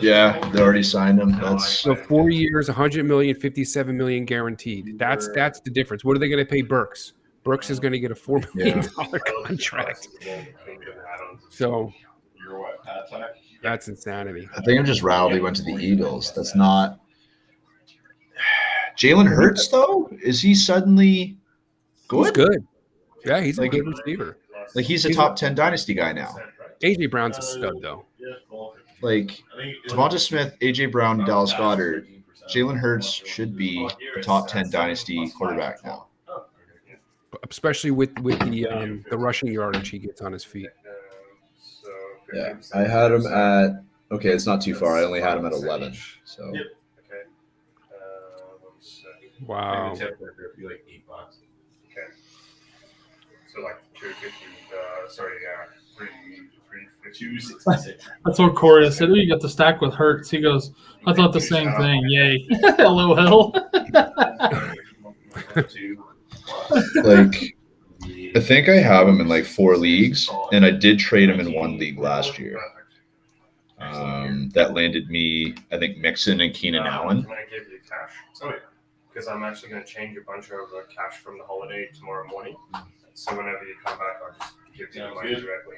Yeah, they already signed him. That's So 4 years, $100 million, $57 million guaranteed. That's the difference. What are they going to pay Burks? Burks is going to get a $4 million contract. So that's insanity. I think I'm just riled he went to the Eagles. That's not Jalen Hurts though. Is he suddenly good? He's good. Yeah, he's Like- a good receiver. Like he's a top 10 dynasty guy now. AJ Brown's a stud, though. Like Devonta Smith, AJ Brown, Dallas Goedert, Jalen Hurts should be a top 10 dynasty quarterback now. Especially with the rushing yardage he gets on his feet. Yeah, I had him at it's not too far. I only had him at 11. So Wow. Okay. So like 250. Sorry, 266. That's what Corey said. Oh, you got the stack with Hurts. He goes, I thought the same thing. Yay. LOL. like I think I have him in like 4 leagues, and I did trade him in 1 league last year. That landed me, I think, Mixon and Keenan Allen. When I gave you cash. Oh yeah. because I'm actually going to change a bunch of cash from the holiday tomorrow morning. So whenever you come back, I'll just give you the money directly.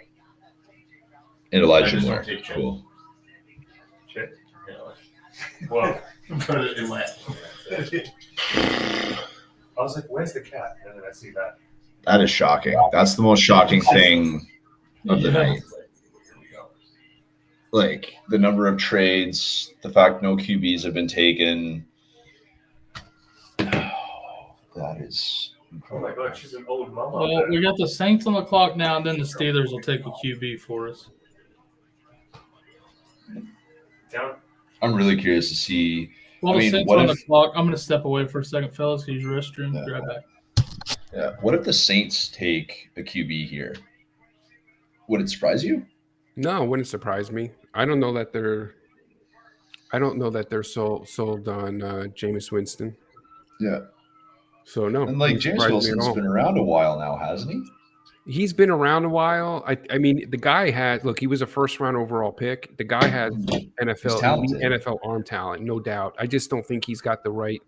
And Elijah more. Cool. Shit. Yeah. Well, Put it in my. I was like, "Where's the cat?" And then I see that. That is shocking. That's the most shocking thing of the night. Like the number of trades, the fact no QBs have been taken. That is Oh my god, she's an old mom. Well, we got the Saints on the clock now, and then the Steelers will take a QB for us. Down. I'm really curious to see. Well, I the mean, Saints what on if- the clock. I'm going to step away for a second, fellas. Use your restroom. Yeah. Be right back. Yeah. What if the Saints take a QB here? Would it surprise you? No, it wouldn't surprise me. I don't know that they're sold on Jameis Winston. Yeah. So no, And like wouldn't James surprise me at Wilson's all. been around a while now, hasn't he? He's been around a while. I mean, the guy had he was a first round overall pick. The guy has He's talented. NFL arm talent, no doubt. I just don't think he's got the right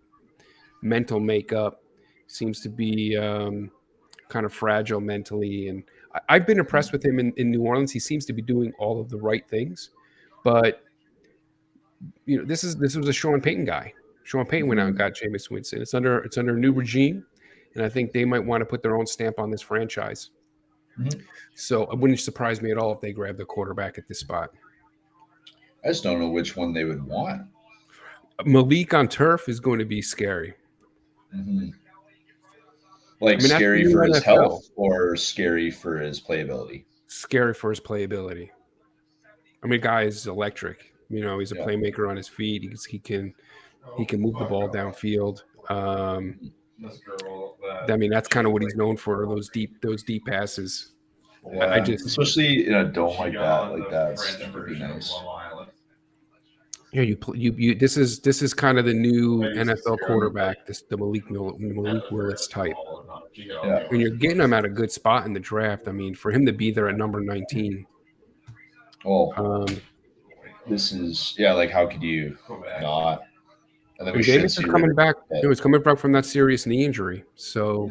mental makeup. Seems to be kind of fragile mentally, and I've been impressed with him in New Orleans. He seems to be doing all of the right things, but this was a Sean Payton guy. Sean Payton went out and got Jameis Winston. It's under a new regime, and I think they might want to put their own stamp on this franchise. Mhm. So it wouldn't surprise me at all if they grab the quarterback at this spot. I just don't know which one they would want. Malik on turf is going to be scary. Mm-hmm. Like that's scary the new for his NFL. health or scary for his playability? Scary for his playability. I mean, guy is electric. He's a Yeah. playmaker on his feet. He can move the ball downfield. I mean, that's kind of what he's known for, those deep passes. Yeah. Especially in a dome like that would be nice. Yeah, you. This is kind of the new NFL quarterback. The Malik Willis type. Yeah. And you're getting him at a good spot in the draft. I mean, for him to be there at number 19. Well, this is like how could you not? And then we Jameis should is see coming Ritter. back. He's coming back from that serious knee injury. So,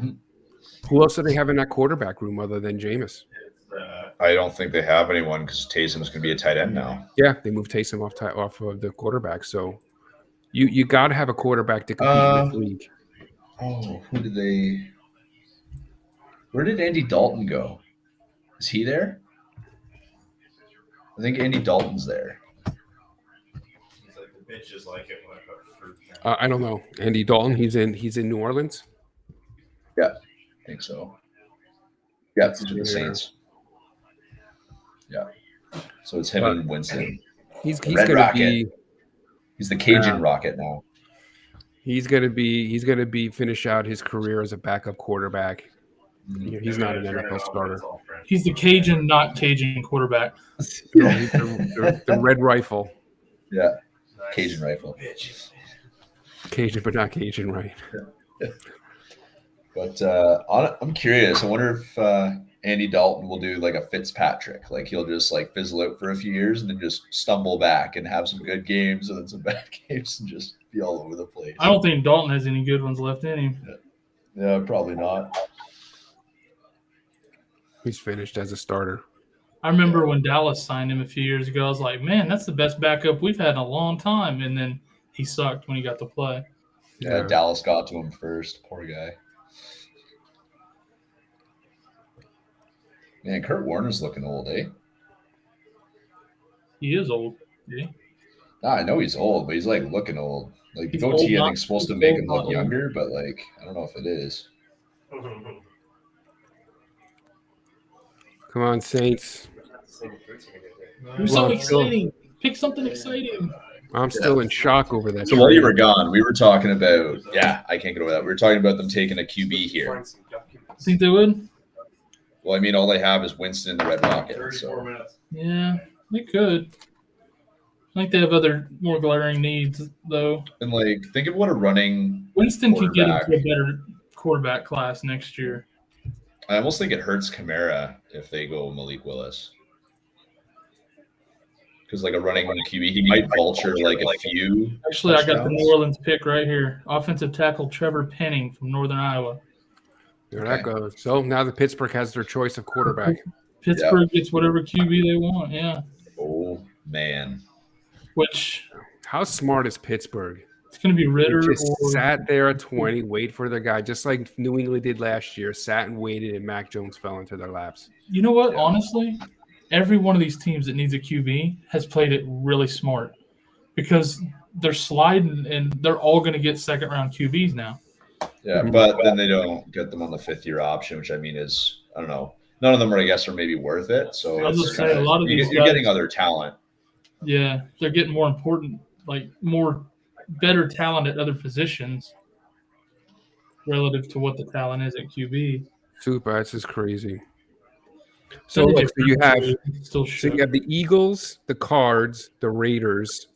who else do they have in that quarterback room other than Jameis? I don't think they have anyone because Taysom's going to be a tight end now. Yeah, they moved Taysom off of the quarterback. So, you got to have a quarterback to compete in this league. Oh, where did Andy Dalton go? Is he there? I think Andy Dalton's there. I don't know. Andy Dalton, he's in New Orleans. Yeah, I think so. Yeah, it's to the Saints. Yeah. So it's him and Winston. He's Red gonna Rocket. be. He's the Cajun Rocket now. He's gonna be finish out his career as a backup quarterback. He's not an NFL starter. He's the Cajun, not Cajun quarterback. No, he's the red rifle. Yeah, Cajun rifle. Cajun, but not Cajun, right? But I'm curious. I wonder if Andy Dalton will do like a Fitzpatrick. Like he'll just like fizzle out for a few years and then just stumble back and have some good games and then some bad games and just be all over the place. I don't think Dalton has any good ones left in him. Yeah, probably not. He's finished as a starter. I remember when Dallas signed him a few years ago. I was like, man, that's the best backup we've had in a long time. And then he sucked when he got to play. Yeah, Dallas got to him first. Poor guy. Man, Kurt Warner's looking old, eh? He is old. Yeah. I know he's old, but he's like looking old. Like the He's goatee, old, I think, is supposed to he's make old, him look not old. younger, but like I don't know if it is. Come on, Saints. Do something exciting. Pick something exciting. I'm still in shock over that. So while you were gone, we were talking about I can't get over that. We were talking about them taking a QB here. Think they would? Well, I mean, all they have is Winston and the Red Rocket. So Yeah, they could. I think they have other more glaring needs, though. and like think of what a running. Winston can get Quarterback. into a better quarterback class next year. I almost think it hurts Kamara if they go Malik Willis. because like a running QB, he might vulture like a few. Actually, I got the touchdowns. New Orleans pick right here. Offensive tackle Trevor Penning from Northern Iowa. There that goes. So now the Pittsburgh has their choice of quarterback. Pittsburgh gets whatever QB they want. Yeah. Oh man. Which How smart is Pittsburgh? it's going to be They Ritter just or sat there at 20, wait for their guy, just like New England did last year. Sat and waited, and Mac Jones fell into their laps. you know what? Yeah. Honestly, every one of these teams that needs a QB has played it really smart because they're sliding and they're all going to get second round QBs now. Yeah, but then they don't get them on the 5th-year option, which I mean is, I don't know. None of them are, I guess, are maybe worth it. So I was it's just saying, kinda- a lot of these you're guys- getting other talent. Yeah, they're getting more important, like more better talent at other positions relative to what the talent is at QB. Super, that's just crazy. So Then look, so you have still the Eagles, the Cards, the Raiders.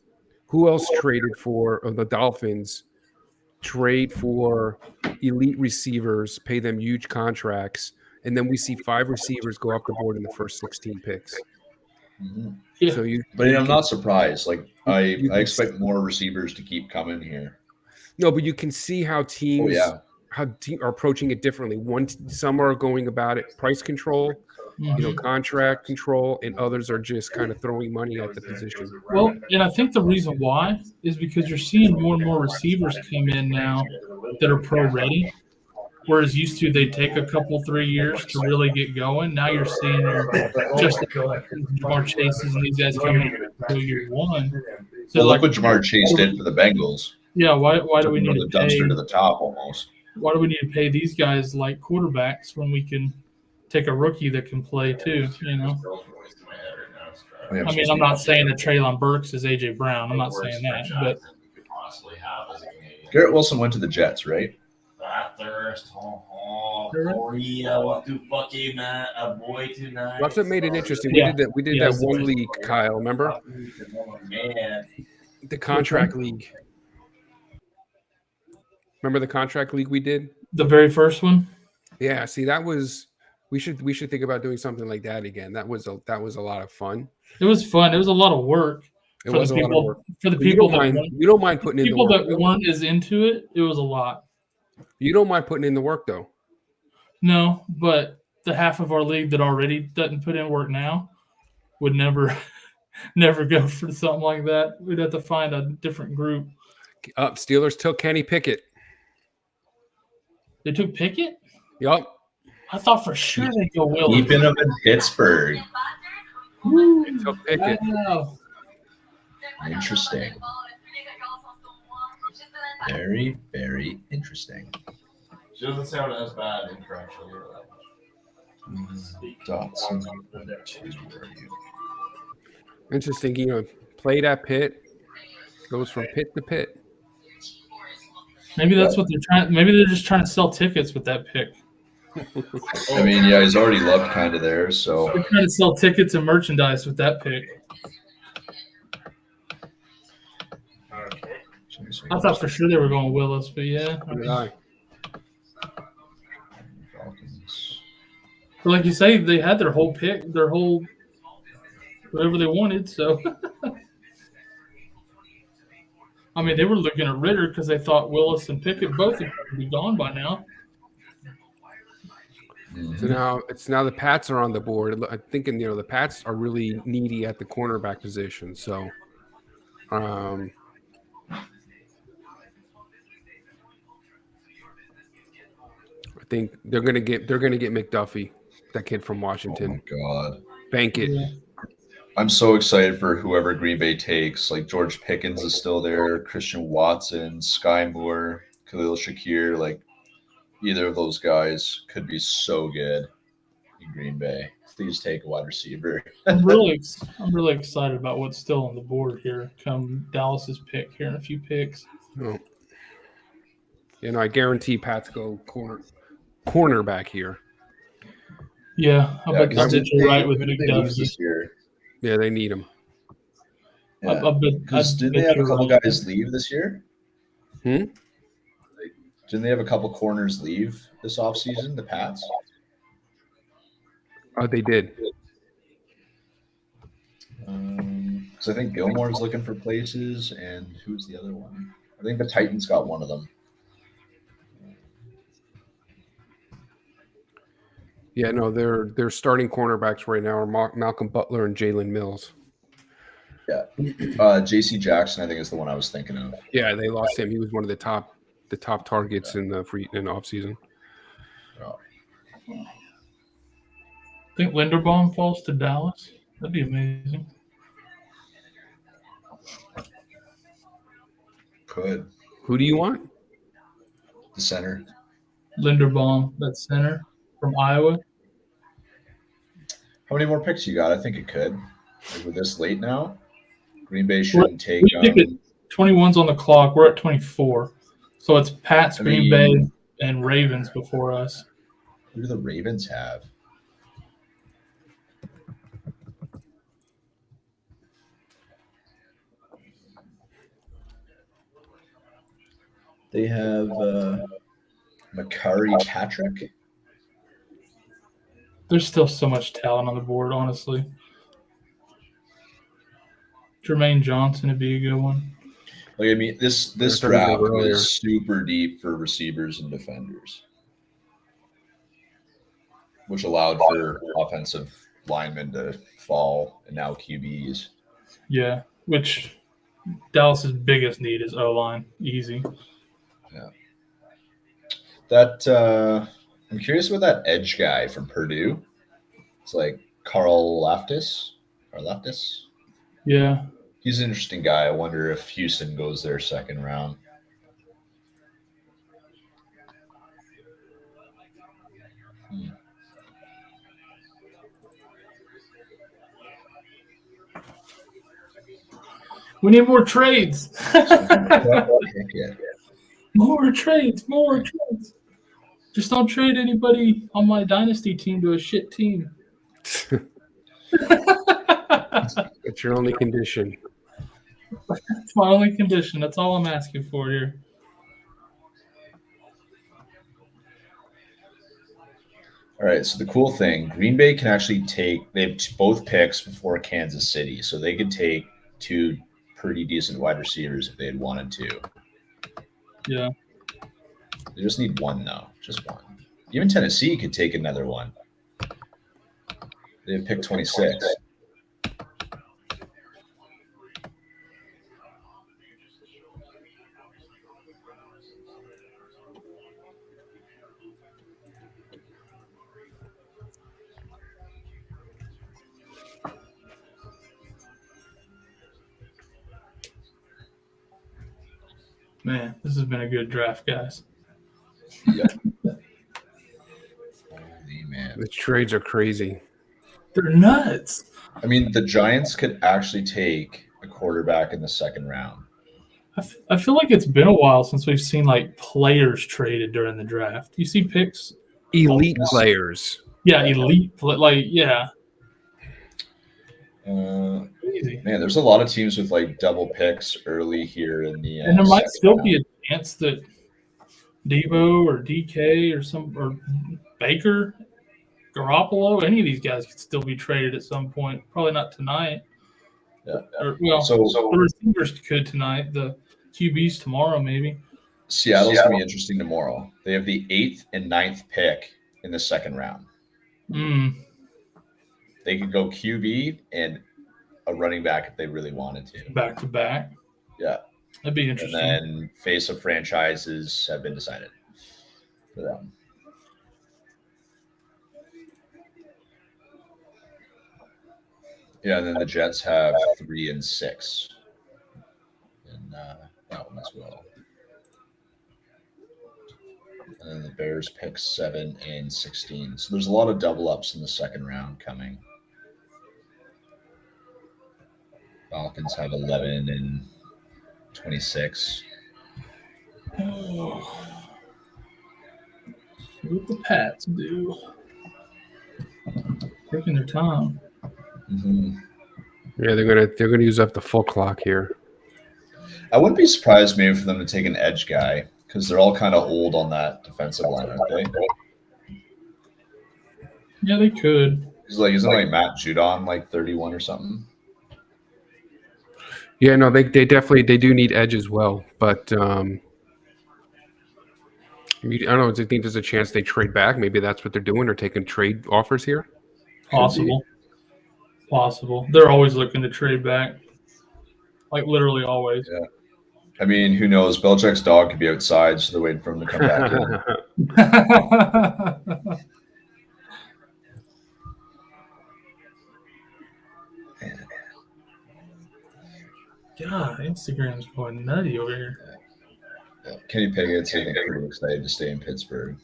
Who else traded for the Dolphins? Trade for elite receivers, pay them huge contracts, and then we see 5 receivers go off the board in the first 16 picks. Mhm. Yeah. So But I'm not surprised. Like I you can expect more receivers to keep coming here. no, but you can see how teams Oh yeah. are approaching it differently. Some are going about it price control, contract control, and others are just kind of throwing money at the position. Well, and I think the reason why is because you're seeing more and more receivers come in now that are pro ready. Whereas used to, they take a couple, 3 years to really get going. Now you're seeing just Jamar Chases and these guys coming in year 1. So Well, like, look what Jamar Chase did for the Bengals. yeah, why do we Took him need from to the dumpster pay? to the top almost. Why do we need to pay these guys like quarterbacks when we can take a rookie that can play too? You know. I mean, I'm not saying that Treylon Burks is AJ Brown. I'm not saying that, but Garrett Wilson went to the Jets, right? That's what made it interesting. Yeah. We did Yeah, that one league, Kyle. Remember the contract league? Remember the contract league we did? the very first one. Yeah. See, that was we should think about doing something like that again. That was a lot of fun. It was fun. It was a lot of work It for was the a lot of people. work. For the But you people don't that mind. You don't mind putting in the people work. that weren't as into it, it was a lot. You don't mind putting in the work though. No, but the half of our league that already doesn't put in work now would never go for something like that. We'd have to find a different group. Steelers took Kenny Pickett. They took Pickett? Yup. I thought for sure they'd go Willis. Keeping him in Pittsburgh. They took Pickett. Wow. Interesting. Very, very interesting. She doesn't sound as bad in correctly. Dotson. Interesting. Played at Pitt. Goes from pit to pit. Maybe that's what they're trying. Maybe they're just trying to sell tickets with that pick. I mean, yeah, he's already loved kind of there, so They're trying to sell tickets and merchandise with that pick. I thought for sure they were going Willis, but yeah. I mean, but like you say, they had their whole pick, their whole whatever they wanted. So, I mean, they were looking at Ritter because they thought Willis and Pickett both would be gone by now. So now the Pats are on the board. I'm thinking, the Pats are really needy at the cornerback position. So, I think they're gonna get McDuffie, that kid from Washington. Oh my God. Bank it. Yeah. I'm so excited for whoever Green Bay takes. Like George Pickens is still there, Christian Watson, Sky Moore, Khalil Shakir. Like either of those guys could be so good in Green Bay. Please take a wide receiver. I'm really excited about what's still on the board here. Come Dallas's pick here in a few picks. Oh. I guarantee Pats go cornerback here. Yeah, I bet because they did right with who did they lose McDuffie. this year? Yeah, they need him. Yeah. I bet, Didn't they have a couple guys leave this year? Hmm? Didn't they have a couple corners leave this offseason, the Pats? Oh, they did. Because Because I think Gilmore's looking for places, and who's the other one? I think the Titans got one of them. Yeah, no, their starting cornerbacks right now are Malcolm Butler and Jalen Mills. J.C. Jackson, I think, is the one I was thinking of. Yeah, they lost him. He was one of the top targets in the off season. Oh, Think Linderbaum falls to Dallas. That'd be amazing. could. Who do you want? The center. Linderbaum, that center from Iowa. How many more picks you got? I think it could. Like, we're this late now. Green Bay shouldn't take. We pick it. 21's on the clock. We're at 24. So it's Pats, Green Bay, and Ravens before us. Who do the Ravens have? They have Makari Patrick. There's still so much talent on the board, honestly. Jermaine Johnson would be a good one. Like, I mean, this They're draft earlier. was super deep for receivers and defenders, which allowed for offensive linemen to fall, and now QBs. Yeah, which Dallas's biggest need is O-line. Easy. That I'm curious about that edge guy from Purdue. It's like Carl Laftis. Yeah. He's an interesting guy. I wonder if Houston goes there second round. We need more trades. Yeah. More trades. Just don't trade anybody on my dynasty team to a shit team. It's your only condition. That's my only condition. That's all I'm asking for here. All right. So the cool thing, Green Bay can actually they have both picks before Kansas City, so they could take two pretty decent wide receivers if they had wanted to. Yeah. They just need one, though. Just one. Even Tennessee could take another one. They have pick 26. Man, this has been a good draft, guys. Holy man. The trades are crazy. They're nuts. I mean, the Giants could actually take a quarterback in the second round. I feel like it's been a while since we've seen like players traded during the draft. You see picks? Elite players. Yeah, elite. Yeah. Easy. Man, there's a lot of teams with like double picks early here in the. And there might second still round. be a chance that Debo or DK or Baker, Garoppolo, any of these guys could still be traded at some point. Probably not tonight. Yeah. So the receivers could tonight. The QBs tomorrow, maybe. Seattle's going to be interesting tomorrow. They have the 8th and 9th pick in the second round. They could go QB and a running back if they really wanted to. Back to back. Yeah. That'd be interesting. And then face of franchises have been decided for them. Yeah, and then the Jets have 3 and 6. And that one as well. And then the Bears pick 7 and 16. So there's a lot of double ups in the second round coming. Falcons have 11 and 26. Oh. See what the Pats do. Taking their time. Mm-hmm. Yeah, they're gonna use up the full clock here. I wouldn't be surprised maybe for them to take an edge guy because they're all kind of old on that defensive line, aren't they? Yeah, they could. Isn't like Matt Judon like 31 or something? Yeah, no, they definitely do need edge as well, but I don't know. Do you think there's a chance they trade back? Maybe that's what they're doing, or taking trade offers here. Possible. They're always looking to trade back. Like literally always. Yeah. I mean, who knows? Belichick's dog could be outside, so they're waiting for him to come back in. God, Instagram's going nutty over here. Yeah. Kenny Pickett's getting pretty excited to stay in Pittsburgh.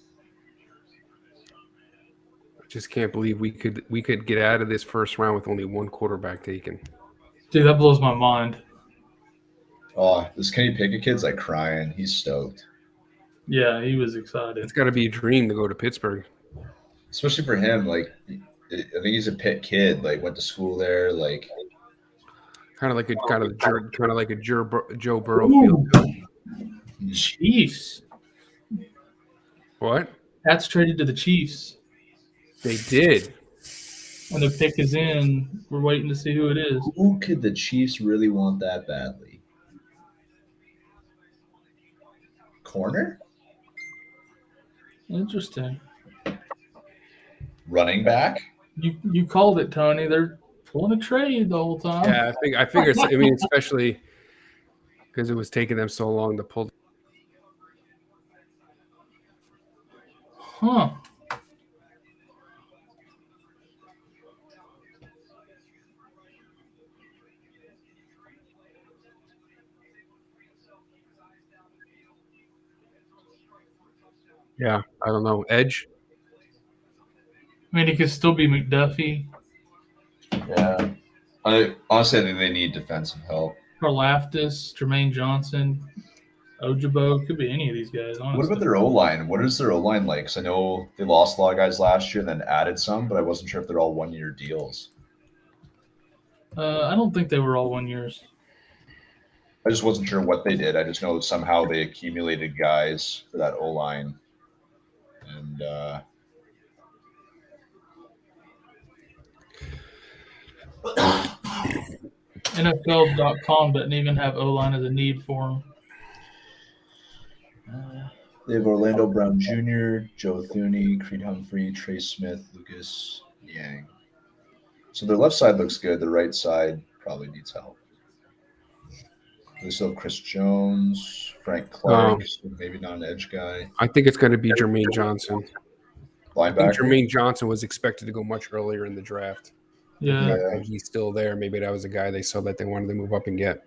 I just can't believe we could get out of this first round with only one quarterback taken. Dude, that blows my mind. Oh, this Kenny Pickett kid's like crying. He's stoked. Yeah, he was excited. It's got to be a dream to go to Pittsburgh. Especially for him, like I think he's a Pitt kid. Like went to school there. Like Kind of like a Joe Burrow Ooh. feel. Chiefs. What? Pats traded to the Chiefs. They did. When the pick is in, we're waiting to see who it is. who could the Chiefs really want that badly? Corner? Interesting. Running back? You called it, Tony. They're pulling a trade the whole time. Yeah, I figure. I mean, especially because it was taking them so long to pull. Huh. Yeah, I don't know. Edge. I mean, it could still be McDuffie, Yeah. I honestly think they need defensive help. Karlaftis, Jermaine Johnson, Ojabo. Could be any of these guys, honestly. What about their O-line? What is their O-line like? Because I know they lost a lot of guys last year and then added some, but I wasn't sure if they're all one-year deals. I don't think they were all 1 years. I just wasn't sure what they did. I just know somehow they accumulated guys for that O-line. And NFL.com doesn't even have O-line as a need for them. they have Orlando Brown Jr., Joe Thuney, Creed Humphrey, Trey Smith, Lucas Yang. So their left side looks good. The right side probably needs help. They still have Chris Jones, Frank Clark, so maybe not an edge guy. I think it's going to be Jermaine Johnson. I think Linebacker. Jermaine Johnson was expected to go much earlier in the draft. Yeah. And he's still there. Maybe that was a guy they saw that they wanted to move up and get.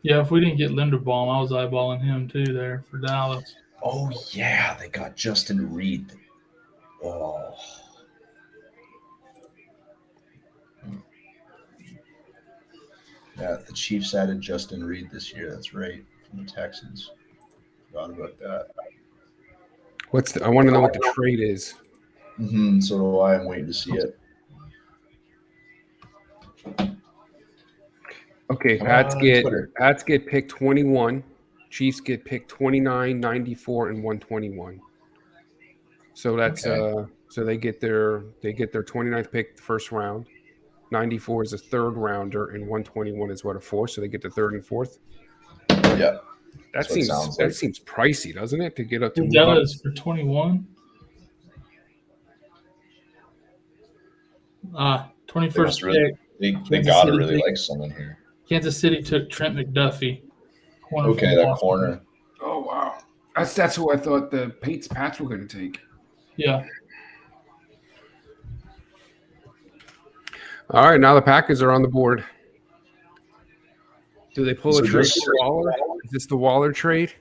Yeah, if we didn't get Linderbaum, I was eyeballing him too there for Dallas. Oh, yeah. They got Justin Reed. Oh. Yeah, the Chiefs added Justin Reed this year. That's right. From the Texans. Forgot about that. I want to know what the trade is. So do I. I'm waiting to see it. Okay, Come Pats on, get Twitter. picked 21. Chiefs get picked 29, 94, and 121. So that's Okay. so they get their 29th pick the first round. 94 is a third rounder, and 121 is what, a fourth. So they get the third and fourth. Yeah. That That's what it sounds like. seems pricey, doesn't it? To get up to Who Dallas for 21? 21st pick. They Kansas gotta City really pick. like someone here. Kansas City took Trent McDuffie. Corner Okay, from that Washington. corner. Oh wow, that's who I thought the Pats were going to take. Yeah. All right, now the Packers are on the board. Do they pull So a trade this- for Waller? Is this the Waller trade?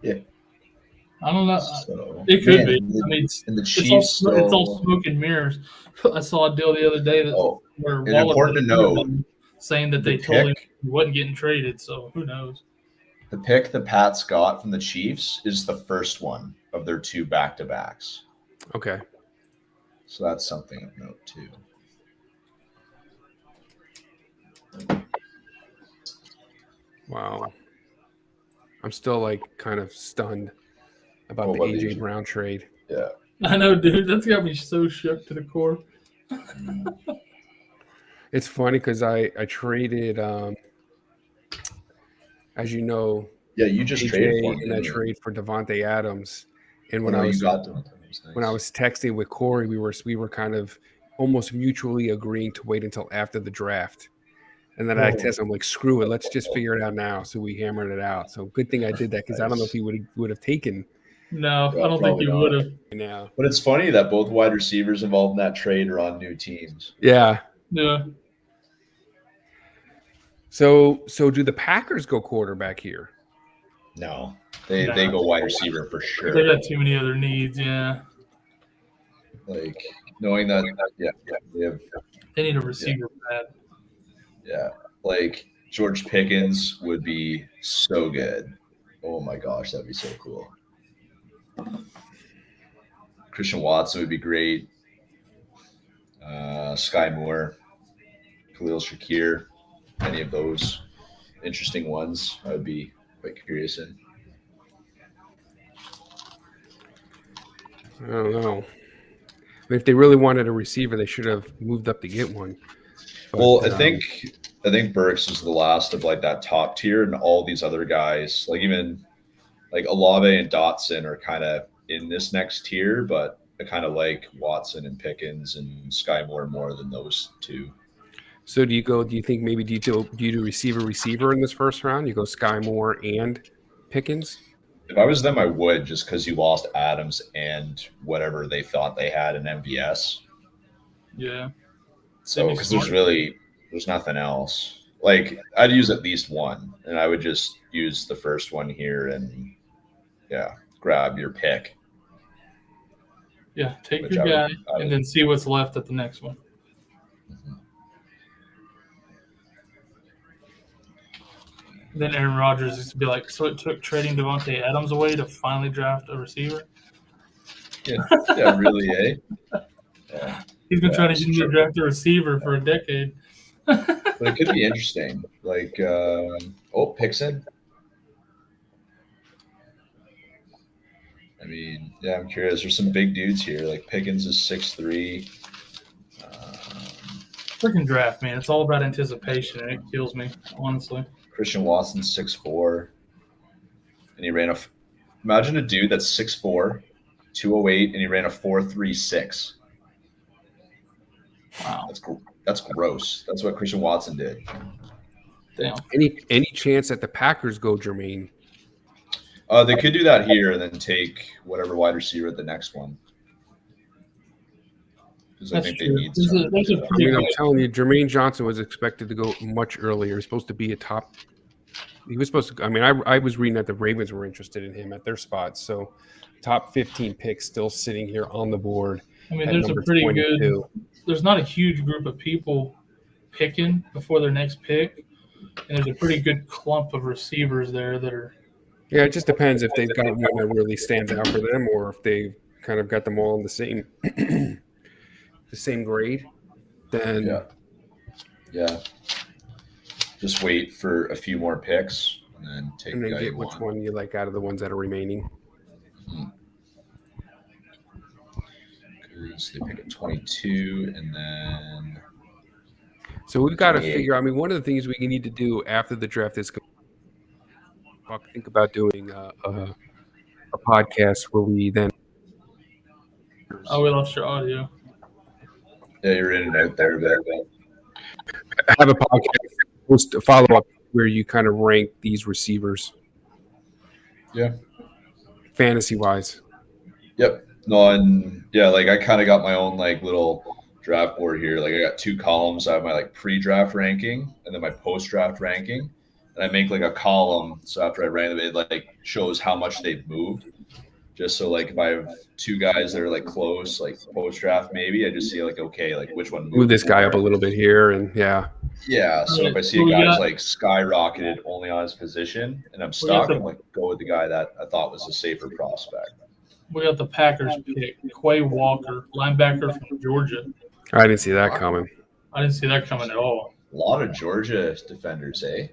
Yeah. I don't know. So, It could man, be. the- I mean, and the it's Chiefs all smoke and mirrors. I saw a deal the other day that where and Waller important to know, saying that the they told him pick- he wasn't getting traded. So who knows? the pick the Pats got from the Chiefs is the first one of their two back-to-backs. Okay. So that's something of note too. Wow. I'm still like kind of stunned about Oh, the about AJ AJ. Brown trade. Yeah. I know, dude. That's got me so shook to the core. It's funny because I traded, as you know, Yeah, you just traded for AJ him, and I didn't you? trade for Devontae Adams. And Oh, when no, I you was got them. when I was texting with Corey, we were kind of almost mutually agreeing to wait until after the draft. And then I Oh. texted him like, "Screw it, let's just figure it out now." So we hammered it out. So good thing I did that because I don't know if he would have taken No, Yeah, I don't think probably you not. would have. now. But it's funny that both wide receivers involved in that trade are on new teams. Yeah. Yeah. So do the Packers go quarterback here? No, they Nah. go wide receiver for They sure. got too many other needs. Yeah, Like knowing that, yeah, they have, they need a receiver bad. yeah, like George Pickens would be so good. Oh my gosh, that'd be so cool. Christian Watson would be great. Sky Moore, Khalil Shakir, any of those interesting ones, I would be quite curious in. I don't know. I mean, if they really wanted a receiver, they should have moved up to get one. But, Well, I think Burks is the last of like that top tier, and all these other guys, like even like Olave and Dotson, are kind of in this next tier, but I kind of like Watson and Pickens and Sky more than those two. So do you think maybe do you do receiver in this first round? You go Sky Moore and Pickens? If I was them, I would, just because you lost Adams and whatever they thought they had in MVS. Yeah. So because there's nothing else. Like I'd use at least one, and I would just use the first one here and grab your pick. Yeah, take Which your I would- guy I would- and then see what's left at the next one. Mhm. Then Aaron Rodgers used to be like, so it took trading Devontae Adams away to finally draft a receiver. Yeah, really, eh? Yeah. He's been Yeah, trying to it's get me to true. draft a receiver for a decade. But it could be interesting. Like, Pixon. I mean, yeah, I'm curious. There's some big dudes here. Like Pickens is 6'3". Freaking draft, man. It's all about anticipation, and it kills me, honestly. Christian Watson's 6'4", and he ran imagine a dude that's 6'4", 208, and he ran a 4.36. Wow. That's gross. That's what Christian Watson did. Damn. Any chance that the Packers go Jermaine? They could do that here and then take whatever wide receiver at the next one. Because I That's think true. they need That's some. a I pretty mean, I'm good. telling you, Jermaine Johnson was expected to go much earlier. He's supposed to be a top. He was supposed to. I mean, I was reading that the Ravens were interested in him at their spots. So, top 15 picks still sitting here on the board. I mean, at there's a number pretty 22. good. There's not a huge group of people picking before their next pick, and there's a pretty good clump of receivers there that are. Yeah, it just depends if they've got one that really stands out for them, or if they've kind of got them all in the same, the same grade. Then Yeah. Just wait for a few more picks and then take and the then guy get you which want. one you like out of the ones that are remaining. Because they pick at 22, and then So we've got to 28. figure. I mean, one of the things we need to do after the draft is think about doing a podcast where we then Oh, we lost your audio. Yeah, you're in and out there, but have a podcast, post a follow up where you kind of rank these receivers. Yeah. Fantasy wise. Yep. No, and yeah, like I kind of got my own like little draft board here. Like I got two columns. I have my like pre-draft ranking and then my post-draft ranking. And I make like a column. So after I rank them, it like shows how much they've moved. Just so like if I have two guys that are like close, like post-draft maybe, I just see like, okay, like which one moved Move this guy up a more. little bit here, and yeah. Yeah. So if I see a guy's like skyrocketed only on his position and I'm stuck, I'm like, go with the guy that I thought was a safer prospect. We got the Packers pick. Quay Walker, linebacker from Georgia. I didn't see that coming. I didn't see that coming at all. A lot of Georgia defenders, eh?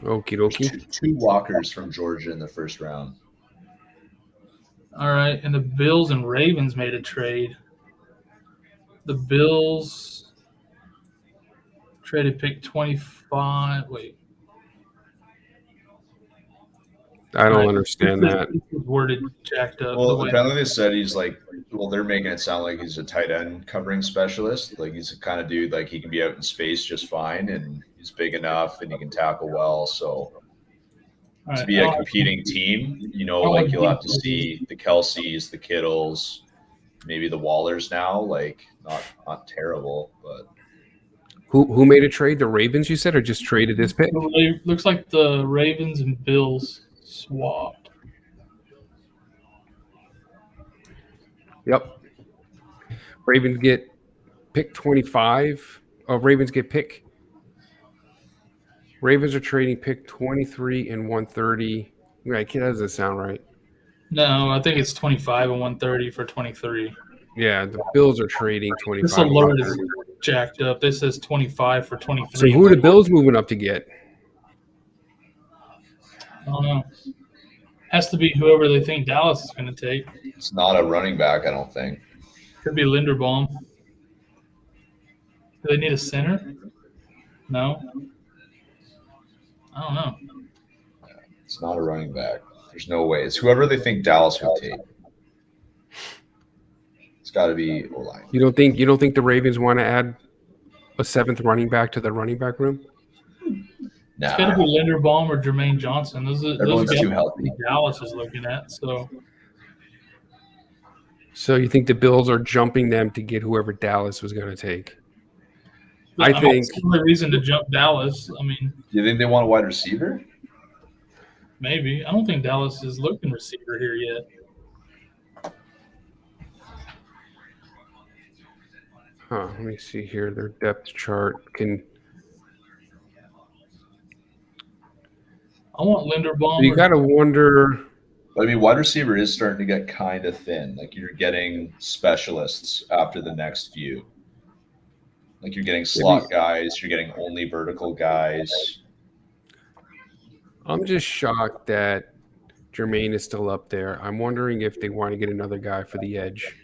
Okie dokie. Two walkers from Georgia in the first round. All right, and the Bills and Ravens made a trade. The Bills traded pick 25. Wait. I don't Right. understand This that. is worded jacked up. Well, the way apparently they said he's like, well, they're making it sound like he's a tight end covering specialist. Like he's the kind of dude like he can be out in space just fine, and he's big enough and he can tackle well. So All to right, be I a don't- competing team, you know, I don't like like you'll have to these see the Kelseys, the Kittles, maybe the Wallers now. Like not terrible, but Who made a trade? The Ravens, you said, or just traded this pick? Looks like the Ravens and Bills swapped. Yep. Ravens get pick 25. Oh, Ravens get pick. Ravens are trading pick 23 and 130. Right, that doesn't sound right. No, I think it's 25 and 130 for 23. Yeah, the Bills are trading This 25 and alert is 130. jacked up. This says 25 for 23. So who are the Bills moving up to get? I don't know. Has to be whoever they think Dallas is going to take. it's not a running back, I don't think. Could be Linderbaum. Do they need a center? No. I don't know. It's not a running back. There's no way. It's whoever they think Dallas would take. It's got to be O-line. You don't think the Ravens want to add a seventh running back to the running back room? It's got to be Linderbaum or Jermaine Johnson. Those Everyone's guys too healthy. Dallas is looking at. So you think the Bills are jumping them to get whoever Dallas was going to take? I think it's the only reason to jump Dallas. I mean, You think they want a wide receiver? maybe. I don't think Dallas is looking receiver here yet. Let me see here. Their depth chart I want Linderbaum. You got to wonder. But I mean, wide receiver is starting to get kind of thin. Like you're getting specialists after the next few. Like you're getting slot guys, you're getting only vertical guys. I'm just shocked that Jermaine is still up there. I'm wondering if they want to get another guy for the edge.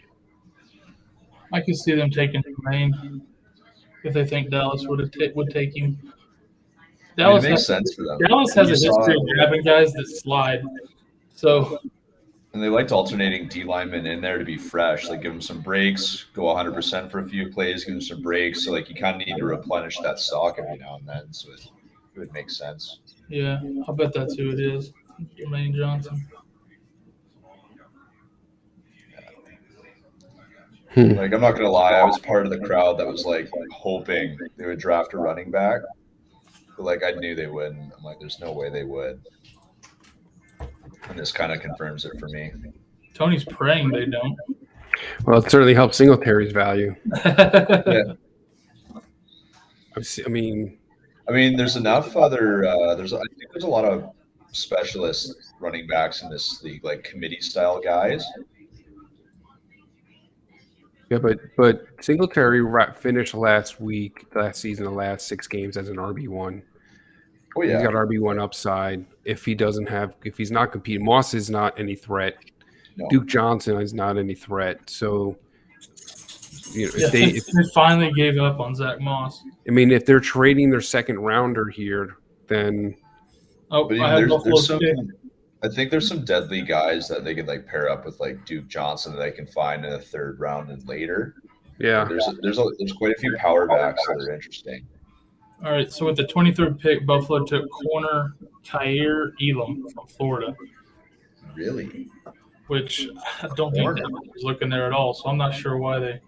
I could see them taking Jermaine if they think Dallas would take him. I mean, it makes sense for them. Dallas has a history of grabbing guys that slide. So, and they liked alternating D linemen in there to be fresh. Like give them some breaks, go 100% for a few plays, give them some breaks. So like you kind of need to replenish that stock every now and then. So it would make sense. Yeah, I bet that's who it is. Jermaine Johnson. Like I'm not gonna lie, I was part of the crowd that was like hoping they would draft a running back. But like I knew they wouldn't. I'm like, there's no way they would. And this kind of confirms it for me. Tony's praying they don't. Well, it certainly helps Singletary's value. Yeah. I mean, there's enough other. I think there's a lot of specialist running backs in this league, like committee style guys. yeah, but Singletary finished last season, the last 6 games as an RB1. Oh yeah, He's got RB1 upside. If he's not competing, Moss is not any threat. No. Duke Johnson is not any threat. So, if they finally gave up on Zach Moss. I mean, if they're trading their second rounder here, then I think there's some deadly guys that they could like pair up with like Duke Johnson that they can find in the third round and later. Yeah, there's quite a few power backs that are interesting. All right, so with the 23rd pick, Buffalo took corner Kyer Elam from Florida. Really? Which I don't think that was looking there at all, so I'm not sure why they.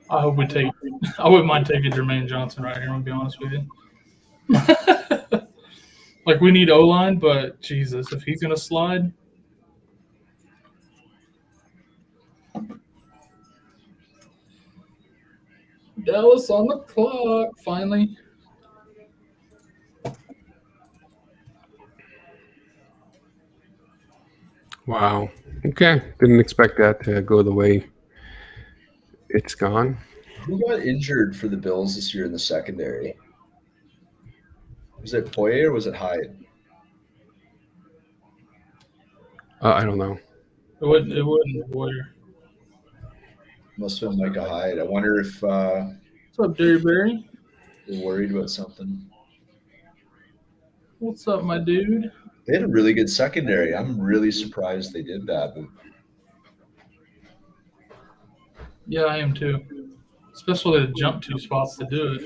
I wouldn't mind taking Jermaine Johnson right here, I'll be honest with you. Like, we need O-line, but Jesus, if he's going to slide. Dallas on the clock, finally. wow. Okay, didn't expect that to go the way it's gone. Who got injured for the Bills this year in the secondary? Was it Poyer or was it Hyde? I don't know. It wouldn't Boyer. Must have been Micah Hyde. I wonder if What's up, Derry Berry? they're worried about something. What's up, my dude? They had a really good secondary. I'm really surprised they did that. But Yeah, I am too. Especially to jump 2 spots to do it.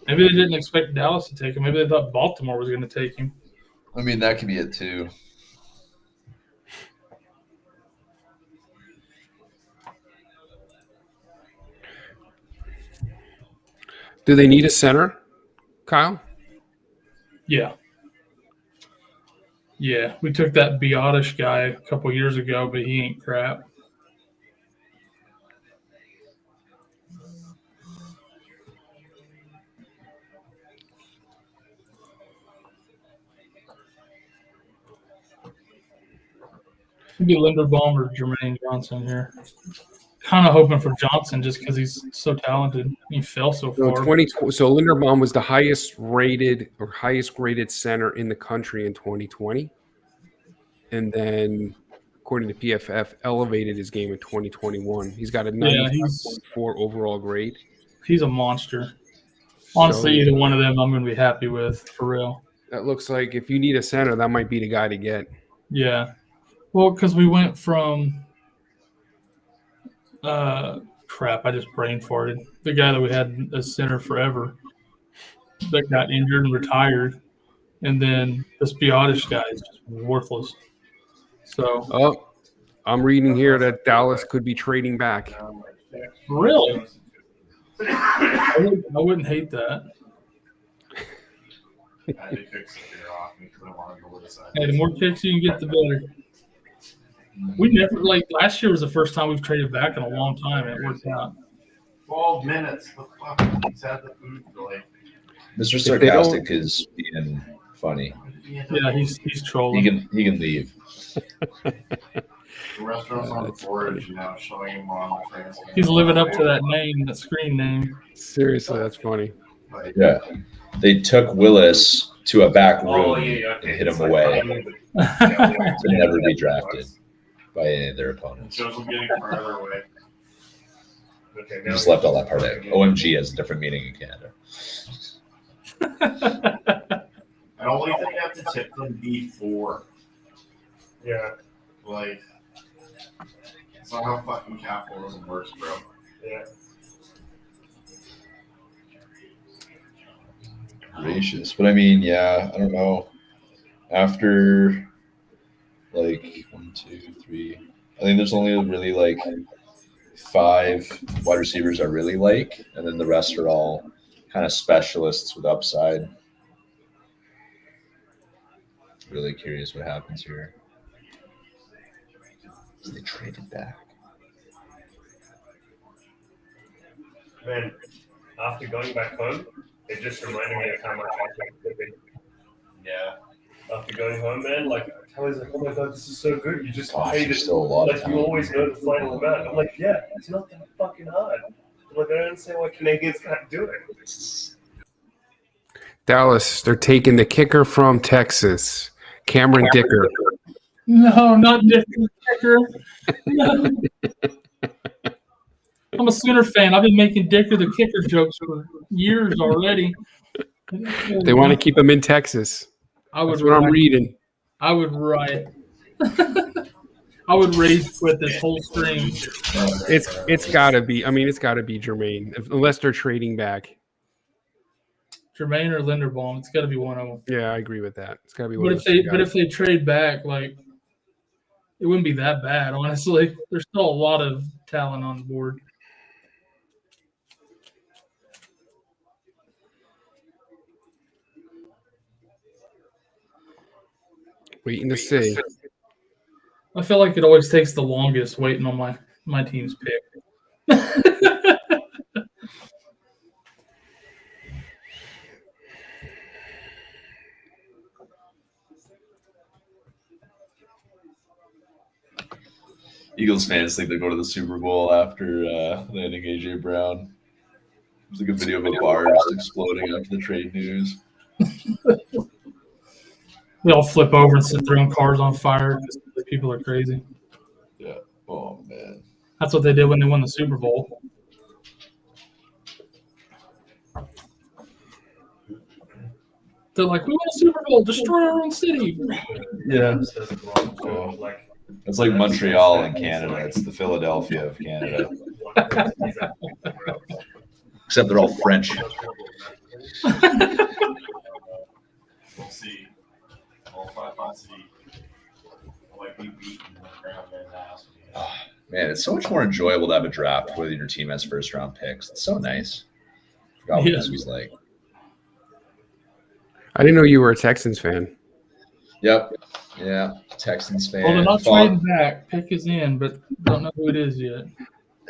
Maybe they didn't expect Dallas to take him. Maybe they thought Baltimore was going to take him. I mean, that could be it too. Do they need a center, Kyle? Yeah. Yeah, we took that Biotish guy a couple years ago, but he ain't crap. It'd be Linderbaum or Jermaine Johnson here. Kind of hoping for Johnson just because he's so talented. He fell so So far. so Linderbaum was the highest graded center in the country in 2020, and then according to PFF, elevated his game in 2021. He's got a 94 overall grade. He's a monster. Honestly, either one of them I'm going to be happy with, for real. That looks like if you need a center, that might be the guy to get. Yeah. Well, because we went from crap, I just brain farted. The guy that we had as center forever that got injured and retired. And then this Biotish guy is just worthless. So I'm reading here that Dallas could be trading back. Really? I wouldn't hate that. Hey, the more kicks you can get, the better. We never last year was the first time we've traded back in a long time. And it worked out. 12 minutes. The fuck? He's had the food for Mr. Sarcastic is being funny. Yeah, he's trolling. He can leave. The restaurant's on the forage now, showing him on the France. He's living up to that name, that screen name. Seriously, that's funny. Yeah, they took Willis to a back room and hit him away to never be drafted by any of their opponents. Shows him getting further away. Okay, just left all that part out. OMG has a different meaning in Canada. I don't think they have to tip them before. Yeah. Like, it's not how fucking capitalism works, bro. Yeah. Gracious. But I mean, yeah, I don't know. After 1, 2, 3, I think there's only really 5 wide receivers I really like, and then the rest are all kind of specialists with upside. Really curious what happens here. So they traded back. Man, after going back home, it just reminded me of how much I played flipping. Yeah. After going home, man, I was like, oh my god, this is so good. You just Gosh, paid there's it. still a lot of You time. always know the final amount. I'm like, yeah, it's not that fucking hard. I don't understand why Canadians can't do it. Dallas, they're taking the kicker from Texas, Cameron Dicker. No, not Dicker. No. I'm a Sooner fan. I've been making Dicker the kicker jokes for years already. They want to keep him in Texas. That's what I'm reading. I would riot. I would rage quit this whole stream. It's got to be. I mean, it's got to be Jermaine, unless they're trading back. Jermaine or Linderbaum. It's got to be one of them. Yeah, I agree with that. It's got to be But one. if they trade back, it wouldn't be that bad. Honestly, there's still a lot of talent on the board. Waiting to see. I feel like it always takes the longest waiting on my team's pick. Eagles fans think they go to the Super Bowl after landing AJ Brown. There's a video of a bar just exploding after the trade news. They all flip over and set their own cars on fire because people are crazy. Yeah. Oh man. That's what they did when they won the Super Bowl. They're like, we won a Super Bowl, destroy our own city. Yeah. So, like, It's like Montreal in Canada. It's the Philadelphia of Canada. Except they're all French. We'll see. All 5 on C. Might be beaten around there last week. Oh, man, it's so much more enjoyable to have a draft whether your team has first round picks. It's so nice. Forgot what this was like. I didn't know you were a Texans fan. Yep. Yeah. Texans fan. Well, they're not trading back. Pick is in, but don't know who it is yet.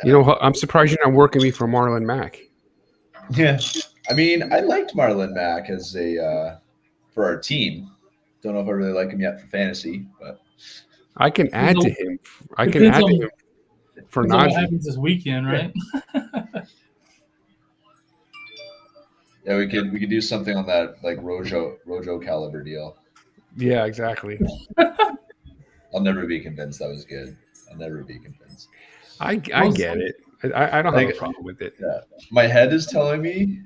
You know, I'm surprised you're not working me for Marlon Mack. Yeah. I mean, I liked Marlon Mack as a for our team. Don't know if I really like him yet for fantasy, but I can add to him. I can Depends add on- to him for That's what Najee. happens this weekend, right? yeah, we could do something on that like Rojo caliber deal. Yeah, exactly. I'll never be convinced that was good. I'll never be convinced. I get it. I don't have a problem with it. Yeah. My head is telling me,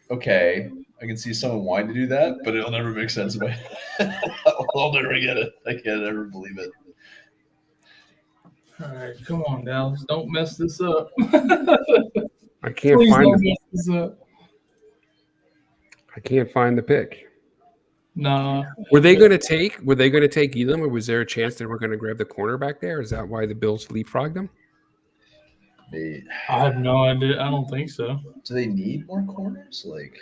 okay, I can see someone wanting to do that, but it'll never make sense in my head. I'll never get it. I can't ever believe it. All right, come on, Dallas. Don't mess this up. I can't Please find don't the, mess this up. I can't find the pick. Nah. Were they going to take Elam, or was there a chance they were going to grab the cornerback there? Is that why the Bills leapfrogged them? They, I have no idea. I don't think so. do they need more corners? Like,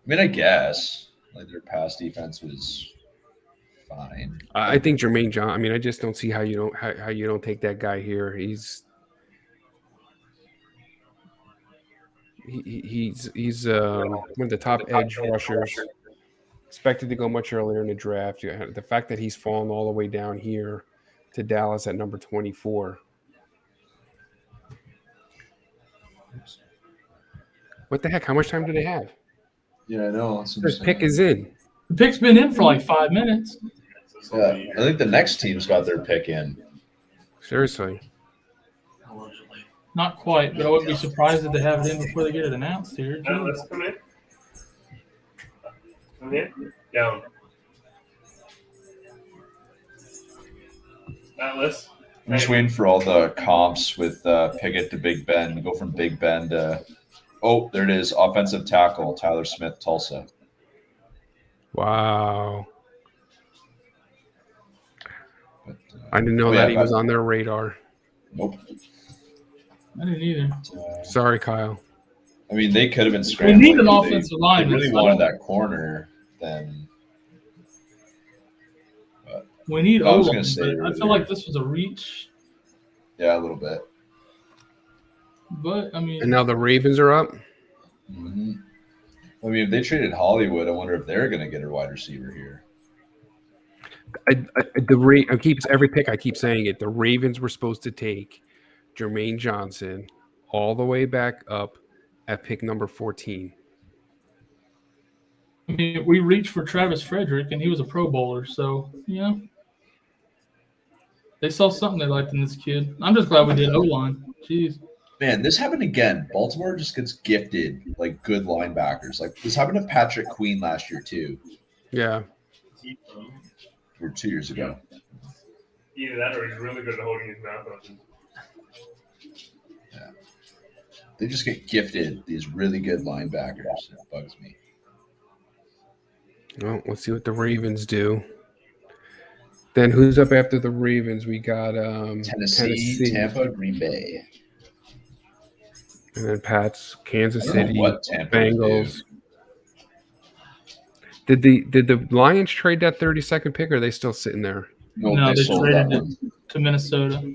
I mean, I guess like their pass defense was fine. I think Jermaine John. I mean, I just don't see how you don't take that guy here. He's one of the top edge rushers. Expected to go much earlier in the draft. The fact that he's fallen all the way down here to Dallas at number 24. What the heck? How much time do they have? Yeah, I know. This pick is in. The pick's been in for like 5 minutes. Yeah, I think the next team's got their pick in. Seriously. Not quite, but I wouldn't be surprised if they have it in before they get it announced here. Now let's come in. Come in. Down. Atlas. I'm just waiting for all the comps with Pickett to Big Ben. Go from Big Ben to there it is. Offensive tackle Tyler Smith, Tulsa. Wow. But, I didn't know that he was on their radar. Nope. I didn't either. Sorry, Kyle. I mean, they could have been We scrambling. need an if offensive line. They really wanted that corner. Then We need I was O-line, gonna say but I earlier. feel like this was a reach. yeah, a little bit. But, I mean, And now the Ravens are up. Mm-hmm. I mean, if they traded Hollywood, I wonder if they're going to get a wide receiver here. Every pick I keep saying it. The Ravens were supposed to take Jermaine Johnson all the way back up at pick number 14. I mean, we reached for Travis Frederick, and he was a Pro Bowler. So, yeah. They saw something they liked in this kid. I'm just glad we did O-line. Jeez. Man, this happened again. Baltimore just gets gifted like good linebackers. Like this happened to Patrick Queen last year too, Yeah. or 2 years ago. Either that or he's really good at holding his mouth open. Yeah, they just get gifted these really good linebackers. It bugs me. Well, let's see what the Ravens do. Then who's up after the Ravens? We got Tennessee, Tampa, Green Bay. and then Pats, Kansas I don't know City, what Tampa would Bengals. do. Did the Lions trade that 32nd pick, or are they still sitting there? No, they sold traded that it one. to Minnesota.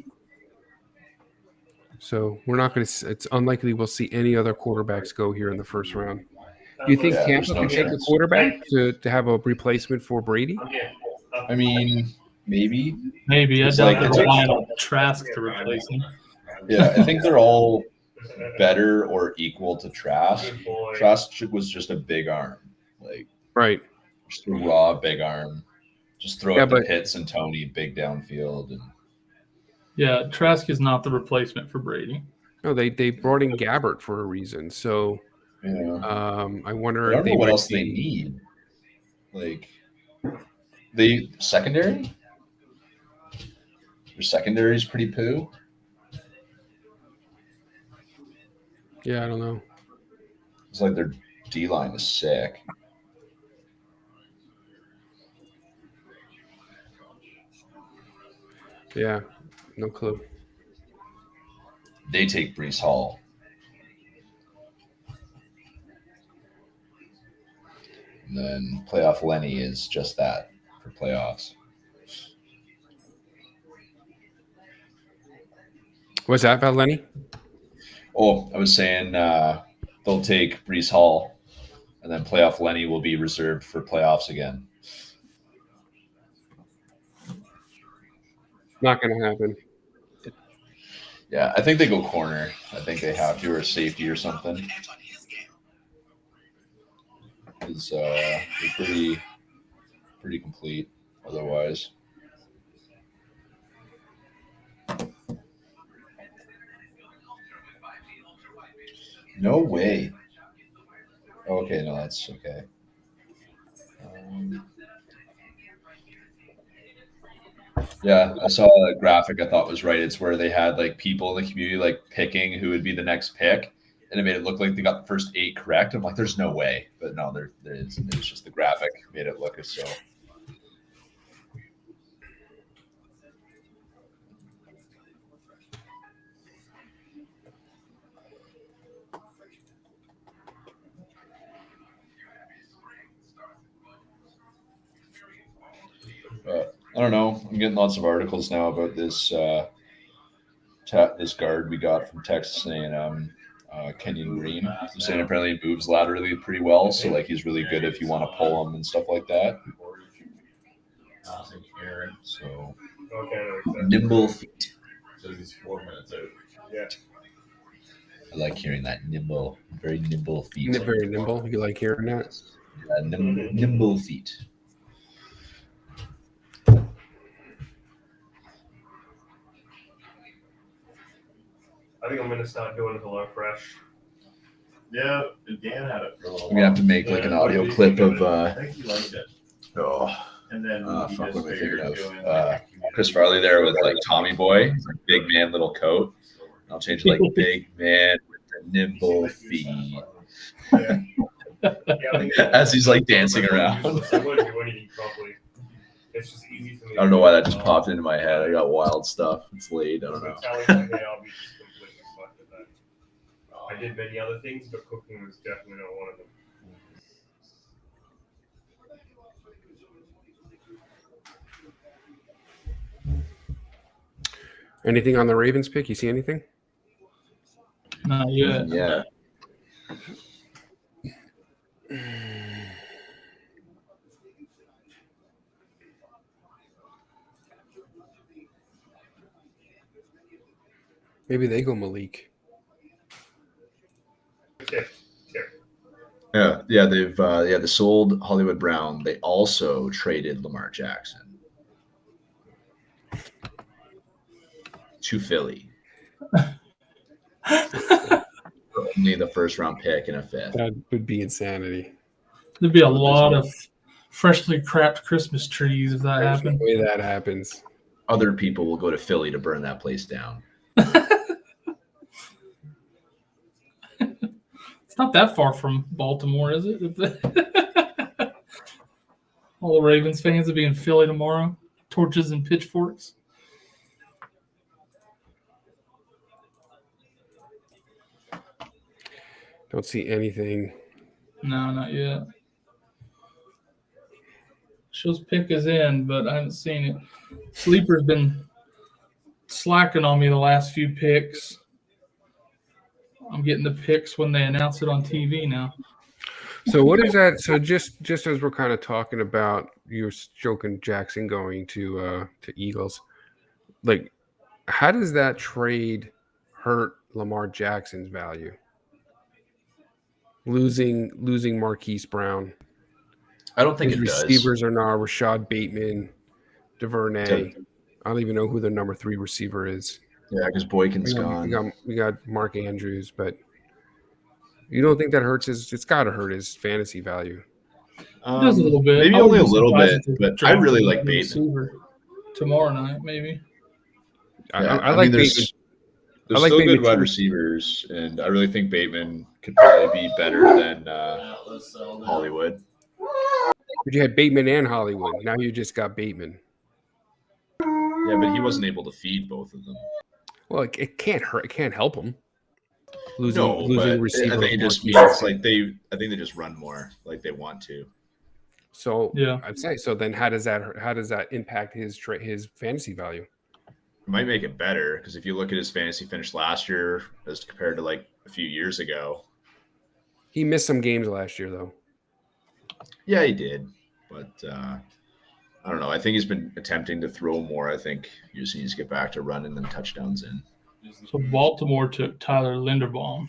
So we're not going to. It's unlikely we'll see any other quarterbacks go here in the first round. Do you think Yeah, Tampa there's no can take a chance. quarterback to have a replacement for Brady? I mean, maybe. Maybe. I It's doubt like- they're it's like- relying on Trask to replace him. Yeah, I think they're all better or equal to Trask. Good boy. Trask was just a big arm. Like Right. Just a raw big arm. Just throw Yeah, it to but- Pitts and Tony big downfield. And Yeah, Trask is not the replacement for Brady. No, they brought in Gabbert for a reason. So I wonder I if don't know they what might else they be. need. Like the secondary? Their secondary is pretty poo. Yeah, I don't know. It's like their D line is sick. Yeah, no clue. They take Brees Hall. And then playoff Lenny is just that for playoffs. What's that about Lenny? Oh, I was saying they'll take Brees Hall, and then playoff Lenny will be reserved for playoffs again. Not going to happen. Yeah, I think they go corner. I think they have to, or safety or something. It's they're pretty complete otherwise. No way. Okay, no, that's okay. Yeah, I saw a graphic I thought was right. It's where they had like people in the community like picking who would be the next pick, and it made it look like they got the first 8 correct. I'm like, there's no way, but no, there is. It was just the graphic made it look as so. I don't know. I'm getting lots of articles now about this this guard we got from Texas A&M, Kenyon Green. They're saying apparently he moves laterally pretty well, so like he's really good if you want to pull him and stuff like that. So nimble feet. So he's 4 minutes out. Yeah. I like hearing that very nimble feet. Very nimble. You like hearing that? Yeah, nimble feet. I think I'm gonna start doing Hello Fresh. Yeah, Dan had it for a little while. We're gonna have to make like an audio clip of I think he liked it. And then he fuck, just what am I figured thinking doing of? Chris Farley there with like Tommy Boy, he's like big man, little coat. I'll change it like big man with the nimble feet. Yeah. Yeah, As he's like dancing around. I would if you want to eat properly. It's just easy for me. I don't know why that just popped into my head. I got wild stuff. It's late. I don't know. I'll be just completely fucked with that. I did many other things, but cooking was definitely not one of them. Anything on the Ravens pick? You see anything? Not yet. Yeah. Maybe they go Malik. Yeah, they've they sold Hollywood Brown. They also traded Lamar Jackson to Philly. Only the first round pick and a 5th. That would be insanity. There'd be a lot of freshly crapped Christmas trees if that There's no happened. way that happens. Other people will go to Philly to burn that place down. It's not that far from Baltimore, is it? All the Ravens fans will be in Philly tomorrow. Torches and pitchforks. Don't see anything. No, not yet. Shows pick is in, but I haven't seen it. Sleeper's been slacking on me the last few picks. I'm getting the picks when they announce it on TV now. So what is that? So just as we're kind of talking about, you're joking Jackson going to Eagles. Like, how does that trade hurt Lamar Jackson's value? Losing Marquise Brown. I don't think His it does. receivers are now Rashad Bateman, DuVernay. Tim- I don't even know who the number 3 receiver is. Yeah, because Boykin's We gone. got Mark Andrews, but you don't think that hurts his? It's got to hurt his fantasy value. It does a little bit. Maybe I only a wouldn't be little surprised bit, if they but I drafted really him like as a Bateman. receiver tomorrow night, maybe. Yeah, I like mean, Bateman. there's like still Bateman good wide too. receivers, and I really think Bateman could probably be better than Hollywood. But you had Bateman and Hollywood. Now you just got Bateman. Yeah, but he wasn't able to feed both of them. Well, it can't hurt. It can't help him. Losing but receiver. I think it more just defense. means I think they just run more like they want to. So Yeah. I'd say so. Then how does that impact his fantasy value? It might make it better because if you look at his fantasy finish last year as compared to like a few years ago. He missed some games last year, though. Yeah, he did, but I don't know. I think he's been attempting to throw more. I think he just needs to get back to running them touchdowns in. So Baltimore took Tyler Linderbaum.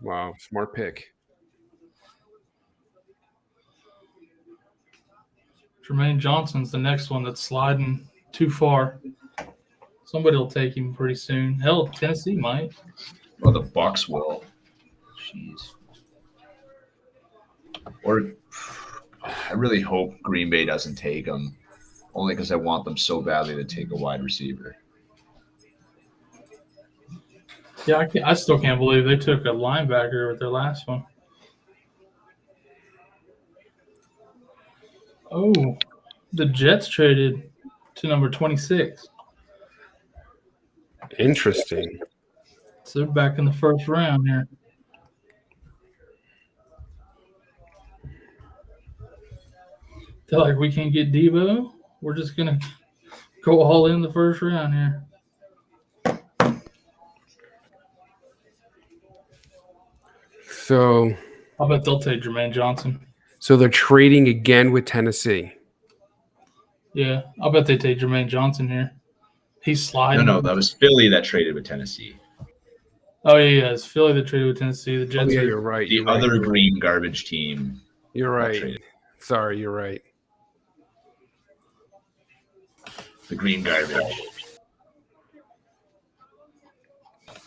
Wow, smart pick. Jermaine Johnson's the next one that's sliding too far. Somebody will take him pretty soon. Hell, Tennessee might. Well, the Bucks will. Jeez. Or I really hope Green Bay doesn't take him, only because I want them so badly to take a wide receiver. Yeah, I still can't believe they took a linebacker with their last one. Oh, the Jets traded to number 26. Interesting. So they're back in the first round here. They're like, we can't get Debo. We're just going to go all in the first round here. So I bet they'll take Jermaine Johnson. So they're trading again with Tennessee. Yeah, I bet they take Jermaine Johnson here. He's sliding. No, that was Philly that traded with Tennessee. Oh, yeah, it's Philly that traded with Tennessee. The Jets. Yeah, are, you're right. The other green garbage team. You're right. traded. Sorry, you're right. The green garbage.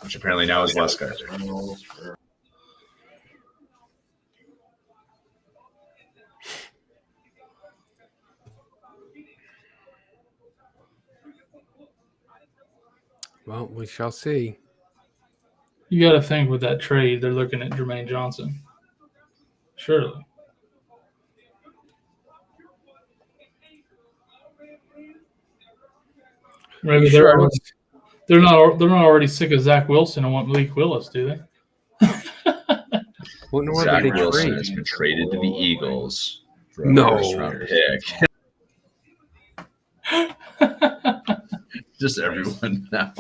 Which apparently now is less garbage. Well, we shall see. You got to think with that trade, they're looking at Jermaine Johnson. Surely. Maybe they're not already sick of Zach Wilson and want Malik Willis, do they? Zach Wilson has been traded to the Eagles for a No. first-round pick. Just everyone now.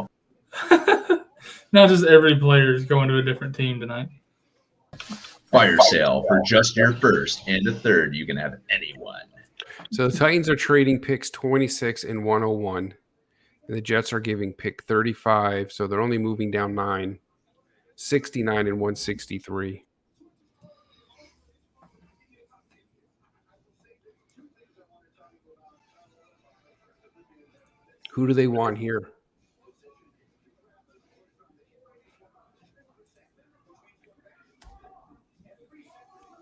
Not just every player is going to a different team tonight. Fire sale for just your first and a third. You can have anyone. So the Titans are trading picks 26 and 101. And the Jets are giving pick 35. So they're only moving down 9, 69 and 163. Who do they want here?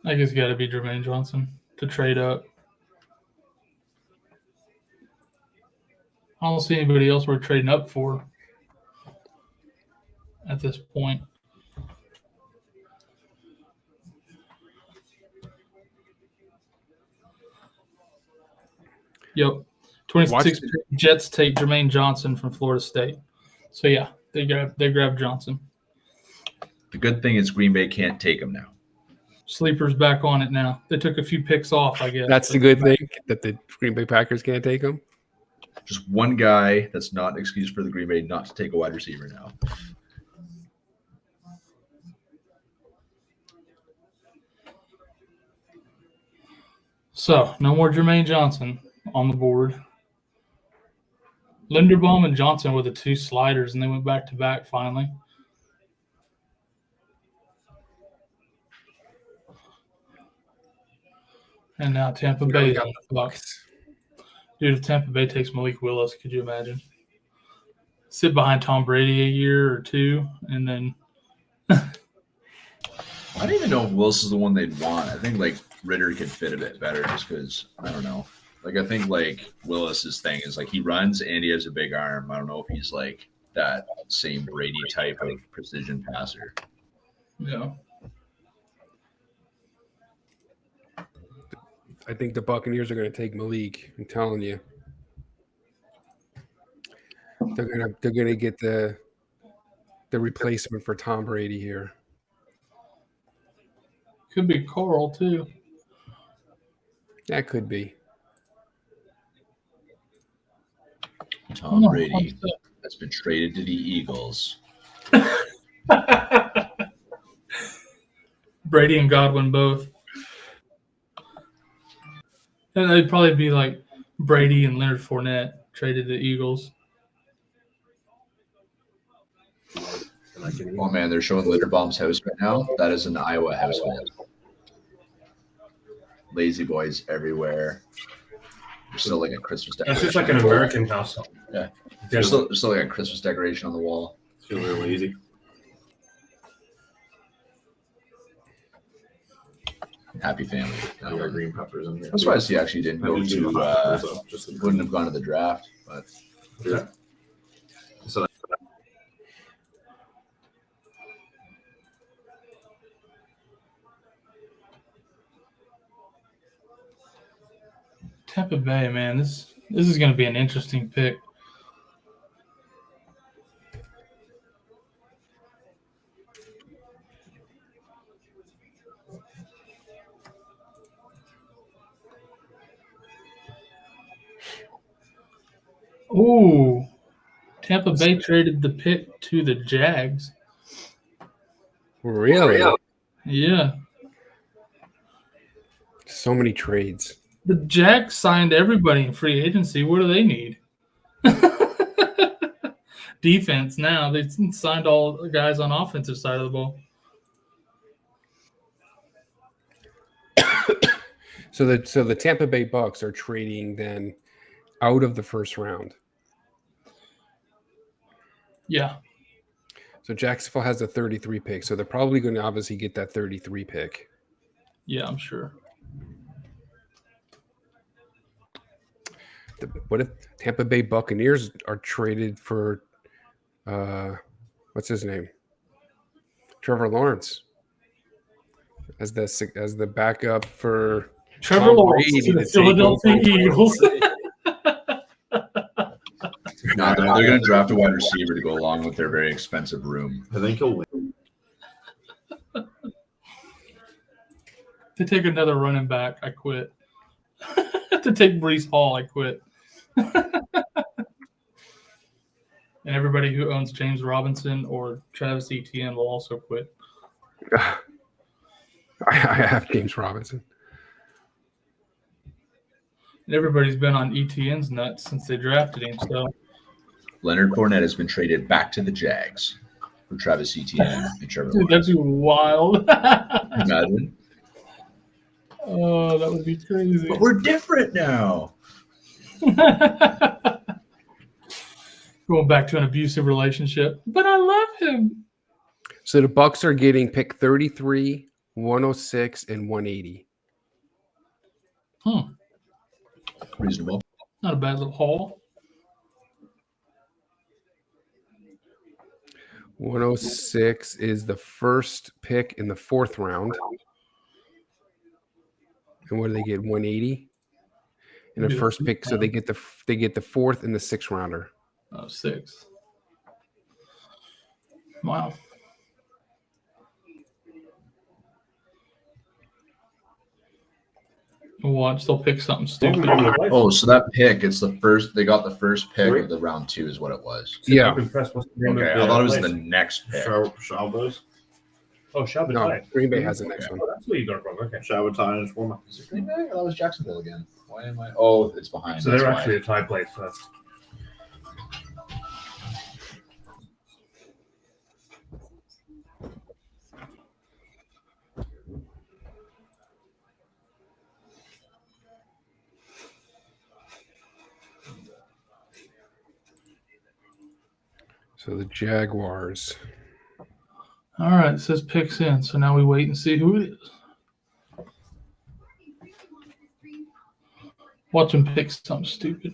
I guess it's got to be Jermaine Johnson to trade up. I don't see anybody else we're trading up for at this point. Yep. 26 Jets take Jermaine Johnson from Florida State. So, yeah, they grab Johnson. The good thing is Green Bay can't take him now. Sleeper's back on it now. They took a few picks off, I guess. That's the good thing, that the Green Bay Packers can't take him. Just one guy that's not an excuse for the Green Bay not to take a wide receiver now. So, no more Jermaine Johnson on the board. Linderbaum and Johnson were the two sliders, and they went back to back finally. And now Tampa Now we Bay got on the the clock. Dude, if Tampa Bay takes Malik Willis, could you imagine? Sit behind Tom Brady a year or two, and then I don't even know if Willis is the one they'd want. I think like Ritter could fit a bit better just because I don't know. Like I think like Willis's thing is like he runs and he has a big arm. I don't know if he's like that same Brady type of precision passer. yeah. I think the Buccaneers are going to take Malik. I'm telling you, they're gonna get the replacement for Tom Brady here. Could be Coral too. That could be. Tom Brady has been traded to the Eagles. Brady and Godwin both. And they'd probably be like Brady and Leonard Fournette traded to the Eagles. Oh man, they're showing Linderbaum's house right now. That is an Iowa household. Lazy boys everywhere. There's still like a Christmas That's decoration. just like an American house. Yeah. There's still like a Christmas decoration on the wall. Feel real lazy. Happy family. Now we got green peppers in there. I'm surprised he actually didn't go to wouldn't have gone to the draft, but Yeah. So Tampa Bay, man, this is going to be an interesting pick. Ooh, Tampa Bay traded the pick to the Jags. Really? Yeah, So many trades. the Jags signed everybody in free agency. What do they need? Defense now. They signed all the guys on offensive side of the ball. So the Tampa Bay Bucks are trading then out of the first round. Yeah. So Jacksonville has a 33 pick. So they're probably going to obviously get that 33 pick. Yeah, I'm sure. What if Tampa Bay Buccaneers are traded for what's his name? Trevor Lawrence as the backup for Trevor Tom Lawrence Brady to the to take Philadelphia over. Eagles. no, they're going to draft a wide receiver to go along with their very expensive room. I think he'll win. To take another running back, I quit. To take Breece Hall, I quit. And everybody who owns James Robinson or Travis Etienne will also quit. I have James Robinson. And everybody's been on Etienne's nuts since they drafted him. So Leonard Fournette has been traded back to the Jags for Travis Etienne and Trevor dude, that'd Lawrence. be wild. Imagine. Oh, that would be crazy. But we're different now. Going back to an abusive relationship. But I love him. So the Bucks are getting pick 33, 106, and 180. Reasonable. Not a bad little haul. 106 is the first pick in the fourth round. And what do they get? 180? And the Yeah, first pick, so they get the fourth and the sixth rounder. Oh, 6. Wow. Watch, they'll pick something stupid. Oh, so that pick, it's the first. They got the first pick of the round 2, is what it was. Yeah. Okay, I thought it was the next pick. Shabbos. Oh, Shabbat. No, Green Bay has the next one. Oh, that's where you got it from. Okay. Shabbatai and Shawarma. Is it Green Bay? I thought it was Jacksonville again. Why am I? Oh, it's behind. So That's they're why. actually a tie place first. So the Jaguars. All right, it says picks in. So now we wait and see who it is. Watch him pick something stupid.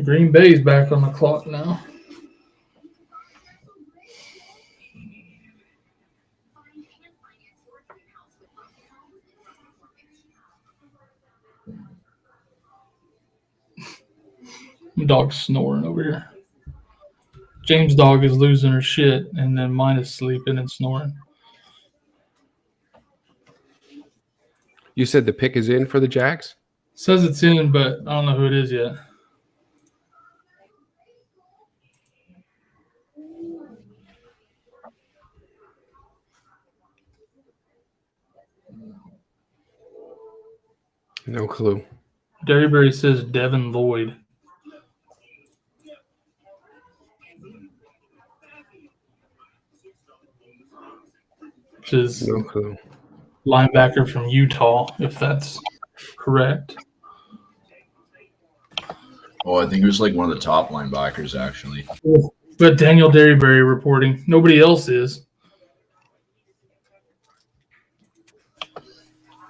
Green Bay's back on the clock now. Dog's snoring over here. James' dog is losing her shit, and then mine is sleeping and snoring. You said the pick is in for the Jags? Says it's in, but I don't know who it is yet. No clue. Derryberry says Devin Lloyd. Which is No clue. linebacker from Utah, if that's correct. Oh, I think it was like one of the top linebackers, actually. But Daniel Derryberry reporting. Nobody else is.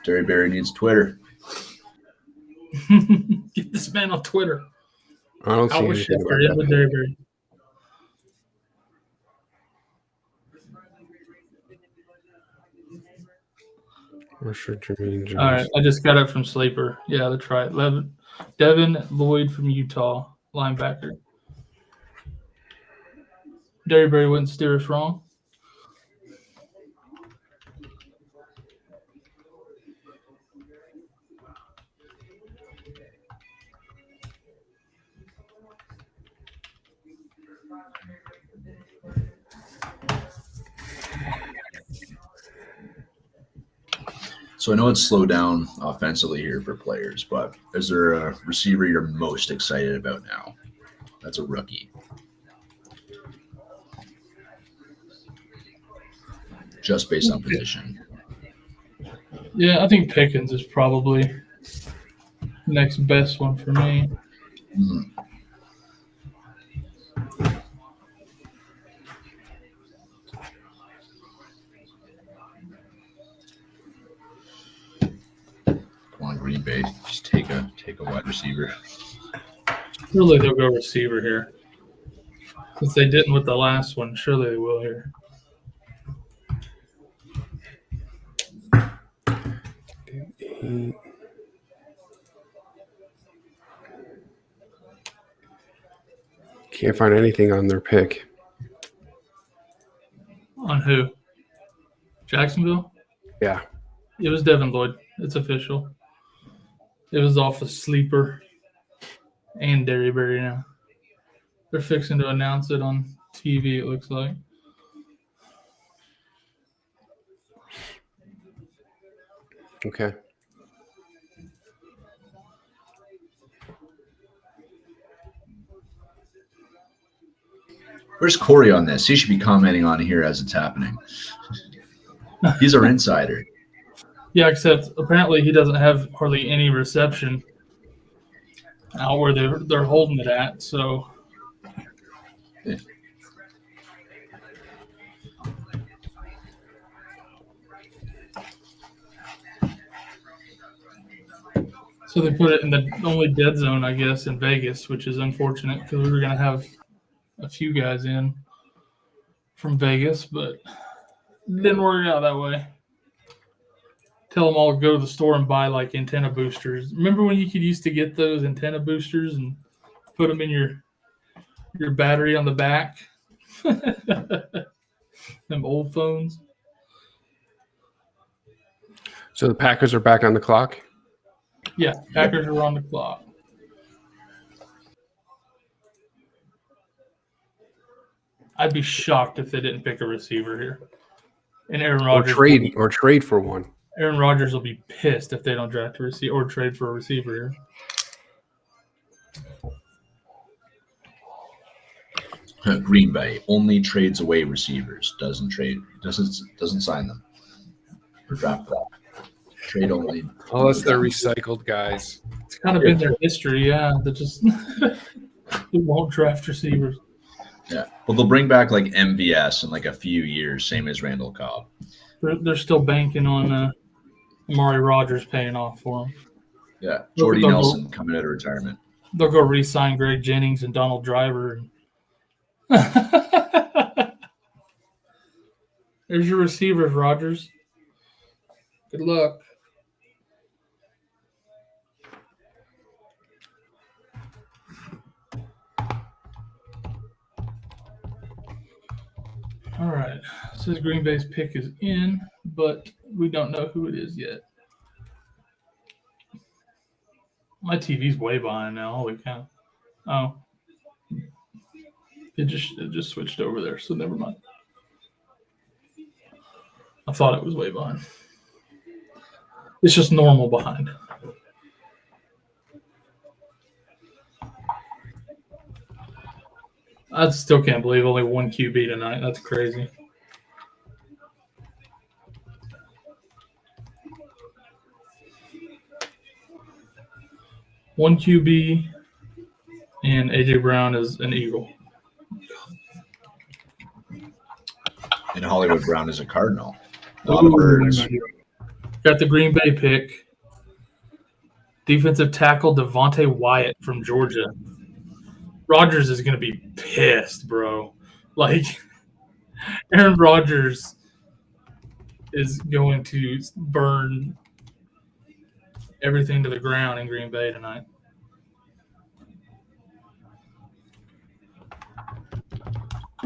Derryberry needs Twitter. Get this man on Twitter. I don't see Out with anything Schefter, in about with that. Derryberry. Richard Jermaine Jones. All right, I just got it from Sleeper. Yeah, that's right. Devin Lloyd from Utah, linebacker. Derryberry wouldn't steer us wrong. So I know it's slowed down offensively here for players, but is there a receiver you're most excited about now? That's a rookie. Just based on position. Yeah, I think Pickens is probably next best one for me. Mhm. Come on, Green Bay. Just take a wide receiver. Surely they'll go receiver here. Since they didn't with the last one, surely they will here. Can't find anything on their pick. On who? Jacksonville? Yeah. It was Devin Lloyd. It's official. It was off of Sleeper and Derryberry now. They're fixing to announce it on TV, it looks like. Okay. Where's Corey on this? He should be commenting on here as it's happening. He's our insider. Yeah, except apparently he doesn't have hardly any reception out where they're holding it at. So Yeah. So they put it in the only dead zone, I guess, in Vegas, which is unfortunate because we were going to have a few guys in from Vegas, but it didn't work out that way. Tell them all to go to the store and buy like antenna boosters. Remember when you could used to get those antenna boosters and put them in your battery on the back? Them old phones. So the Packers are back on the clock? Yeah, Packers are on the clock. I'd be shocked if they didn't pick a receiver here. And Aaron Rodgers Or trade for one. Aaron Rodgers will be pissed if they don't draft a receiver or trade for a receiver here. Green Bay only trades away receivers. Doesn't sign them or draft them. Trade only. Unless they're recycled guys. It's kind of been their history, yeah. They just they won't draft receivers. Yeah. Well, they'll bring back like MVS in like a few years, same as Randall Cobb. They're still banking on Amari Rogers paying off for them. Yeah. Jordy Nelson coming out of retirement. They'll go re-sign Greg Jennings and Donald Driver. There's your receivers, Rogers. Good luck. All right. It says Green Bay's pick is in, but we don't know who it is yet. My TV's way behind now. Holy cow. Oh. It just switched over there, so never mind. I thought it was way behind. It's just normal behind. I still can't believe only one QB tonight. That's crazy. One QB, and A.J. Brown is an Eagle. And Hollywood Brown is a Cardinal. A lot of birds. Got the Green Bay pick. Defensive tackle Devontae Wyatt from Georgia. Rodgers is going to be pissed, bro. Like, Aaron Rodgers is going to burn everything to the ground in Green Bay tonight.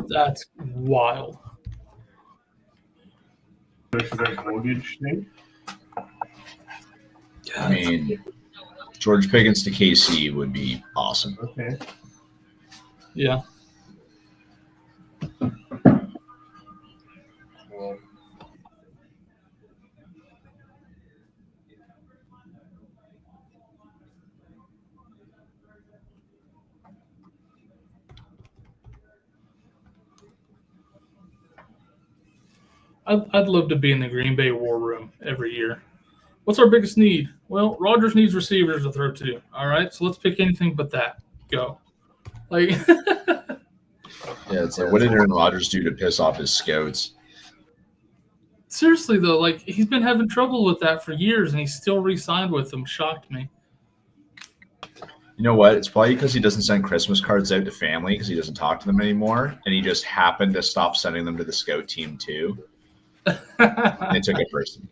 That's wild. Mortgage thing. I mean, George Pickens to KC would be awesome. Okay. Yeah. Well, I'd love to be in the Green Bay war room every year. What's our biggest need? Well, Rodgers needs receivers to throw to. All right, so let's pick anything but that. Go. Like, Yeah, it's like, what did Aaron Rodgers do to piss off his scouts? seriously though, like he's been having trouble with that for years, and he's still re-signed with them. Shocked me. You know what? It's probably because he doesn't send Christmas cards out to family because he doesn't talk to them anymore, and he just happened to stop sending them to the scout team too. And they took it personally.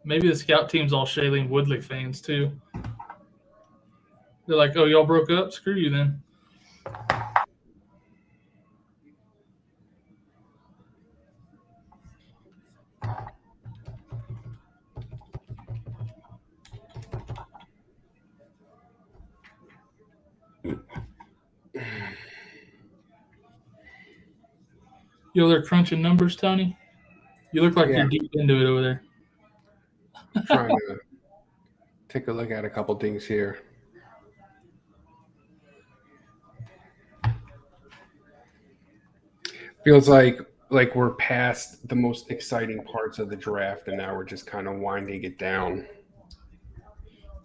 Maybe the scout team's all Shailene Woodley fans too. They're like, "Oh, y'all broke up? Screw you then." Yo, they're crunching numbers, Tony. You look like Yeah. you're deep into it over there. Trying to take a look at a couple things here. Feels like we're past the most exciting parts of the draft, and now we're just kind of winding it down.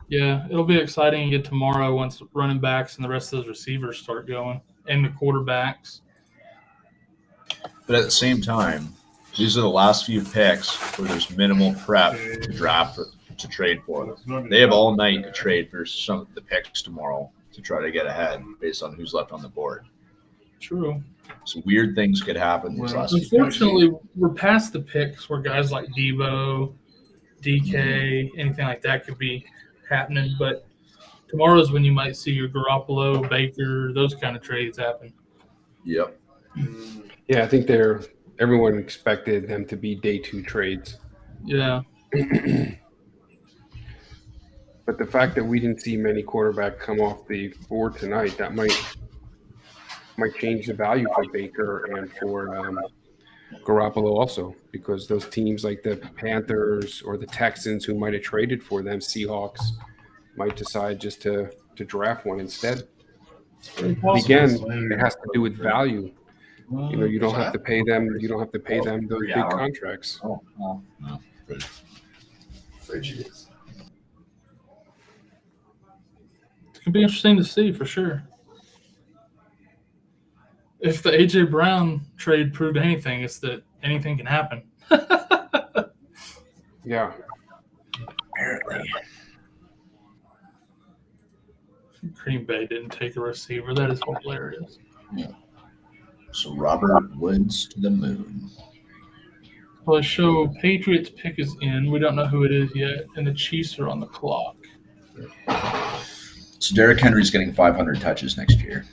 Yeah, it'll be exciting again tomorrow once running backs and the rest of those receivers start going, and the quarterbacks. But at the same time, these are the last few picks where there's minimal prep to draft to trade for them. They have all night to trade for some of the picks tomorrow to try to get ahead based on who's left on the board. True. So weird things could happen these last few picks. Unfortunately, we're past the picks where guys like Debo, DK, anything like that could be happening. But tomorrow's when you might see your Garoppolo, Baker, those kind of trades happen. Yep. Yeah, I think everyone expected them to be day 2 trades. Yeah. But the fact that we didn't see many quarterbacks come off the board tonight, that might change the value for Baker and for Garoppolo also, because those teams like the Panthers or the Texans, who might have traded for them, Seahawks, might decide just to draft one instead. Very But possible. again, it has to do with value. You know, you don't have to pay them. You don't have to pay them those big contracts. Oh, no. Good. Fridge is. It's gonna be interesting to see for sure. If the AJ Brown trade proved anything, it's that anything can happen. Yeah. Apparently. Green Bay didn't take a receiver. That is hilarious. So Robert Woods to the moon. Well, they show Patriots pick is in. We don't know who it is yet, and the Chiefs are on the clock. So Derrick Henry's getting 500 touches next year.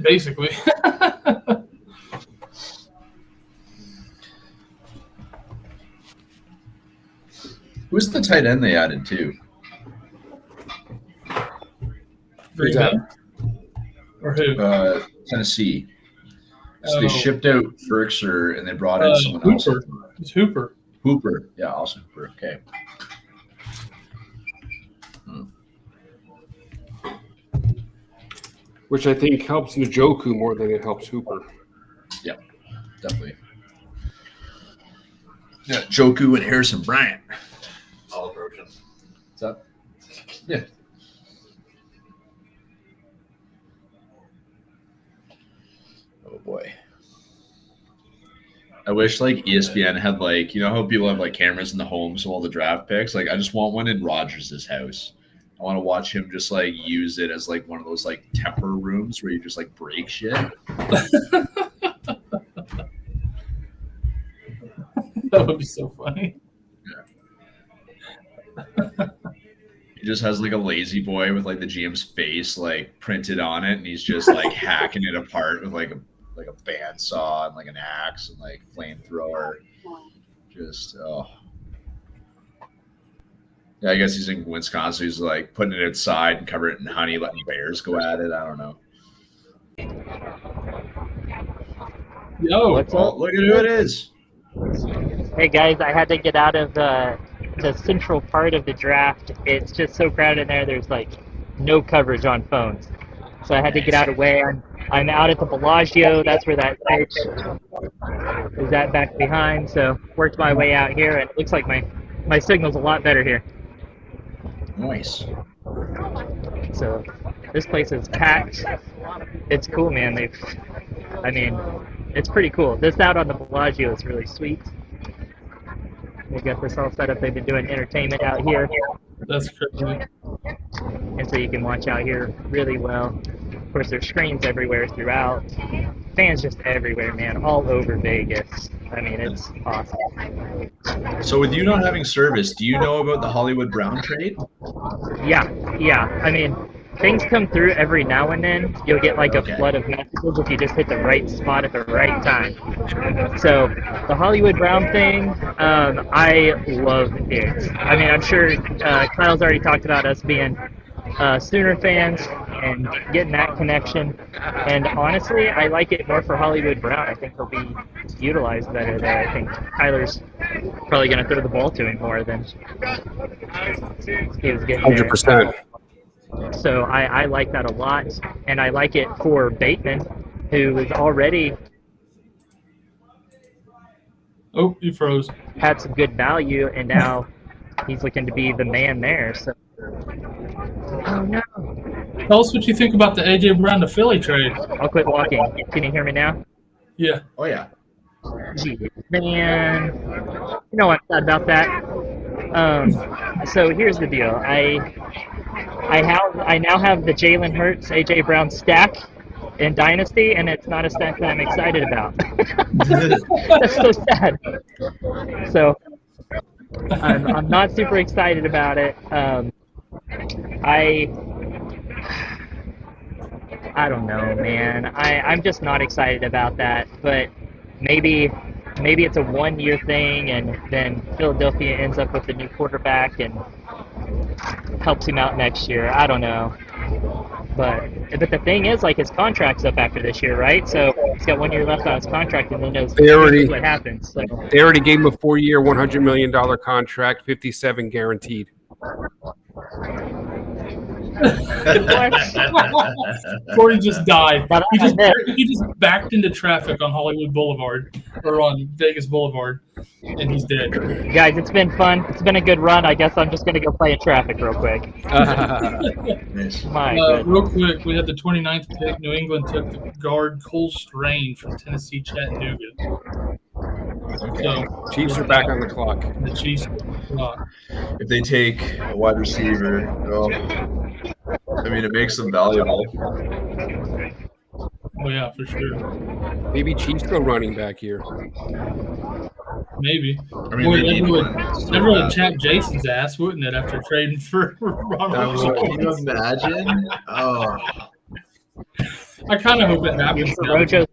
Basically. Who's the tight end they added too? Green Bay? Or who? Tennessee. So they shipped out Ferkser and they brought in someone else. Hooper. It's Hooper. Hooper. Yeah, also Hooper. Okay. Which I think helps Njoku more than it helps Hooper. Yeah, definitely. Yeah, Joku and Harrison Bryant. All approaching. What's up? Yeah. Oh boy. I wish like ESPN had like, you know how people have like cameras in the homes of all the draft picks? Like I just want one in Rodgers' house. I want to watch him just like use it as like one of those like temper rooms where you just like break shit. That would be so funny. He just has like a lazy boy with like the GM's face like printed on it, and he's just like hacking it apart with like a bandsaw and like an axe and like flamethrower. Just yeah, I guess he's in Wisconsin. He's like putting it outside and covering it in honey, letting bears go at it. I don't know. Yo, What's Oh, up? look at who it is. Hey guys, I had to get out of the central part of the draft. It's just so crowded in there. There's like no coverage on phones, so I had to get out of the way. I'm out at the Bellagio. That's where that pitch is at back behind. So worked my way out here, and it looks like my signal's a lot better here. Nice. So this place is packed. It's cool, man. It's pretty cool. This out on the Bellagio is really sweet. They got this all set up. They've been doing entertainment out here, that's crazy. and so you can watch out here really well. Of course, there's screens everywhere throughout. Fans just everywhere, man, all over Vegas. I mean, it's awesome. So with you not having service, do you know about the Hollywood Brown trade? Yeah. I mean, things come through every now and then. You'll get like a flood of messages if you just hit the right spot at the right time. So the Hollywood Brown thing, I love it. I mean, I'm sure Kyle's already talked about us being Sooner fans and getting that connection. And honestly, I like it more for Hollywood Brown. I think he'll be utilized better there. I think Tyler's probably going to throw the ball to him more than he was getting there. 100%. So I like that a lot, and I like it for Bateman, who is already Oh, you froze. had some good value, and now he's looking to be the man there. So, oh no! Tell us what you think about the AJ Brown to Philly trade. I'll quit walking. Can you hear me now? Yeah. Oh yeah. Gee, man, you know what I'm sad about that. So here's the deal. I now have the Jalen Hurts, AJ Brown stack in Dynasty, and it's not a stack that I'm excited about. That's so sad. So I'm not super excited about it. I don't know, man. I'm just not excited about that. But maybe it's a 1-year thing, and then Philadelphia ends up with a new quarterback and helps him out next year. I don't know. But the thing is, like, his contract's up after this year, right? So He's got 1 year left on his contract, and then knows They already- what happens. So They already gave him a 4-year, $100 million contract, 57 guaranteed. Corey just died. But He I just, bet- he just backed into traffic on Hollywood Boulevard or on Vegas Boulevard, and he's dead. guys, it's been fun. It's been a good run. I guess I'm just gonna go play in traffic real quick. Nice. My goodness. Real quick, we had the 29th pick. New England took the guard Cole Strange from Tennessee Chattanooga. So Chiefs are back on the clock. the Chiefs. If they take a wide receiver, well, I mean, it makes them valuable. Oh yeah, for sure. Maybe Chiefs go running back here. Maybe. I mean, Boy, they that need would one so that really bad. chap Jason's ass, wouldn't it? After trading for Ronald Can you Jones? imagine? Oh, I kind of hope it happens. Use the now. Rojo.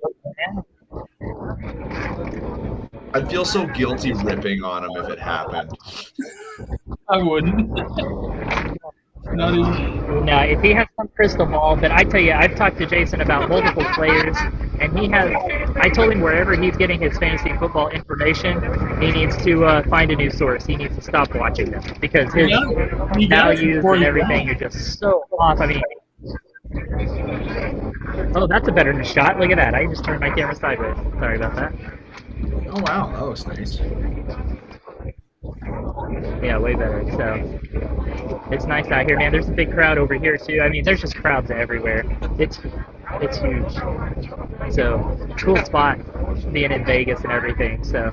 I'd feel so guilty ripping on him if it happened. I wouldn't. Not even. No, if he has some crystal ball, but I tell you, I've talked to Jason about multiple players, and he has. I told him wherever he's getting his fantasy football information, he needs to find a new source. He needs to stop watching them because his He got it values before and he everything are just so off. I mean, oh, that's a better shot. Look at that. I just turned my camera sideways. Sorry about that. Oh wow, that looks nice. Yeah, way better. So it's nice out here, man. There's a big crowd over here too. I mean, there's just crowds everywhere. It's huge. So cool spot being in Vegas and everything. So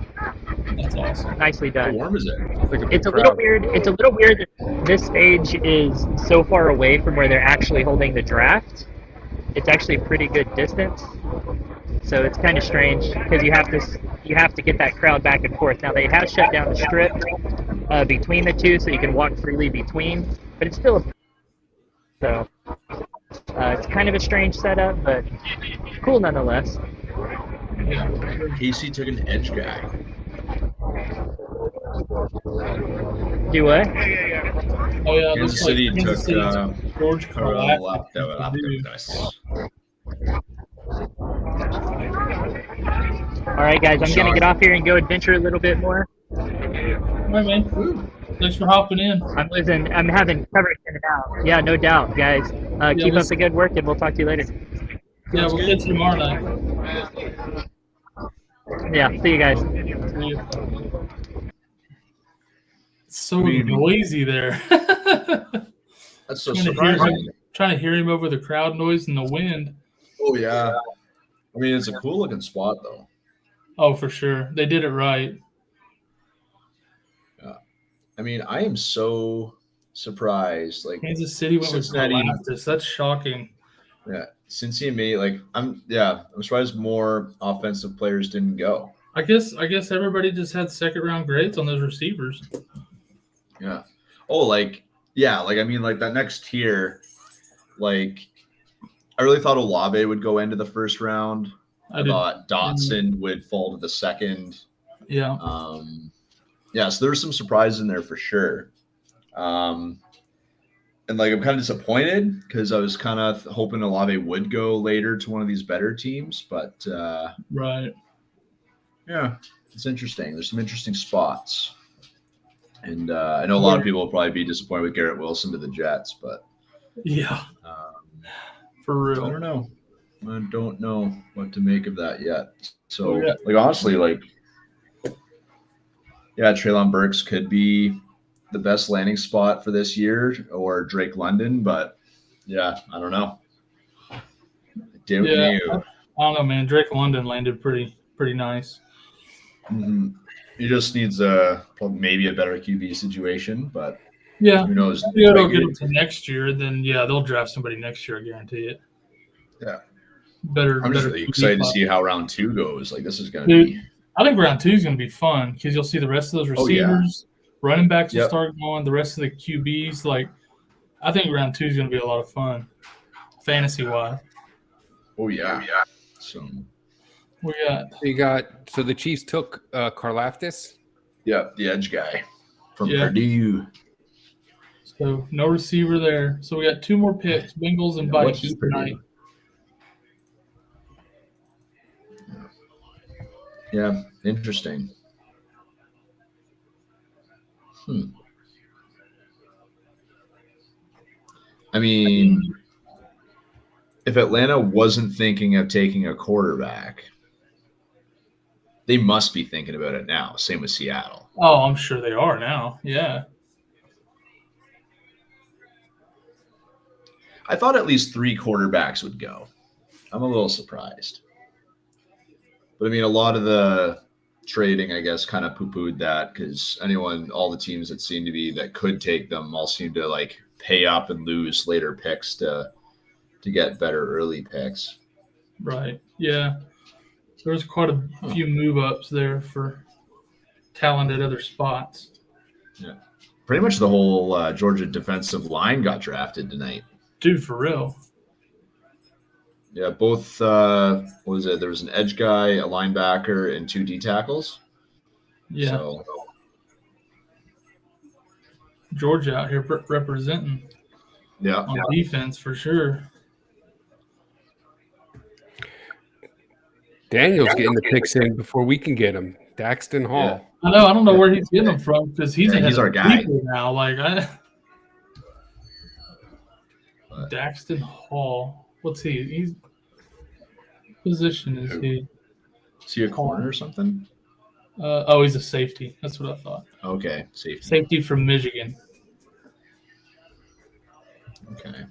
That's awesome. nicely How done. warm is it? Like big It's a crowd. little weird. It's a little weird that this stage is so far away from where they're actually holding the draft. It's actually a pretty good distance. So it's kind of strange because you have to get that crowd back and forth. Now they have shut down the strip between the two, so you can walk freely between. But it's still so it's kind of a strange setup, but cool nonetheless. Casey took an edge guy. Do what? Oh yeah, Kansas looks City like Kansas took City's George Karlaftis. All right, guys, I'm gonna get off here and go adventure a little bit more. All right, man. Thanks for hopping in. I'm having coverage in and out. Yeah, no doubt, guys. Keep we'll up the good work, and we'll talk to you later. Yeah, we'll catch you tomorrow night. Yeah, see you guys. See you. It's so mean- noisy there. That's so Trying to hear surprising. him- Trying to hear him over the crowd noise and the wind. Oh yeah. I mean, it's a cool looking spot though. Oh, for sure. They did it right. I mean, I am so surprised. Like, Kansas City went with Cincinnati- Karlaftis. That's shocking. yeah, Cincy and me, like, I'm surprised more offensive players didn't go. I guess everybody just had second round grades on those receivers. Yeah. Oh, like, yeah, like I mean, like that next tier, like, I really thought Olave would go into the first round. I I did. thought Dotson would fall to the second. Yeah. Yeah, so there were some surprises in there for sure. And like I'm kind of disappointed because I was kind of hoping Olave would go later to one of these better teams, but Right. yeah, it's interesting. There's some interesting spots, and I know a lot of people will probably be disappointed with Garrett Wilson to the Jets, but Yeah. For I real. don't know. I don't know what to make of that yet. So, Oh, yeah. like honestly, like yeah, Treylon Burks could be the best landing spot for this year, or Drake London, but yeah, I don't know. Don't Yeah. you? I don't know, man. Drake London landed pretty nice. Mhm. He just needs maybe a better QB situation, but Yeah. who knows? If they don't get him to next year, then yeah, they'll draft somebody next year. I guarantee it. Yeah. Better. I'm just better really QB excited to spot. see how round 2 goes. Like this is going to Dude, be. I think round 2 is going to be fun because you'll see the rest of those Oh, yeah. receivers, running backs will Yep. start going, the rest of the QBs. Like, I think round 2 is going to be a lot of fun, fantasy wise. Oh yeah. So We got So the Chiefs took Karlaftis. yeah, the edge guy from Yeah. Purdue. so no receiver there. So we got 2 more picks, Bengals and Yeah, what's Vikings Purdue? tonight. Yeah, interesting. I mean, if Atlanta wasn't thinking of taking a quarterback, they must be thinking about it now. Same with Seattle. Oh, I'm sure they are now. Yeah. I thought at least 3 quarterbacks would go. I'm a little surprised. But I mean, a lot of the trading, I guess, kind of poo-pooed that because all the teams that seem to be that could take them all seem to like pay up and lose later picks to get better early picks. Right. Yeah. There was quite a few move ups there for talent at other spots. Yeah. Pretty much the whole Georgia defensive line got drafted tonight. Dude, for real. Yeah, both, what was it? There was an edge guy, a linebacker, and 2 D tackles. Yeah. So, Georgia out here representing on defense for sure. Daniel's getting the picks in before we can get him. Daxton Hall. I know. I don't know where he's getting them from because he's our guy now. Daxton Hall. What's he? He's position is he? Is he a corner or something? He's a safety. That's what I thought. Okay, safety. Safety from Michigan. Okay.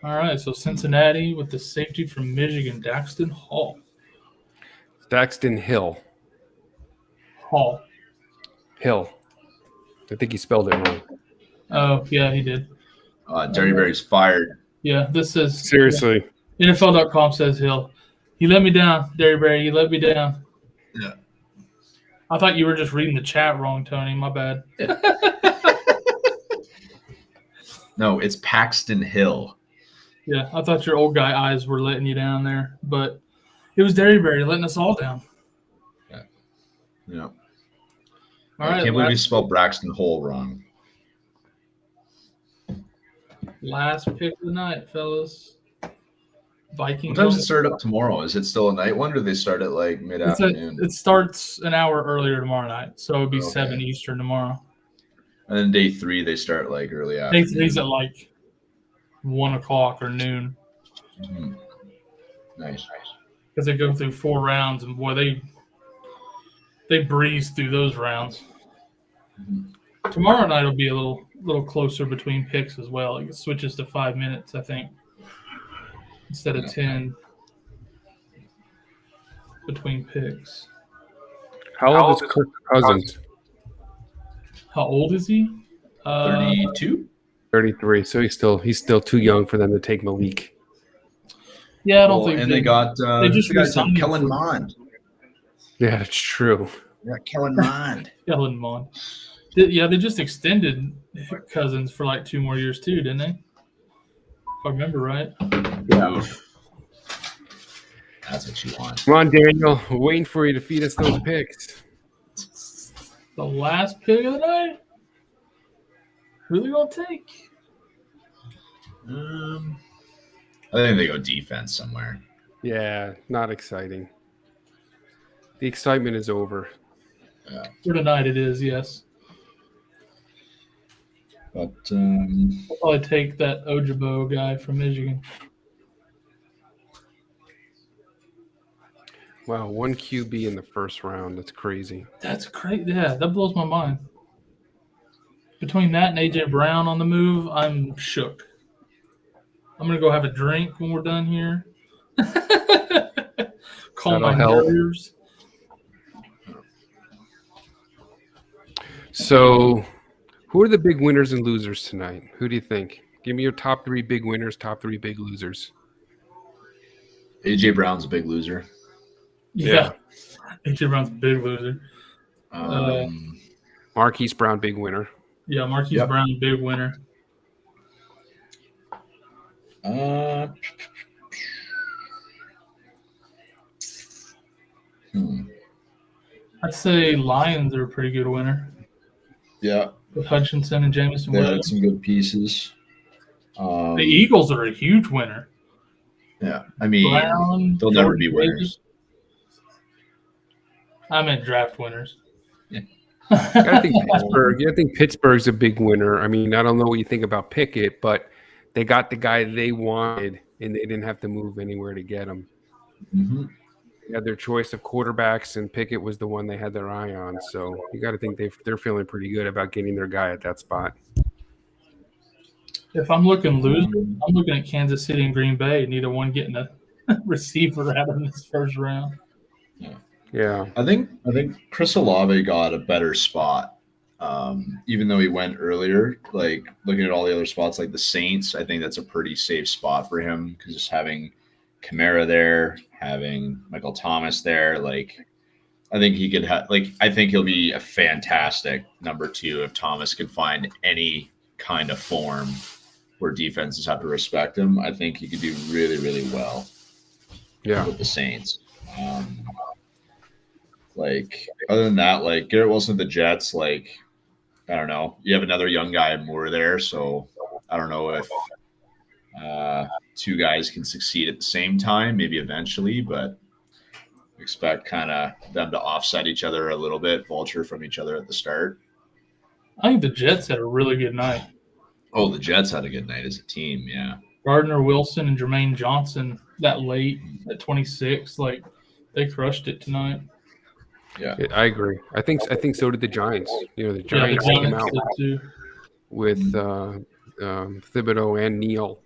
All right, so Cincinnati with the safety from Michigan, Daxton Hall. Daxton Hill. Hall. Hill. I think he spelled it wrong. Oh, yeah, he did. Derryberry's fired. Yeah, this is Seriously. Yeah, NFL.com says Hill. You let me down, Derryberry. You let me down. Yeah. I thought you were just reading the chat wrong, Tony. My bad. No, it's Paxton Hill. Yeah, I thought your old guy eyes were letting you down there, but it was Derryberry letting us all down. Yeah. All I right. can't believe you spelled Braxton Hole wrong. Last pick of the night, fellas. Vikings. What time does it start up tomorrow? Is it still a night one, or do they start at like mid-afternoon? It starts an hour earlier tomorrow night, so it'll be 7 Eastern tomorrow. And then day 3, they start like early Day afternoon. 3's at like 1 o'clock or noon. Mm-hmm. Nice. Because they go through 4 rounds, and boy, they breeze through those rounds. Mm-hmm. Tomorrow night will be a little closer between picks as well. It switches to 5 minutes, I think, instead of 10 between picks. How old is Kirk Cousins? How old is he? 32? 33. So he's still too young for them to take Malik. Yeah, I don't think. And they got just some Kellen Mond. Yeah, it's true. Yeah, Kellen Mond. Kellen Mond. Yeah, they just extended Cousins for like 2 more years too, didn't they? If I remember right. Yeah. That's what you want. Come on, Daniel. We're waiting for you to feed us those picks. The last pick of the night? Who are they going to take? I think they go defense somewhere. Yeah, not exciting. The excitement is over. Yeah. For tonight it is, yes. But I'll probably take that Ojabo guy from Michigan. Wow, 1 QB in the first round. That's crazy. That's crazy. Yeah, that blows my mind. Between that and A.J. Brown on the move, I'm shook. I'm going to go have a drink when we're done here. Call my nerves. So, who are the big winners and losers tonight? Who do you think? Give me your top 3 big winners, top 3 big losers. A.J. Brown's a big loser. Yeah. A.J. Brown's a big loser. Marquise Brown, big winner. Yeah, Marquise Brown, big winner. I'd say Lions are a pretty good winner. Yeah. With Hutchinson and Jamison They had Williams. some good pieces. The Eagles are a huge winner. Yeah. I mean, Brown, they'll never be winners. I meant draft winners. I think Pittsburgh. I think Pittsburgh's a big winner. I mean, I don't know what you think about Pickett, but they got the guy they wanted, and they didn't have to move anywhere to get him. Mm-hmm. They had their choice of quarterbacks, and Pickett was the one they had their eye on. So you got to think they're feeling pretty good about getting their guy at that spot. If I'm looking loser, I'm looking at Kansas City and Green Bay. Neither one getting a receiver out of this first round. Yeah, I think Chris Olave got a better spot, even though he went earlier. Like looking at all the other spots, like the Saints, I think that's a pretty safe spot for him because just having Kamara there, having Michael Thomas there, like I think he could have. Like I think he'll be a fantastic number 2 if Thomas can find any kind of form where defenses have to respect him. I think he could do really, really well. Yeah, with the Saints. Like other than that, like Garrett Wilson of the Jets, like I don't know. You have another young guy more there, so I don't know if 2 guys can succeed at the same time, maybe eventually, but expect kind of them to offset each other a little bit, vulture from each other at the start. I think the Jets had a really good night. Oh, the Jets had a good night as a team, yeah. Gardner Wilson and Jermaine Johnson that late at 26, like they crushed it tonight. Yeah, I agree. I think so did the Giants. You know, the Yeah, the Giants came Giants out did too. with Thibodeau and Neal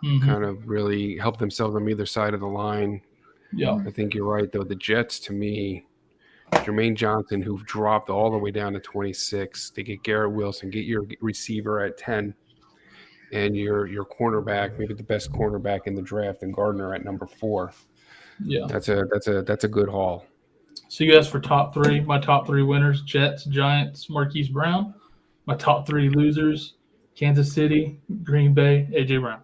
Mhm. kind of really helped themselves on either side of the line. Yeah, I think you're right, though. The Jets, to me, Jermaine Johnson, who dropped all the way down to 26, they get Garrett Wilson, get your receiver at 10, and your cornerback, maybe the best cornerback in the draft, and Gardner at number 4. yeah. That's a good haul. So you guys for top 3, my top 3 winners: Jets, Giants, Marquise Brown. My top 3 losers: Kansas City, Green Bay, AJ Brown.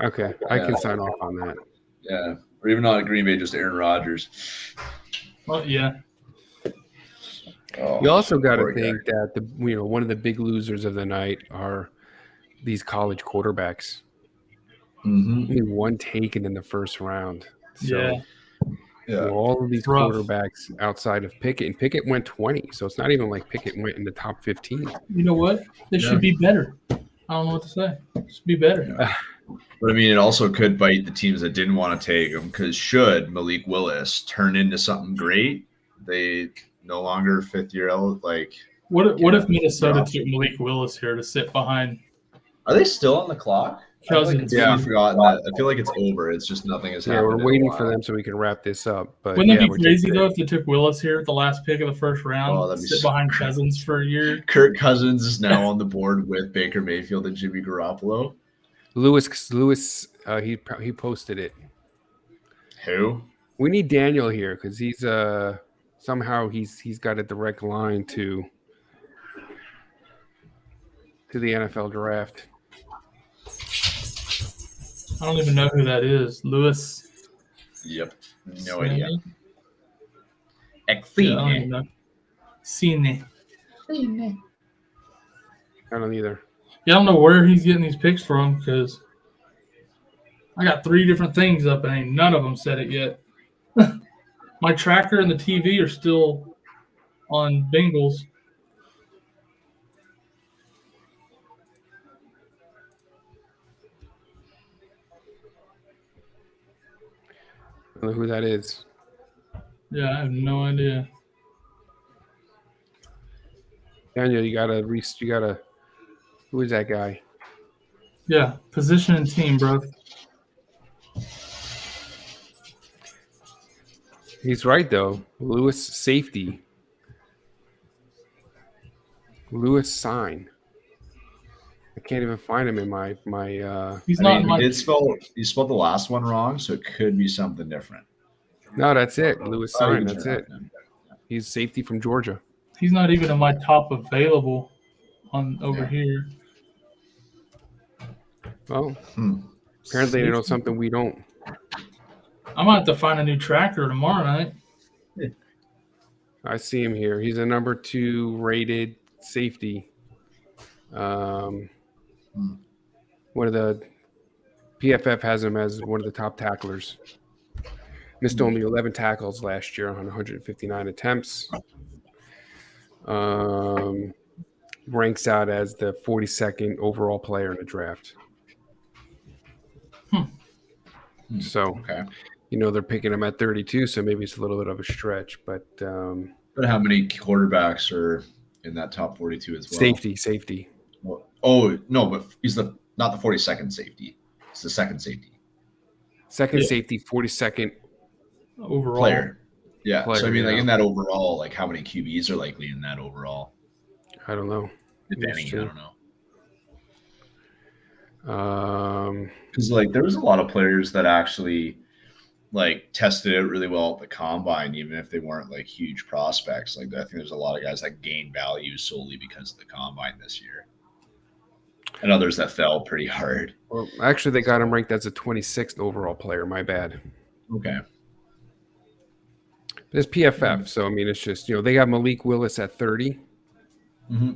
Okay, I can sign off on that. yeah. Or even not a Green Bay, just Aaron Rodgers. Well, yeah. Oh, You also got to poor guy. think that one of the big losers of the night are these college quarterbacks. Mhm. Only one taken in the first round. So, Yeah. Yeah. all of these Rough. quarterbacks outside of Pickett, and Pickett went 20, so it's not even like Pickett went in the top 15. You know what? This should be better. I don't know what to say. It should be better. Yeah. But I mean, it also could bite the teams that didn't want to take him because should Malik Willis turn into something great, they no longer 5th year out. Like, What if Yeah. Minnesota Yeah. took Malik Willis here to sit behind are they still on the clock? Cousins? Yeah. I've forgotten that. I feel like it's over. It's just nothing has Yeah, happened. we're in a waiting while. for them so we can wrap this up. But Wouldn't yeah, that we're be crazy just- though if they took Willis here at the last pick of the first round, Oh, that'd be sit so behind Cousins for a year? Kirk Cousins is now on the board with Baker Mayfield and Jimmy Garoppolo. Lewis, he posted it. Who? We need Daniel here because he's somehow he's got a direct line to the NFL draft. I don't even know who that is. Lewis. Yep. No idea. Yeah, I don't even know. Cine. I don't either. Yeah, I don't know where he's getting these picks from because I got 3 different things up and ain't none of them said it yet. My tracker and the TV are still on Bengals. I don't know who that is. Yeah, I have no idea. Daniel, you gotta. Who is that guy? Yeah, position and team, bro. He's right though. Lewis safety. Lewis sign. I can't even find him in my. He's I not mean, in my. he spelled the last one wrong, so it could be something different. No, that's it. Lewis Oh, you sign. can That's turn it. him. He's safety from Georgia. He's not even in my top available on over Yeah. here. Well, Hmm. apparently they know something we don't. I might have to find a new tracker tomorrow night. I see him here. He's a number 2 rated safety. One of the PFF has him as one of the top tacklers. Missed only 11 tackles last year on 159 attempts. Ranks out as the 42nd overall player in the draft. So, Okay. they're picking him at 32, so maybe it's a little bit of a stretch. But But how many quarterbacks are in that top 42 as well? Safety. Oh, no, but he's not the 42nd safety. It's the second safety. Second safety, 42nd overall player. Yeah. Player, So, I mean, like yeah. in that overall, like how many QBs are likely in that overall? I don't know. If any, I don't know. Because like there was a lot of players that actually like tested out really well at the combine, even if they weren't like huge prospects. Like I think there's a lot of guys that gained value solely because of the combine this year, and others that fell pretty hard. Well, actually, they got him ranked as a 26th overall player. My bad. Okay. But it's PFF, so I mean, it's just they got Malik Willis at 30. Mm-hmm.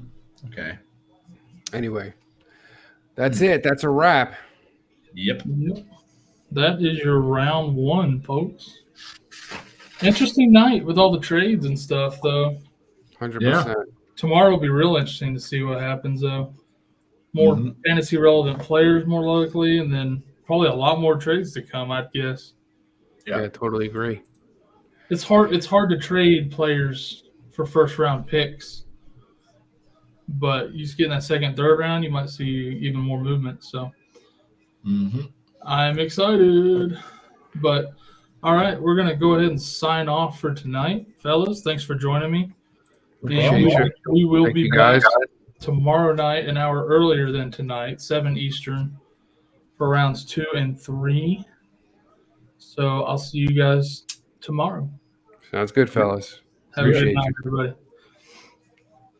Okay. Anyway, that's it. That's a wrap. Yep. That is your round one, folks. Interesting night with all the trades and stuff, though. 100%. Tomorrow will be real interesting to see what happens, though. More fantasy relevant players, more likely, and then probably a lot more trades to come, I'd guess. Yeah, I totally agree. It's hard to trade players for first round picks, but you just get in that second, third round, you might see even more movement. So I'm excited. But all right, we're gonna go ahead and sign off for tonight, fellas. Thanks for joining me. And we will be back tomorrow night, an hour earlier than tonight, 7 Eastern, for rounds 2 and 3. So I'll see you guys tomorrow. Sounds good, fellas. Have a good night, everybody.